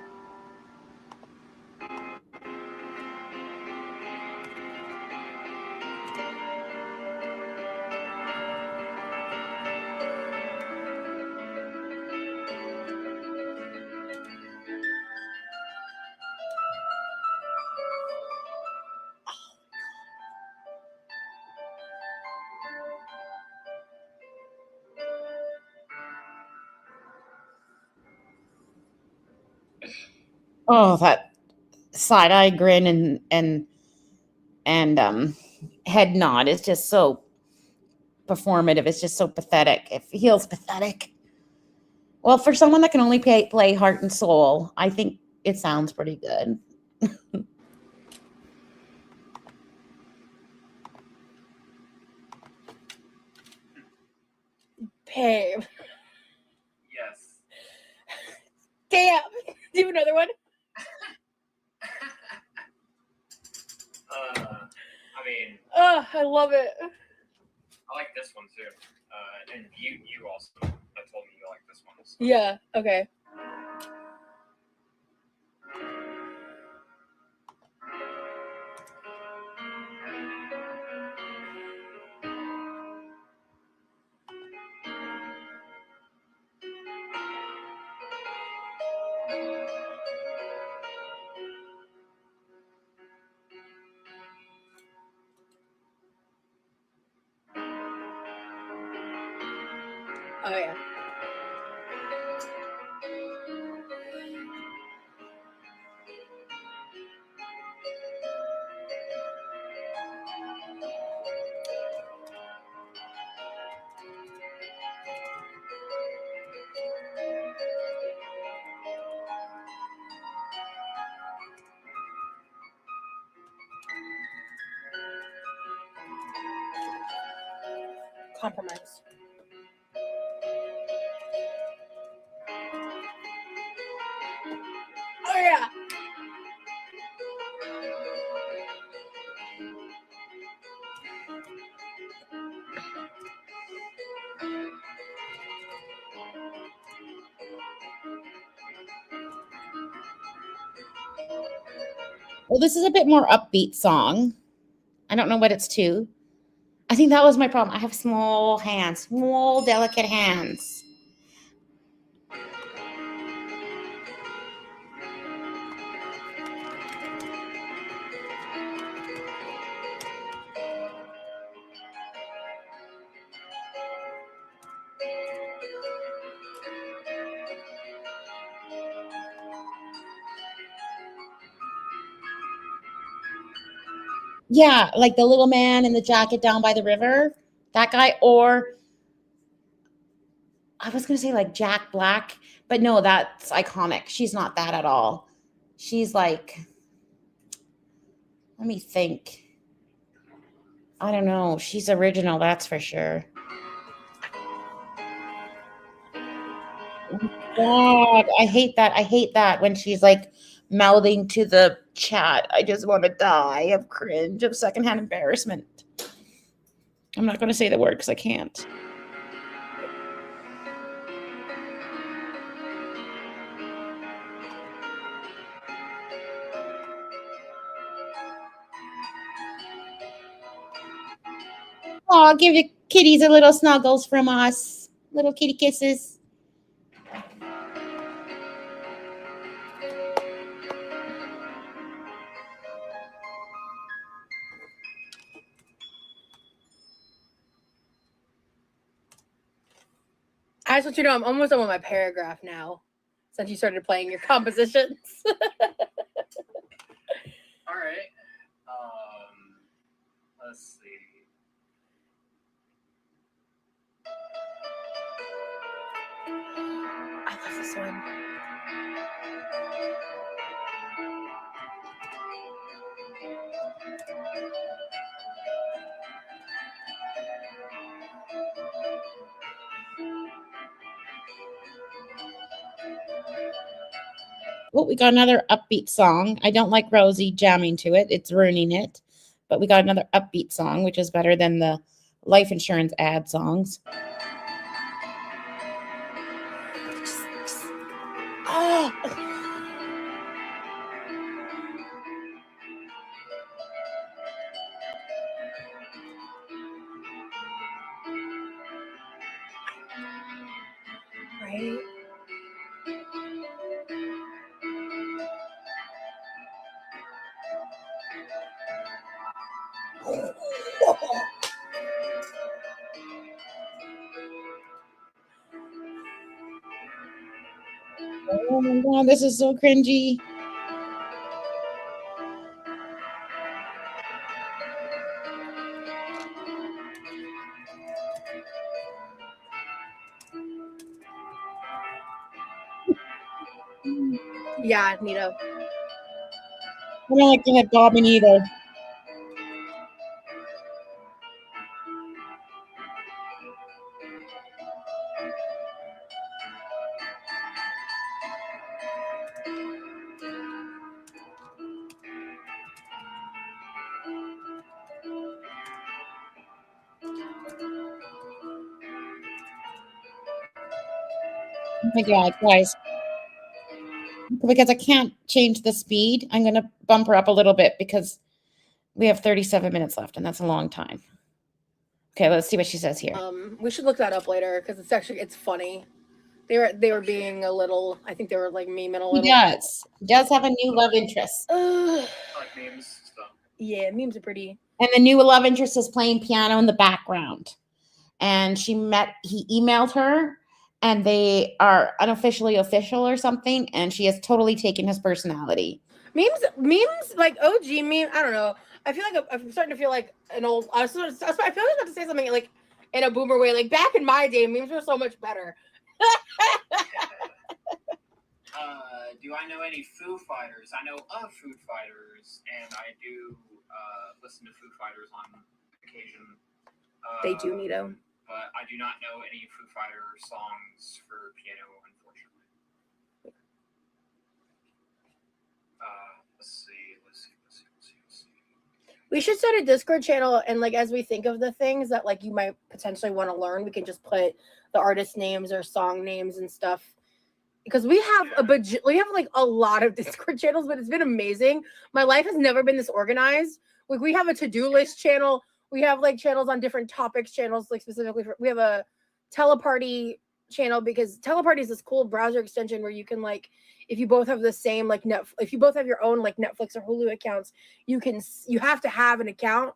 Oh, that side eye grin and head nod is just so performative. It's just so pathetic. It feels pathetic. Well, for someone that can only play heart and soul, I think it sounds pretty good. Babe. Yes. Damn. Do you have another one? I mean, Oh, I love it. I like this one too. And you also told me you like this one. So. Yeah, okay. Oh, yeah. Compromise. Oh, yeah. Well, this is a bit more upbeat song. I don't know what it's to. I think that was my problem. I have small hands, small, delicate hands. Yeah, like the little man in the jacket down by the river, that guy. Or I was going to say like Jack Black, but no, that's iconic. She's not that at all. She's like, let me think. I don't know. She's original, that's for sure. God, I hate that. I hate that when she's like mouthing to the chat. I just want to die of cringe, of secondhand embarrassment. I'm not going to say the word because I can't. Oh, give the kitties a little snuggles from us. Little kitty kisses. I just want you to know I'm almost done with my paragraph now since you started playing your compositions. All right. Let's see. I love this one. Oh, we got another upbeat song. I don't like Rosie jamming to it. It's ruining it. But we got another upbeat song, which is better than the life insurance ad songs. Oh. Right? Oh my God, this is so cringy. Yeah, Nito. I don't like to have bobbing either. Oh my God, guys. Because I can't change the speed, I'm going to bump her up a little bit because we have 37 minutes left, and that's a long time. Okay, let's see what she says here. We should look that up later because it's funny. They were being a little. I think they were like memeing a He little. does. He does have a new love interest. Ugh. I like memes. So. Yeah, memes are pretty. And the new love interest is playing piano in the background. And he emailed her, and they are unofficially official or something, and she has totally taken his personality. Memes like OG meme. I don't know. I feel like I'm starting to feel like an old. I feel like I was about to say something like in a boomer way. Like back in my day, memes were so much better. Do I know any Foo Fighters? I know of Foo Fighters, and I do listen to Foo Fighters on occasion. They do need them. But I do not know any Foo Fighter songs for piano, unfortunately. Let's see. We should start a Discord channel, and like as we think of the things that like you might potentially want to learn, we can just put the artist names or song names and stuff. Because we have we have like a lot of Discord channels, but it's been amazing. My life has never been this organized. Like we have a to-do list channel. We have like channels on different topics, channels like specifically we have a Teleparty channel because Teleparty is this cool browser extension where you can like, if you both have the same like if you both have your own like Netflix or Hulu accounts, you have to have an account.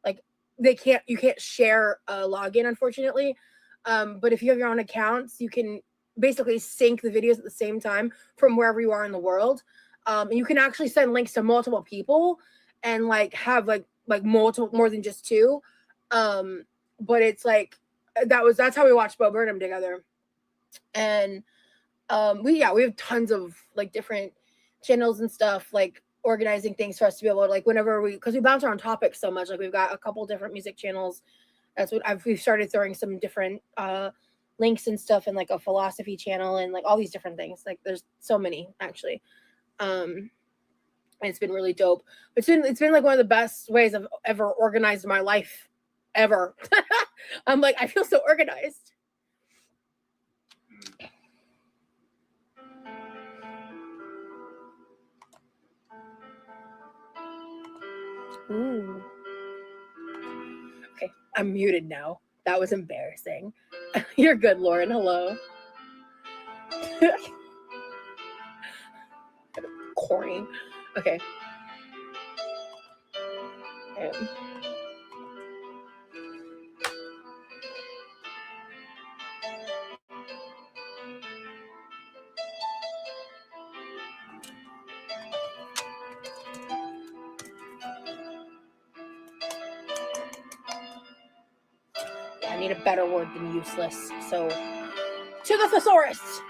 Like you can't share a login, unfortunately. But if you have your own accounts, you can basically sync the videos at the same time from wherever you are in the world. And you can actually send links to multiple people and like have like multiple, more than just two. But it's like that's how we watched Bo Burnham together. And we have tons of like different channels and stuff, like organizing things for us to be able to like whenever because we bounce around topics so much, like we've got a couple different music channels. That's what we've started throwing some different links and stuff in like a philosophy channel and like all these different things. Like there's so many actually. And it's been really dope. It's been like one of the best ways I've ever organized my life ever. I'm like, I feel so organized. Ooh. Okay, I'm muted now. That was embarrassing. You're good, Lauren. Hello. Corny. Okay. I need a better word than useless. So, to the thesaurus.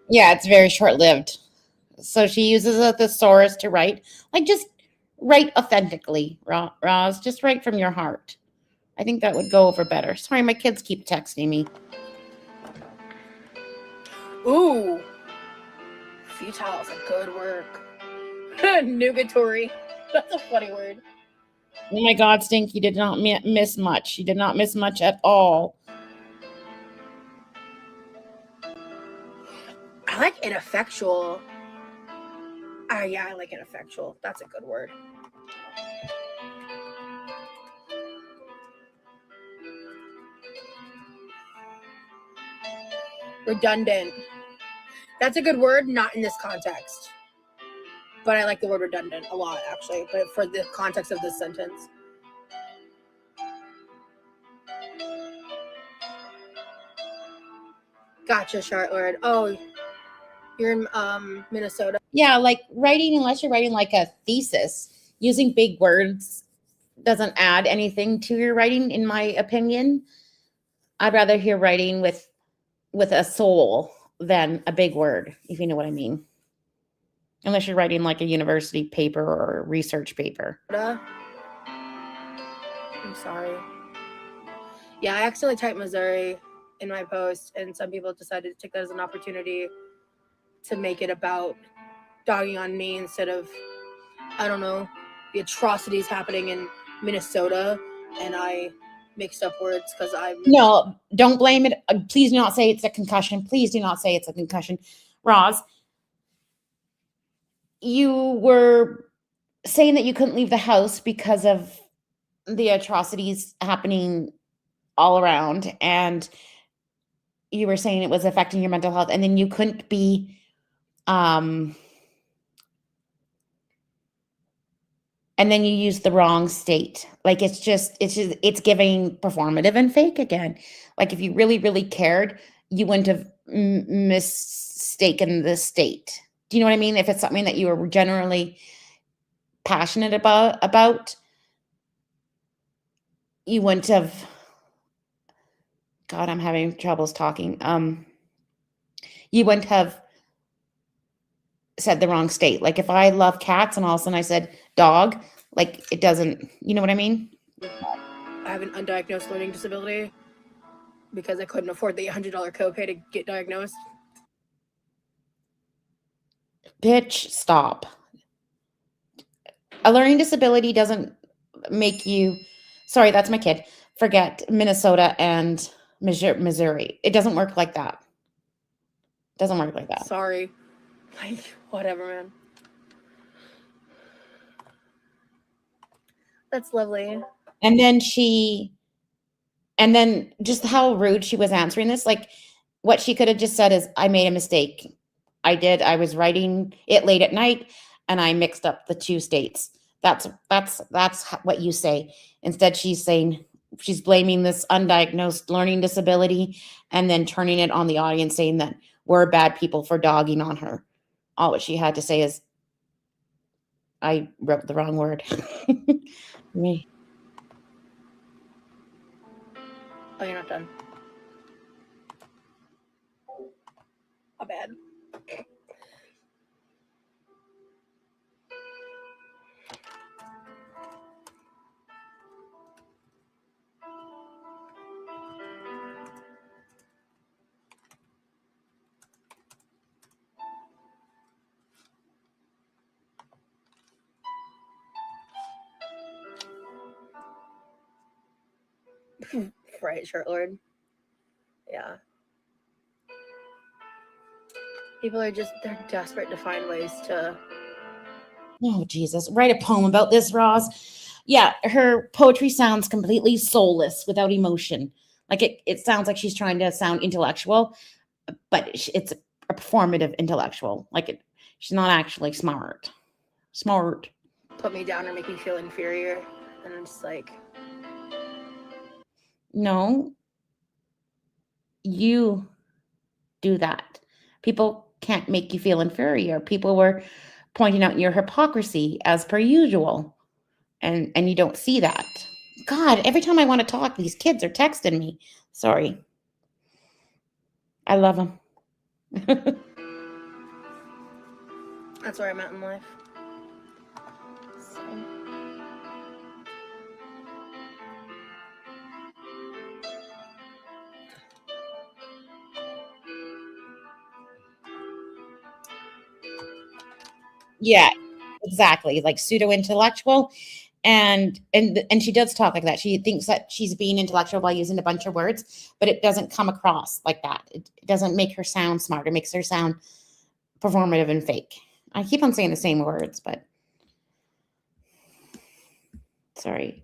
Yeah, it's very short-lived. So she uses a thesaurus to write. Like, just write authentically, Roz. Just write from your heart. I think that would go over better. Sorry, my kids keep texting me. Ooh. Futile is a good word. Nugatory. That's a funny word. Oh my God, Stink, you did not miss much. You did not miss much at all. I like ineffectual. Yeah, I like ineffectual. That's a good word. Redundant. That's a good word, not in this context. But I like the word redundant a lot, actually. But for the context of this sentence. Gotcha, Charlotte. Oh, you're in Minnesota. Yeah, like writing, unless you're writing like a thesis, using big words doesn't add anything to your writing, in my opinion. I'd rather hear writing with a soul than a big word, if you know what I mean. Unless you're writing like a university paper or a research paper. I'm sorry. Yeah, I accidentally typed Missouri in my post, and some people decided to take that as an opportunity to make it about dogging on me instead of, I don't know, the atrocities happening in Minnesota, and I mixed up words because I'm No, don't blame it. Please do not say it's a concussion. Please do not say it's a concussion. Roz, you were saying that you couldn't leave the house because of the atrocities happening all around, and you were saying it was affecting your mental health, and then you couldn't be and then you use the wrong state. Like it's giving performative and fake again. Like if you really cared, you wouldn't have mistaken the state. Do you know what I mean? If it's something that you were generally passionate about, you wouldn't have. God, I'm having troubles talking. You wouldn't have said the wrong state. Like if I love cats and all of a sudden I said dog, like it doesn't, you know what I mean? I have an undiagnosed learning disability because I couldn't afford the $100 copay to get diagnosed. Bitch, stop. A learning disability doesn't make you, sorry, that's my kid. Forget Minnesota and Missouri. It doesn't work like that. It doesn't work like that. Sorry. Like, whatever, man. That's lovely. And then just how rude she was answering this. Like what she could have just said is, I made a mistake. I was writing it late at night and I mixed up the two states. That's what you say. Instead, she's blaming this undiagnosed learning disability and then turning it on the audience, saying that we're bad people for dogging on her. All what she had to say is, I wrote the wrong word. Me. Oh, you're not done. My bad. Right, shirt lord. Yeah. People are they're desperate to find ways to. Oh, Jesus. Write a poem about this, Roz. Yeah, her poetry sounds completely soulless without emotion. Like it sounds like she's trying to sound intellectual, but it's a performative intellectual. She's not actually smart. Smart. Put me down or make me feel inferior. And I'm just like, No, you do that. People can't make you feel inferior. People were pointing out your hypocrisy as per usual. And you don't see that. God, every time I want to talk, these kids are texting me. Sorry. I love them. that's where I'm at in life. So. Yeah, exactly. Like pseudo intellectual. And she does talk like that. She thinks that she's being intellectual by using a bunch of words, but it doesn't come across like that. It doesn't make her sound smart. It makes her sound performative and fake. I keep on saying the same words, but sorry.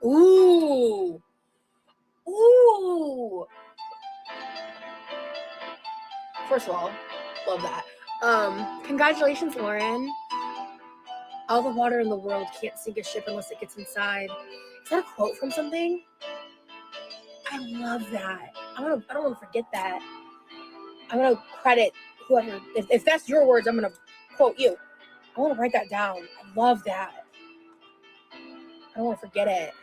Ooh. Ooh. First of all, love that. Congratulations, Lauren. All the water in the world can't sink a ship unless it gets inside. Is that a quote from something? I love that. I don't want to forget that. I'm gonna credit whoever. If that's your words, I'm gonna quote you. I want to write that down. I love that. I don't want to forget it.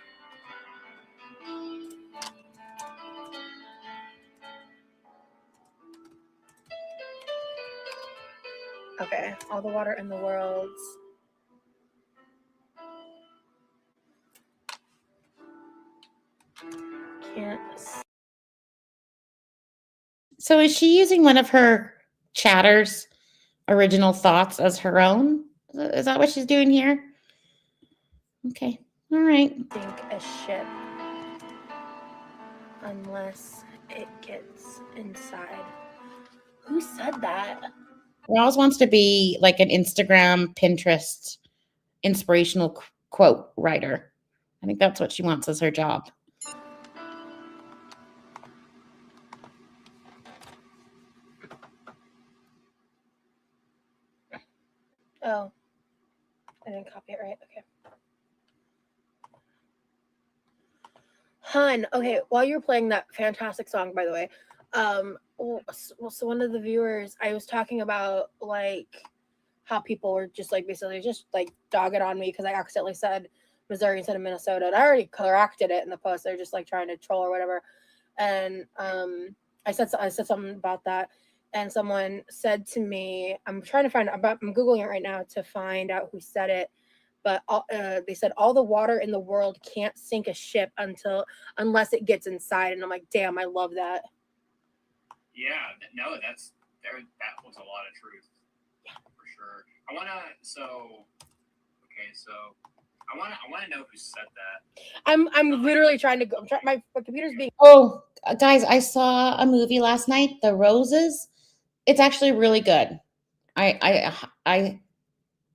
Okay, all the water in the world So is she using one of her chatters original thoughts as her own? Is that what she's doing here? Okay. All right. Sink a ship unless it gets inside. Who said that? Roz wants to be like an Instagram, Pinterest inspirational quote writer. I think that's what she wants as her job. Oh, I didn't copy it right. Okay. Hun, okay, while you're playing that fantastic song, by the way, so one of the viewers, I was talking about like how people were just like basically just like dogging on me because I accidentally said Missouri instead of Minnesota, and I already corrected it in the post. They're just like trying to troll or whatever, and I said something about that, and someone said to me, I'm googling it right now to find out who said it. But they said all the water in the world can't sink a ship unless it gets inside, and I'm like, damn, I love that. Yeah, no, that holds a lot of truth. Yeah, for sure. I want to know who said that. I'm literally trying to go. My computer's being. Oh, guys, I saw a movie last night, The Roses. It's actually really good. I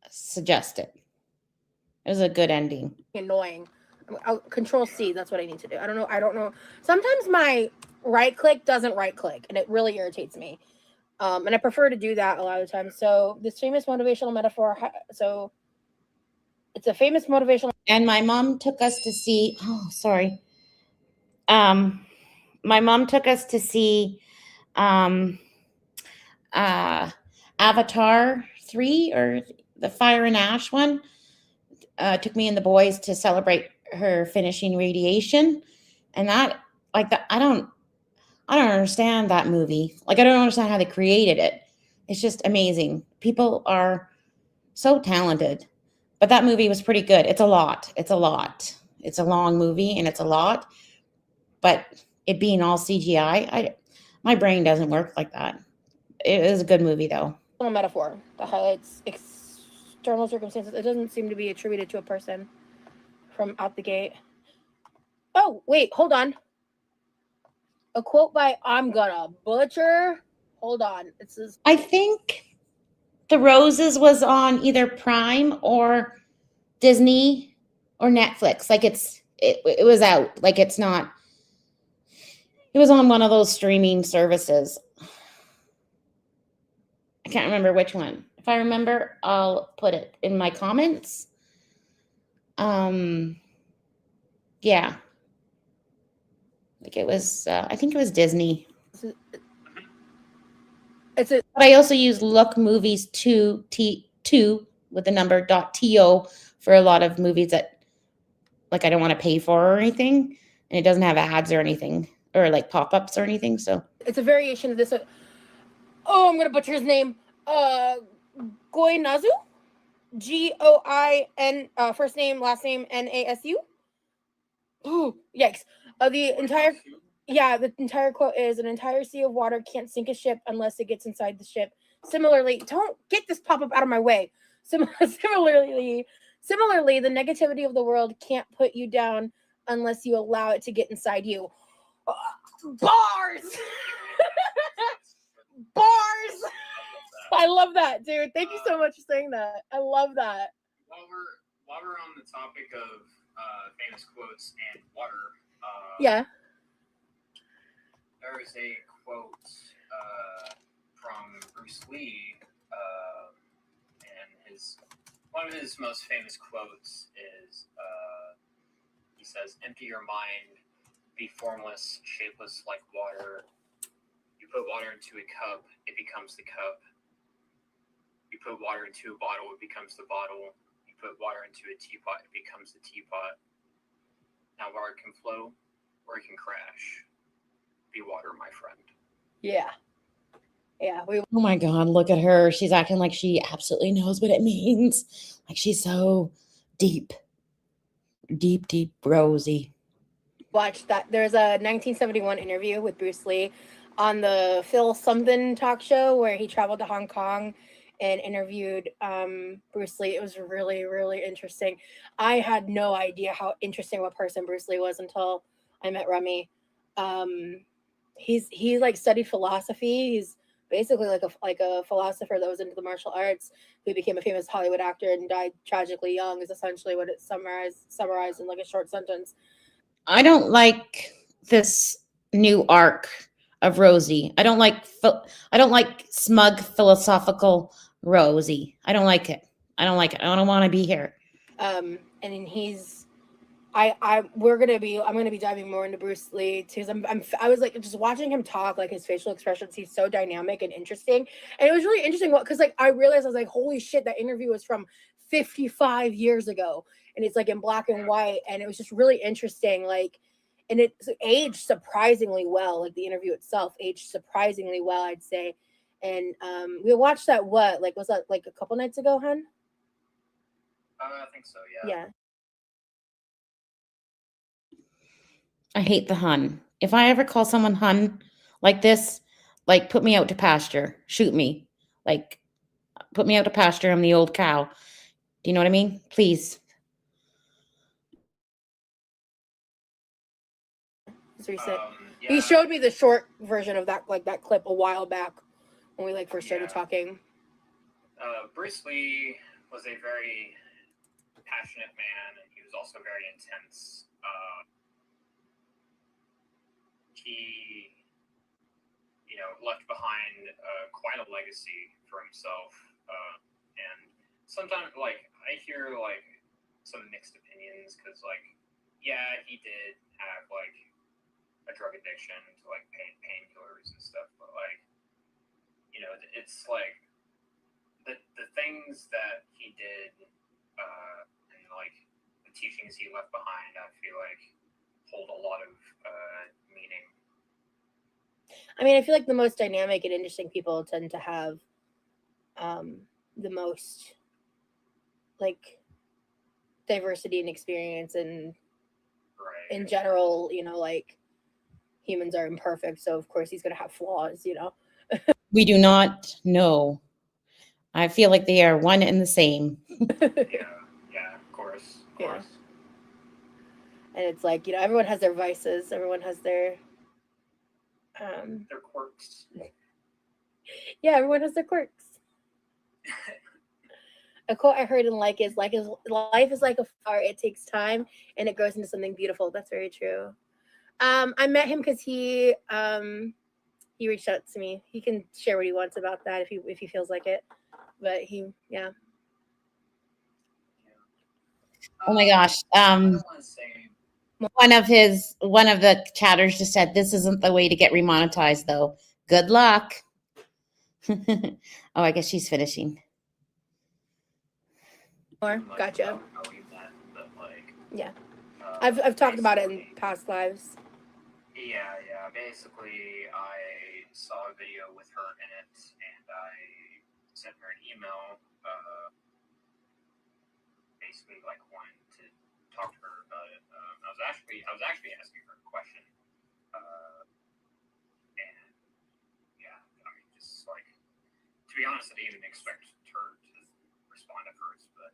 suggest it. It was a good ending. Annoying. Control C. That's what I need to do. I don't know. Sometimes my right click doesn't right click, and it really irritates me. And I prefer to do that a lot of the time. So this famous motivational metaphor. So it's a famous motivational. And my mom took us to see. Oh, sorry. My mom took us to see Avatar 3 or the Fire and Ash one. Took me and the boys to celebrate her finishing Radiation, and that I don't understand that movie. Like, I don't understand how they created it. It's just amazing. People are so talented, but that movie was pretty good. It's a lot. It's a long movie, and it's a lot. But it being all CGI, my brain doesn't work like that. It is a good movie, though. Metaphor that highlights external circumstances. It doesn't seem to be attributed to a person from out the gate. Oh, wait, hold on. A quote by I'm gonna butcher. Hold on. It says, I think The Roses was on either Prime or Disney or Netflix. Like it was out. Like it's not. It was on one of those streaming services. I can't remember which one. If I remember, I'll put it in my comments. Yeah. Like it was, I think it was Disney. it's a But I also use Look Movies 2 with the number .to for a lot of movies that like I don't want to pay for or anything, and it doesn't have ads or anything or like pop-ups or anything. So it's a variation of this. Oh, I'm gonna butcher his name. Goinazu, Goin. First name, last name, Nasu. Ooh, yikes! The entire quote is: "An entire sea of water can't sink a ship unless it gets inside the ship." Similarly, don't get this pop-up out of my way. Similarly, the negativity of the world can't put you down unless you allow it to get inside you. Bars. Bars. I love that, dude. Thank you so much for saying that. I love that. While we're on the topic of famous quotes and water, Yeah. there is a quote from Bruce Lee, and one of his most famous quotes is he says, "Empty your mind, be formless, shapeless like water. You put water into a cup, it becomes the cup. You put water into a bottle, it becomes the bottle. You put water into a teapot, it becomes the teapot. Now water can flow or it can crash. Be water, my friend." Yeah. oh my God, look at her. She's acting like she absolutely knows what it means. Like she's so deep, Rosie. Watch that. There's a 1971 interview with Bruce Lee on the Phil something talk show where he traveled to Hong Kong and interviewed Bruce Lee. It was really, really interesting. I had no idea how interesting of a person Bruce Lee was until I met Remy. He like studied philosophy. He's basically like a philosopher that was into the martial arts, who became a famous Hollywood actor and died tragically young, is essentially what it summarized in like a short sentence. I don't like this new arc of Rosie. I don't like smug philosophical Rosie. I don't like it. I don't like it. I don't want to be here. And he's I'm gonna be diving more into Bruce Lee too. I was like just watching him talk, like his facial expressions. He's so dynamic and interesting, and it was really interesting. Because like I realized I was like, holy shit, that interview was from 55 years ago, and it's like in black and white, and it was just really interesting. Like, and it aged surprisingly well. Like the interview itself aged surprisingly well, I'd say. And we watched that was that like a couple nights ago, hun? I think so. Yeah. Yeah. I hate the hun. If I ever call someone hun like this, like put me out to pasture, shoot me, like put me out to pasture. I'm the old cow. Do you know what I mean? Please. So he said. Yeah. He showed me the short version of that clip a while back when we first started talking. Bruce Lee was a very passionate man, and he was also very intense. He, left behind quite a legacy for himself. And sometimes, I hear some mixed opinions because, yeah, he did have a drug addiction to painkillers and stuff, but it's the things that he did and the teachings he left behind, I feel like hold a lot of meaning. I mean, I feel like the most dynamic and interesting people tend to have the most diversity and experience, and right. In general, humans are imperfect, so of course he's going to have flaws, We do not know. I feel like they are one and the same. Yeah, of course. Yeah. And it's everyone has their vices, everyone has their quirks. Yeah, everyone has their quirks. A quote I heard in life is like a flower. It takes time and it grows into something beautiful. That's very true. I met him because he reached out to me. He can share what he wants about that if he feels like it. But yeah. Oh my gosh. One of the chatters just said, "This isn't the way to get remonetized, though. Good luck." Oh, I guess she's finishing. Gotcha. Yeah. I've talked about it in past lives. Yeah. Basically, I saw a video with her in it, and I sent her an email, basically wanting to talk to her about it. I was actually asking her a question, and yeah, I mean, just to be honest, I didn't even expect her to respond at first, but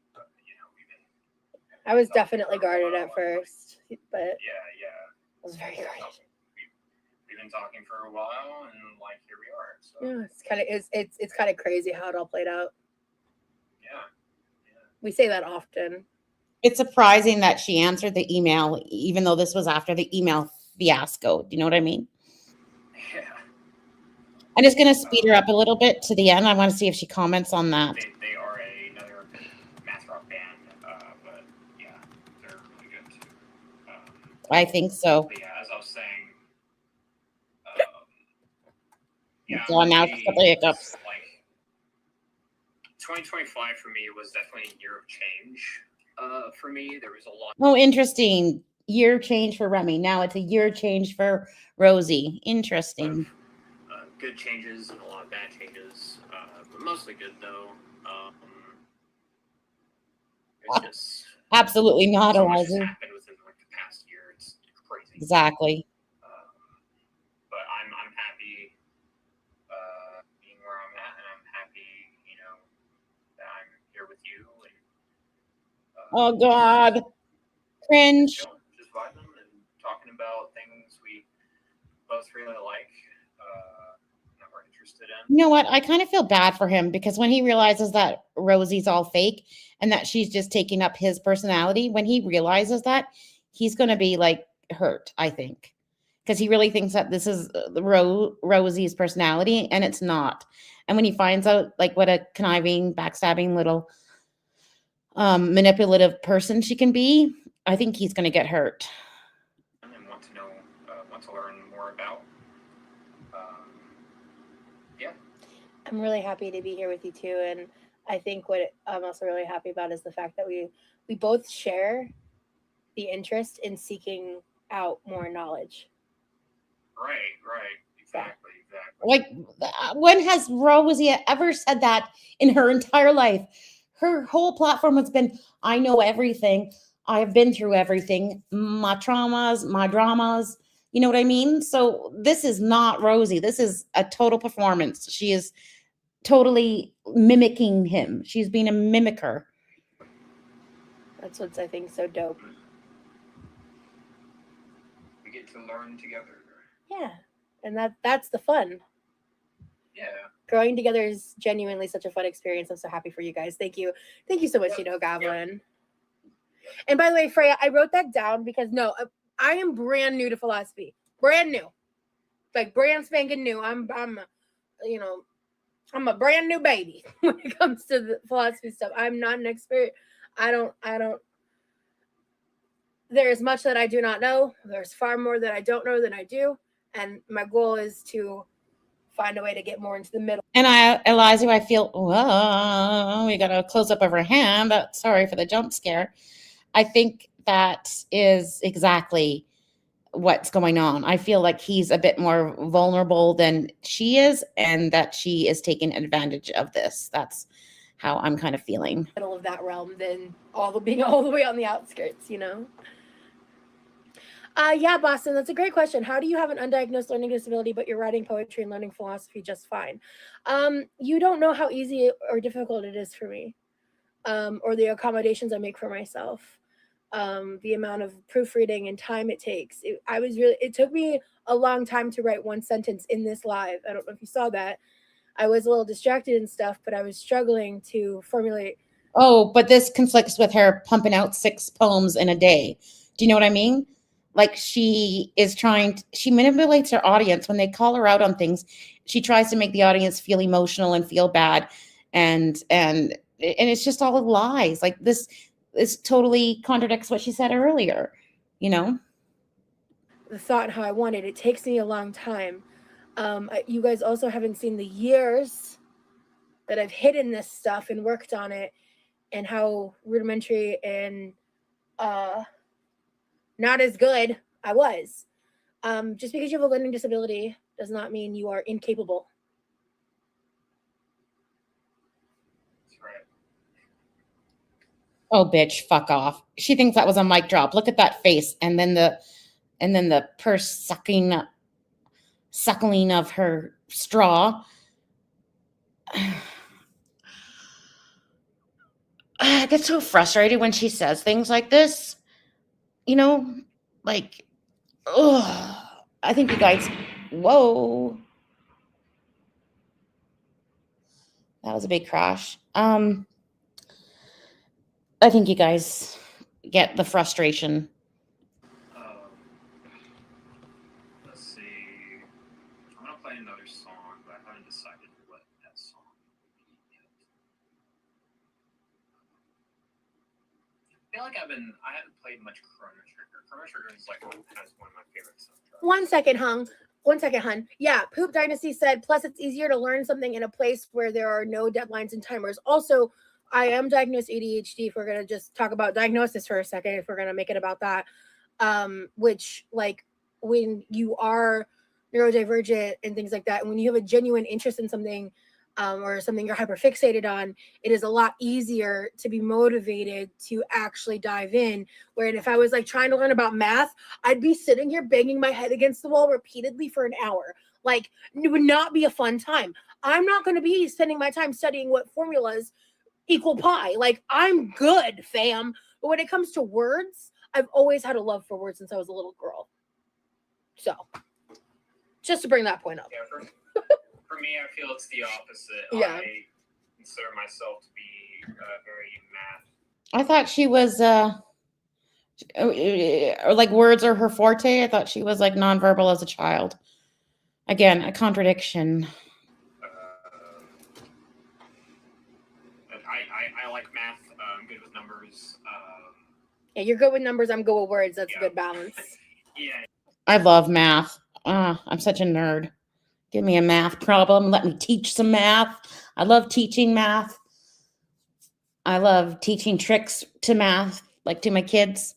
I was definitely guarded at first, but yeah, I was very guarded. We've been talking for a while, and here we are. So yeah, it's kind of crazy how it all played out. Yeah. We say that often. It's surprising that she answered the email, even though this was after the email fiasco. Do you know what I mean? Yeah. I'm just going to speed her up a little bit to the end. I want to see if she comments on that. They are another math rock band, but yeah, they're really good too. I think so. But yeah, as I was saying, yeah. So now she's got the hiccups. 2025 for me was definitely a year of change. For me, there was a lot. Oh, interesting. Year change for Remy. Now it's a year change for Rosie. Interesting. Good changes and a lot of bad changes, but mostly good though. It's just absolutely not, so much has Eliza. happened within the past year. It's crazy. Exactly. But I'm happy you. And, Oh God, cringe. just vibing and talking about things we both really like, that we're interested in. You know what? I kind of feel bad for him because when he realizes that Rosie's all fake and that she's just taking up his personality, when he realizes that, he's going to be like hurt, I think, because he really thinks that this is Rosie's personality and it's not. And when he finds out like what a conniving, backstabbing little manipulative person she can be, I think he's going to get hurt. And want to know, want to learn more about. Yeah. I'm really happy to be here with you too, and I think what I'm also really happy about is the fact that we both share the interest in seeking out more knowledge. Right, exactly. Like, when has Rosie ever said that in her entire life? Her whole platform has been, I know everything. I've been through everything, my traumas, my dramas. You know what I mean? So this is not Rosie. This is a total performance. She is totally mimicking him. She's being a mimicker. That's what's, I think, so dope. We get to learn together. Yeah, and that's the fun. Yeah. Growing together is genuinely such a fun experience. I'm so happy for you guys. Thank you so much, Goblin. And by the way, Freya, I wrote that down because I am brand new to philosophy. Brand new. Like brand spanking new. I'm a brand new baby when it comes to the philosophy stuff. I'm not an expert. I don't there's much that I do not know. There's far more that I don't know than I do. And my goal is to find a way to get more into the middle. And Eliza, I feel, whoa, we got a close up of her hand. Sorry for the jump scare. I think that is exactly what's going on. I feel like he's a bit more vulnerable than she is, and that she is taking advantage of this. That's how I'm kind of feeling. Middle of that realm than being all the way on the outskirts, Yeah, Boston, that's a great question. How do you have an undiagnosed learning disability, but you're writing poetry and learning philosophy just fine? You don't know how easy or difficult it is for me, or the accommodations I make for myself, the amount of proofreading and time it takes. It took me a long time to write one sentence in this live. I don't know if you saw that. I was a little distracted and stuff, but I was struggling to formulate. Oh, but this conflicts with her pumping out 6 poems in a day. Do you know what I mean? Like she manipulates her audience when they call her out on things. She tries to make the audience feel emotional and feel bad. And it's just all lies. Like this totally contradicts what she said earlier, The thought and how I want it. It takes me a long time. You guys also haven't seen the years that I've hidden this stuff and worked on it, and how rudimentary and not as good I was. Just because you have a learning disability does not mean you are incapable. That's right. Oh, bitch, fuck off. She thinks that was a mic drop. Look at that face. And then the purse suckling of her straw. I get so frustrated when she says things like this. Like, ugh. I think you guys, whoa. That was a big crash. I think you guys get the frustration. Let's see. I'm going to play another song, but I haven't decided what that song is yet. I feel like I haven't played much Chrono Trigger. Chrono Trigger is has one of my favorite soundtracks. 1 second, hun. Yeah, Poop Dynasty said, plus it's easier to learn something in a place where there are no deadlines and timers. Also, I am diagnosed ADHD, if we're going to just talk about diagnosis for a second, if we're going to make it about that, which, like, when you are neurodivergent and things like that, and when you have a genuine interest in something, or something you're hyperfixated on, it is a lot easier to be motivated to actually dive in. Where if I was like trying to learn about math, I'd be sitting here banging my head against the wall repeatedly for an hour. Like, it would not be a fun time. I'm not going to be spending my time studying what formulas equal pie. Like, I'm good, fam. But when it comes to words, I've always had a love for words since I was a little girl. So, just to bring that point up. Yeah, for me, I feel it's the opposite. Yeah. I consider myself to be very math. I thought she was or like words are her forte. I thought she was like nonverbal as a child. Again, a contradiction. I like math. I'm good with numbers. Yeah, you're good with numbers. I'm good with words. That's a good balance. Yeah. I love math. I'm such a nerd. Give me a math problem. Let me teach some math. I love teaching math. I love teaching tricks to math, like to my kids.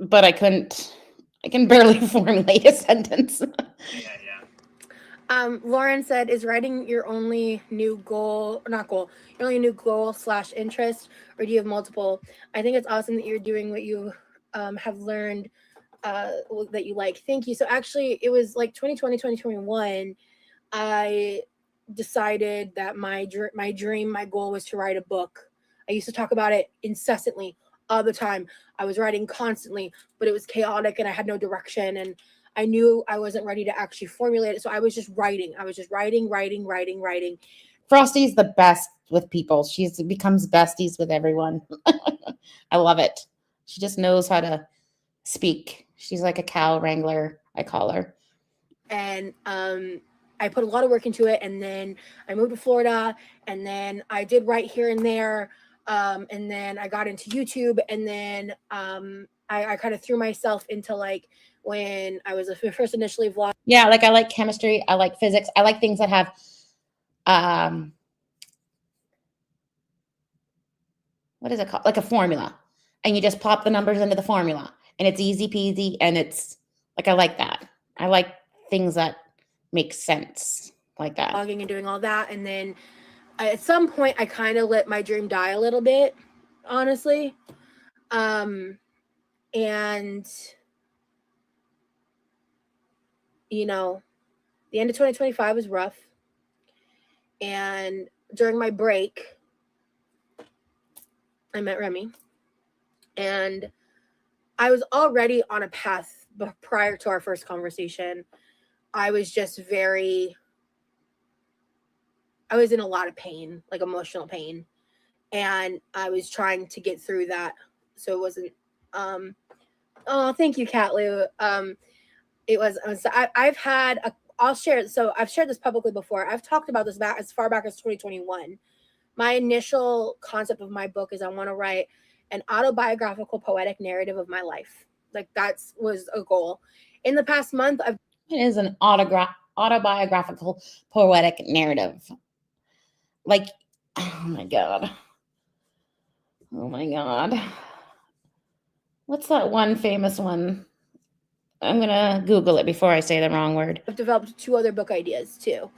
But I can barely formulate a sentence. Yeah. Lauren said, is writing your only new goal, not goal, your only new goal / interest, or do you have multiple? I think it's awesome that you're doing what you have learned that you like. Thank you. So actually, it was like 2020, 2021. I decided that my dream, my goal was to write a book. I used to talk about it incessantly all the time. I was writing constantly, but it was chaotic and I had no direction, and I knew I wasn't ready to actually formulate it. So I was just writing. I was just writing. Frosty's the best with people. She becomes besties with everyone. I love it. She just knows how to speak. She's like a cow wrangler, I call her. And I put a lot of work into it, and then I moved to Florida, and then I did write here and there, and then I got into YouTube, and then I kind of threw myself into like when I was first initially vlogging. Yeah, like I like chemistry, I like physics, I like things that have what is it called? Like a formula. And you just pop the numbers into the formula and it's easy peasy, and it's like I like that. I like things that make sense like that. Vlogging and doing all that, and then at some point I kind of let my dream die a little bit, honestly. And you know, the end of 2025 was rough, and during my break I met Remy, and I was already on a path prior to our first conversation. I was in a lot of pain, like emotional pain, and I was trying to get through that. So it wasn't oh, thank you, Cat Lou. It was so I'll share it. So I've shared this publicly before. I've talked about this back as far back as 2021. My initial concept of my book is I want to write an autobiographical poetic narrative of my life. Like that was a goal. In the past month, It is an autobiographical poetic narrative. Like, oh my God. What's that one famous one? I'm going to Google it before I say the wrong word. I've developed 2 other book ideas too.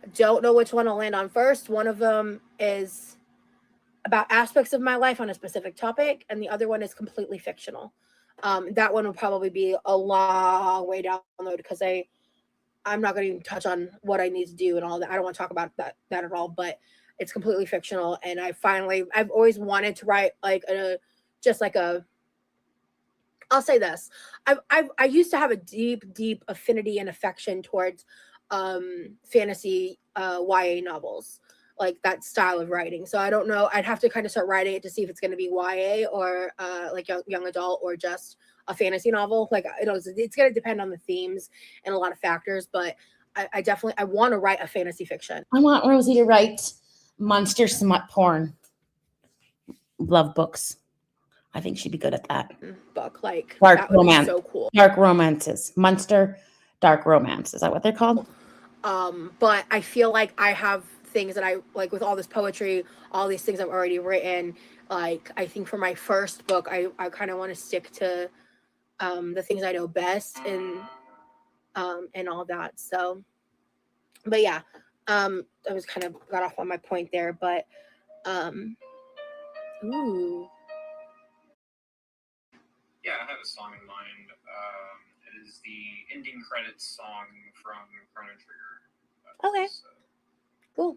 I don't know which one I'll land on first. One of them is about aspects of my life on a specific topic, and the other one is completely fictional. That one will probably be a long way down the road because I'm not going to even touch on what I need to do and all that. I don't want to talk about that at all, but it's completely fictional. And I've always wanted to write like I'll say this. I used to have a deep affinity and affection towards fantasy YA novels, like that style of writing. So I don't know. I'd have to kind of start writing it to see if it's going to be YA or like young adult or just a fantasy novel. Like it's going to depend on the themes and a lot of factors. But I definitely want to write a fantasy fiction. I want Rosie to write monster smut porn. Love books. I think she'd be good at that. Book, like dark that would romance. be so cool. Dark romances. Monster dark romance. Is that what they're called? But I feel like I have things that I like with all this poetry, all these things I've already written. Like I think for my first book, I kind of want to stick to the things I know best and all that. So, but yeah, I was kind of got off on my point there, but ooh. Yeah, I have a song in mind. It is the ending credits song from Chrono Trigger. Okay. Cool.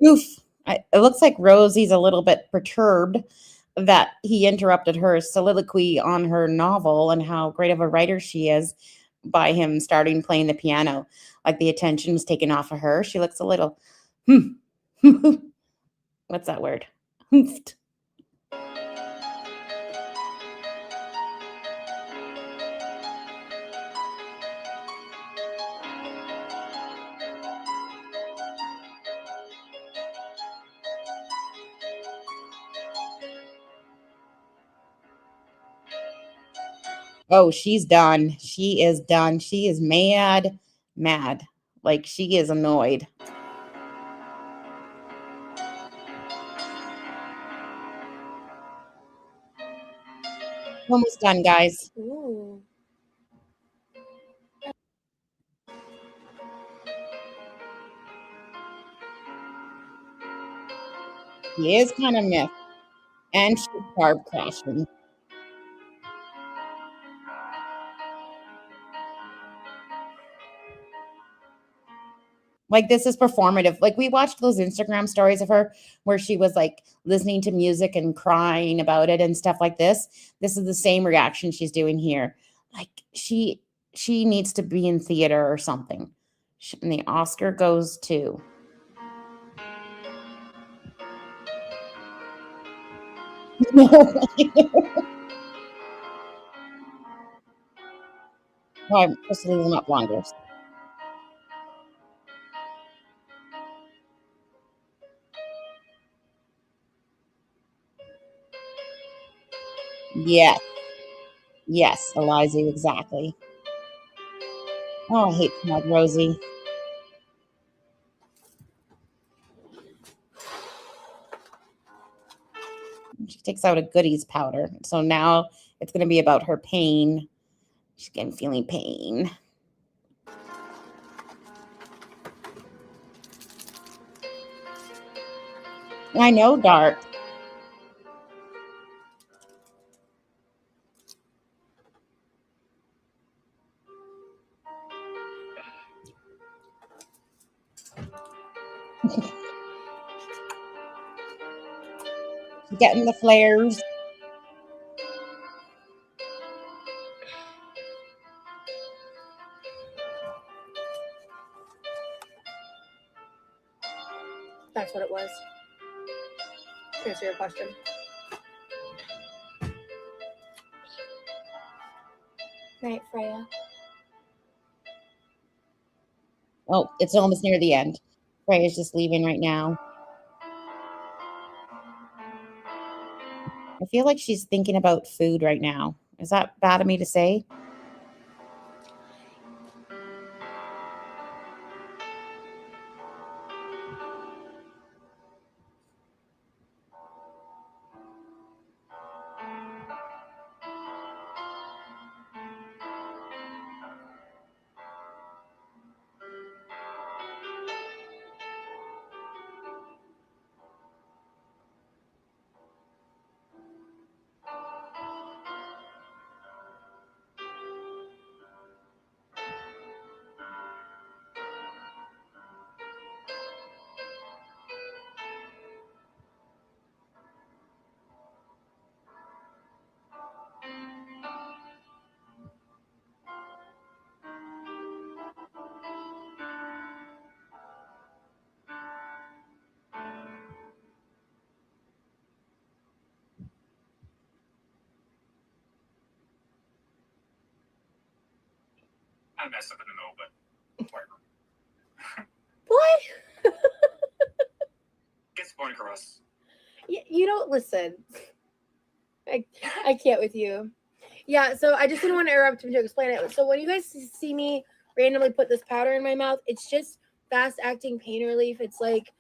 Oof. It looks like Rosie's a little bit perturbed that he interrupted her soliloquy on her novel and how great of a writer she is by him starting playing the piano. Like the attention was taken off of her. She looks a little, what's that word? Hoofed. Oh, she's done. She is done. She is mad, mad. Like she is annoyed. Almost done, guys. Ooh. He is kind of miffed. And she's carb crashing. Like this is performative. Like we watched those Instagram stories of her where she was like listening to music and crying about it and stuff like this. This is the same reaction she's doing here. Like she needs to be in theater or something. And the Oscar goes to no. Oh, I'm supposed to leave them up longer. Yes. Yes, Eliza, exactly. Oh, I hate Smug Rosie. She takes out a goodies powder. So now it's going to be about her pain. She's getting feeling pain. I know, Dark. She's getting the flares. That's what it was. To answer your question. Night, Freya. Oh, it's almost near the end. Freya's just leaving right now. I feel like she's thinking about food right now. Is that bad of me to say? I messed up in the middle, but whatever. What? Gets the point across. You don't listen. I can't with you. Yeah, so I just didn't want to interrupt him to explain it. So when you guys see me randomly put this powder in my mouth, it's just fast-acting pain relief. It's like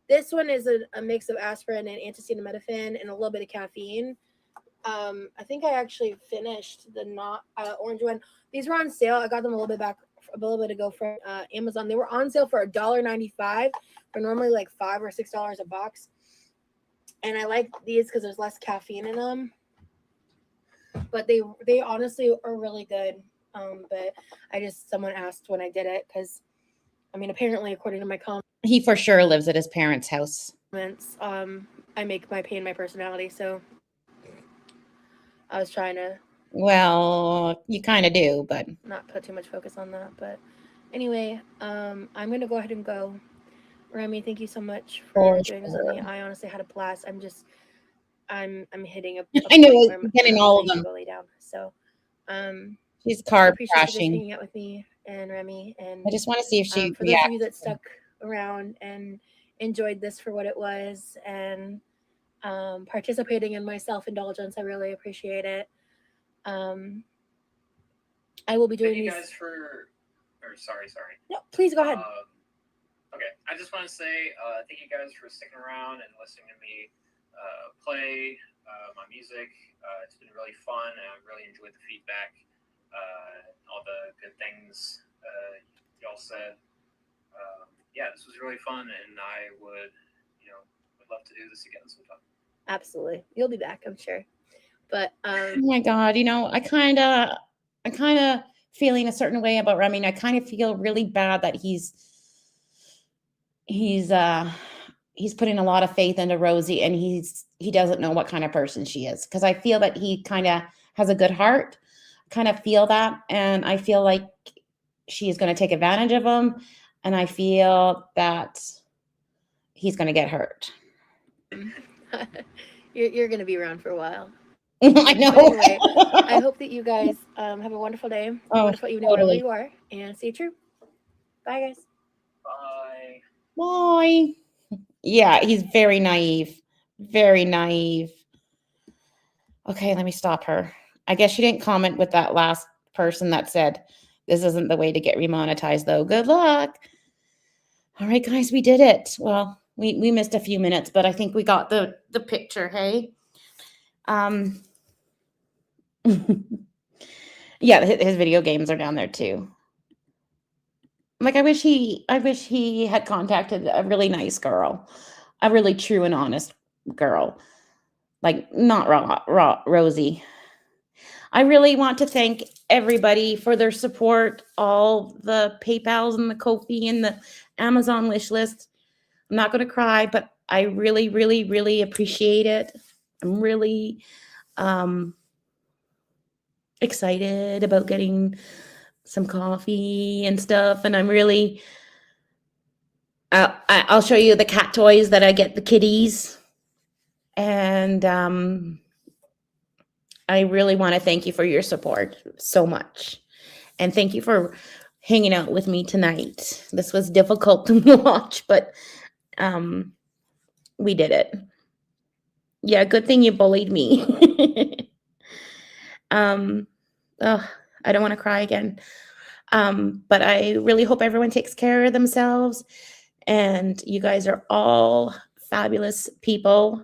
this one is a mix of aspirin and acetaminophen and a little bit of caffeine. I think I actually finished the orange one. These were on sale. I got them a little bit ago from Amazon. They were on sale for $1.95. For normally like $5 or $6 a box. And I like these because there's less caffeine in them. But they honestly are really good. But someone asked when I did it because, I mean, apparently according to my comment, He for sure lives at his parents' house. I make my pain my personality, so I was trying to Well, you kind of do, but not put too much focus on that. But anyway, I'm gonna go ahead and go. Remy, thank you so much for for doing this with me. sure. I honestly had a blast. I'm hitting a I know point where it's getting all of ready to them. go lay down. So She's I car appreciate you guys crashing. hanging out with me and Remy. And I just want to see if she for those of you reacts. that stuck around and enjoyed this for what it was and participating in my self-indulgence, I really appreciate it. I will be doing Thank you these. guys for. Or sorry. No, please go ahead. Okay, I just want to say thank you guys for sticking around and listening to me play my music. It's been really fun, and I really enjoyed the feedback, all the good things y'all said. Yeah, this was really fun, and I would love to do this again sometime. Absolutely, you'll be back, I'm sure. But Oh my God, I kind of feeling a certain way about Remy. I kind of feel really bad that he's putting a lot of faith into Rosie, and he doesn't know what kind of person she is, because I feel that he kind of has a good heart. I kind of feel that, and I feel like she is going to take advantage of him, and I feel that he's going to get hurt. you're going to be around for a while. I know. But anyway, I hope that you guys have a wonderful day, wonderful evening, totally. wherever you are, and stay true. Bye, guys. Bye. Bye. Yeah, he's very naive. Very naive. Okay, let me stop her. I guess she didn't comment with that last person that said, this isn't the way to get remonetized, though. Good luck. All right, guys, we did it. Well, we missed a few minutes, but I think we got the picture, hey? Yeah, his video games are down there too. Like, I wish he had contacted a really nice girl, a really true and honest girl, like not Rosie. I really want to thank everybody for their support, all the PayPals and the Ko-fi and the Amazon wish list. I'm not going to cry, but I really, really, really appreciate it. I'm really excited about getting some coffee and stuff, and I'm really I'll show you the cat toys that I get the kitties, and I really want to thank you for your support so much, and thank you for hanging out with me tonight. This was difficult to watch, but we did it. Yeah, good thing you bullied me. I don't want to cry again. But I really hope everyone takes care of themselves, and you guys are all fabulous people,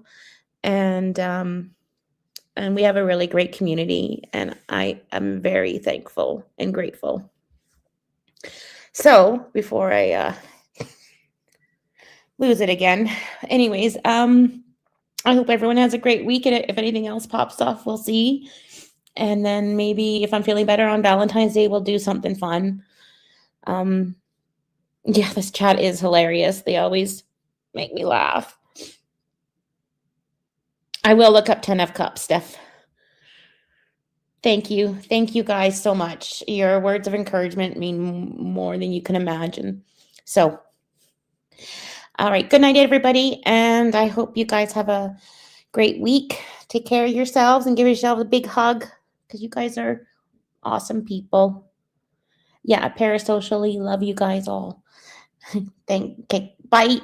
and we have a really great community, and I am very thankful and grateful. So before I lose it again, anyways, I hope everyone has a great week, and if anything else pops off, we'll see. And then maybe if I'm feeling better on Valentine's Day, we'll do something fun. Yeah, this chat is hilarious. They always make me laugh. I will look up 10 of Cups, Steph. Thank you. Thank you guys so much. Your words of encouragement mean more than you can imagine. So, all right. Good night, everybody. And I hope you guys have a great week. Take care of yourselves and give yourselves a big hug, because you guys are awesome people. Yeah, parasocially, love you guys all. Okay, bye.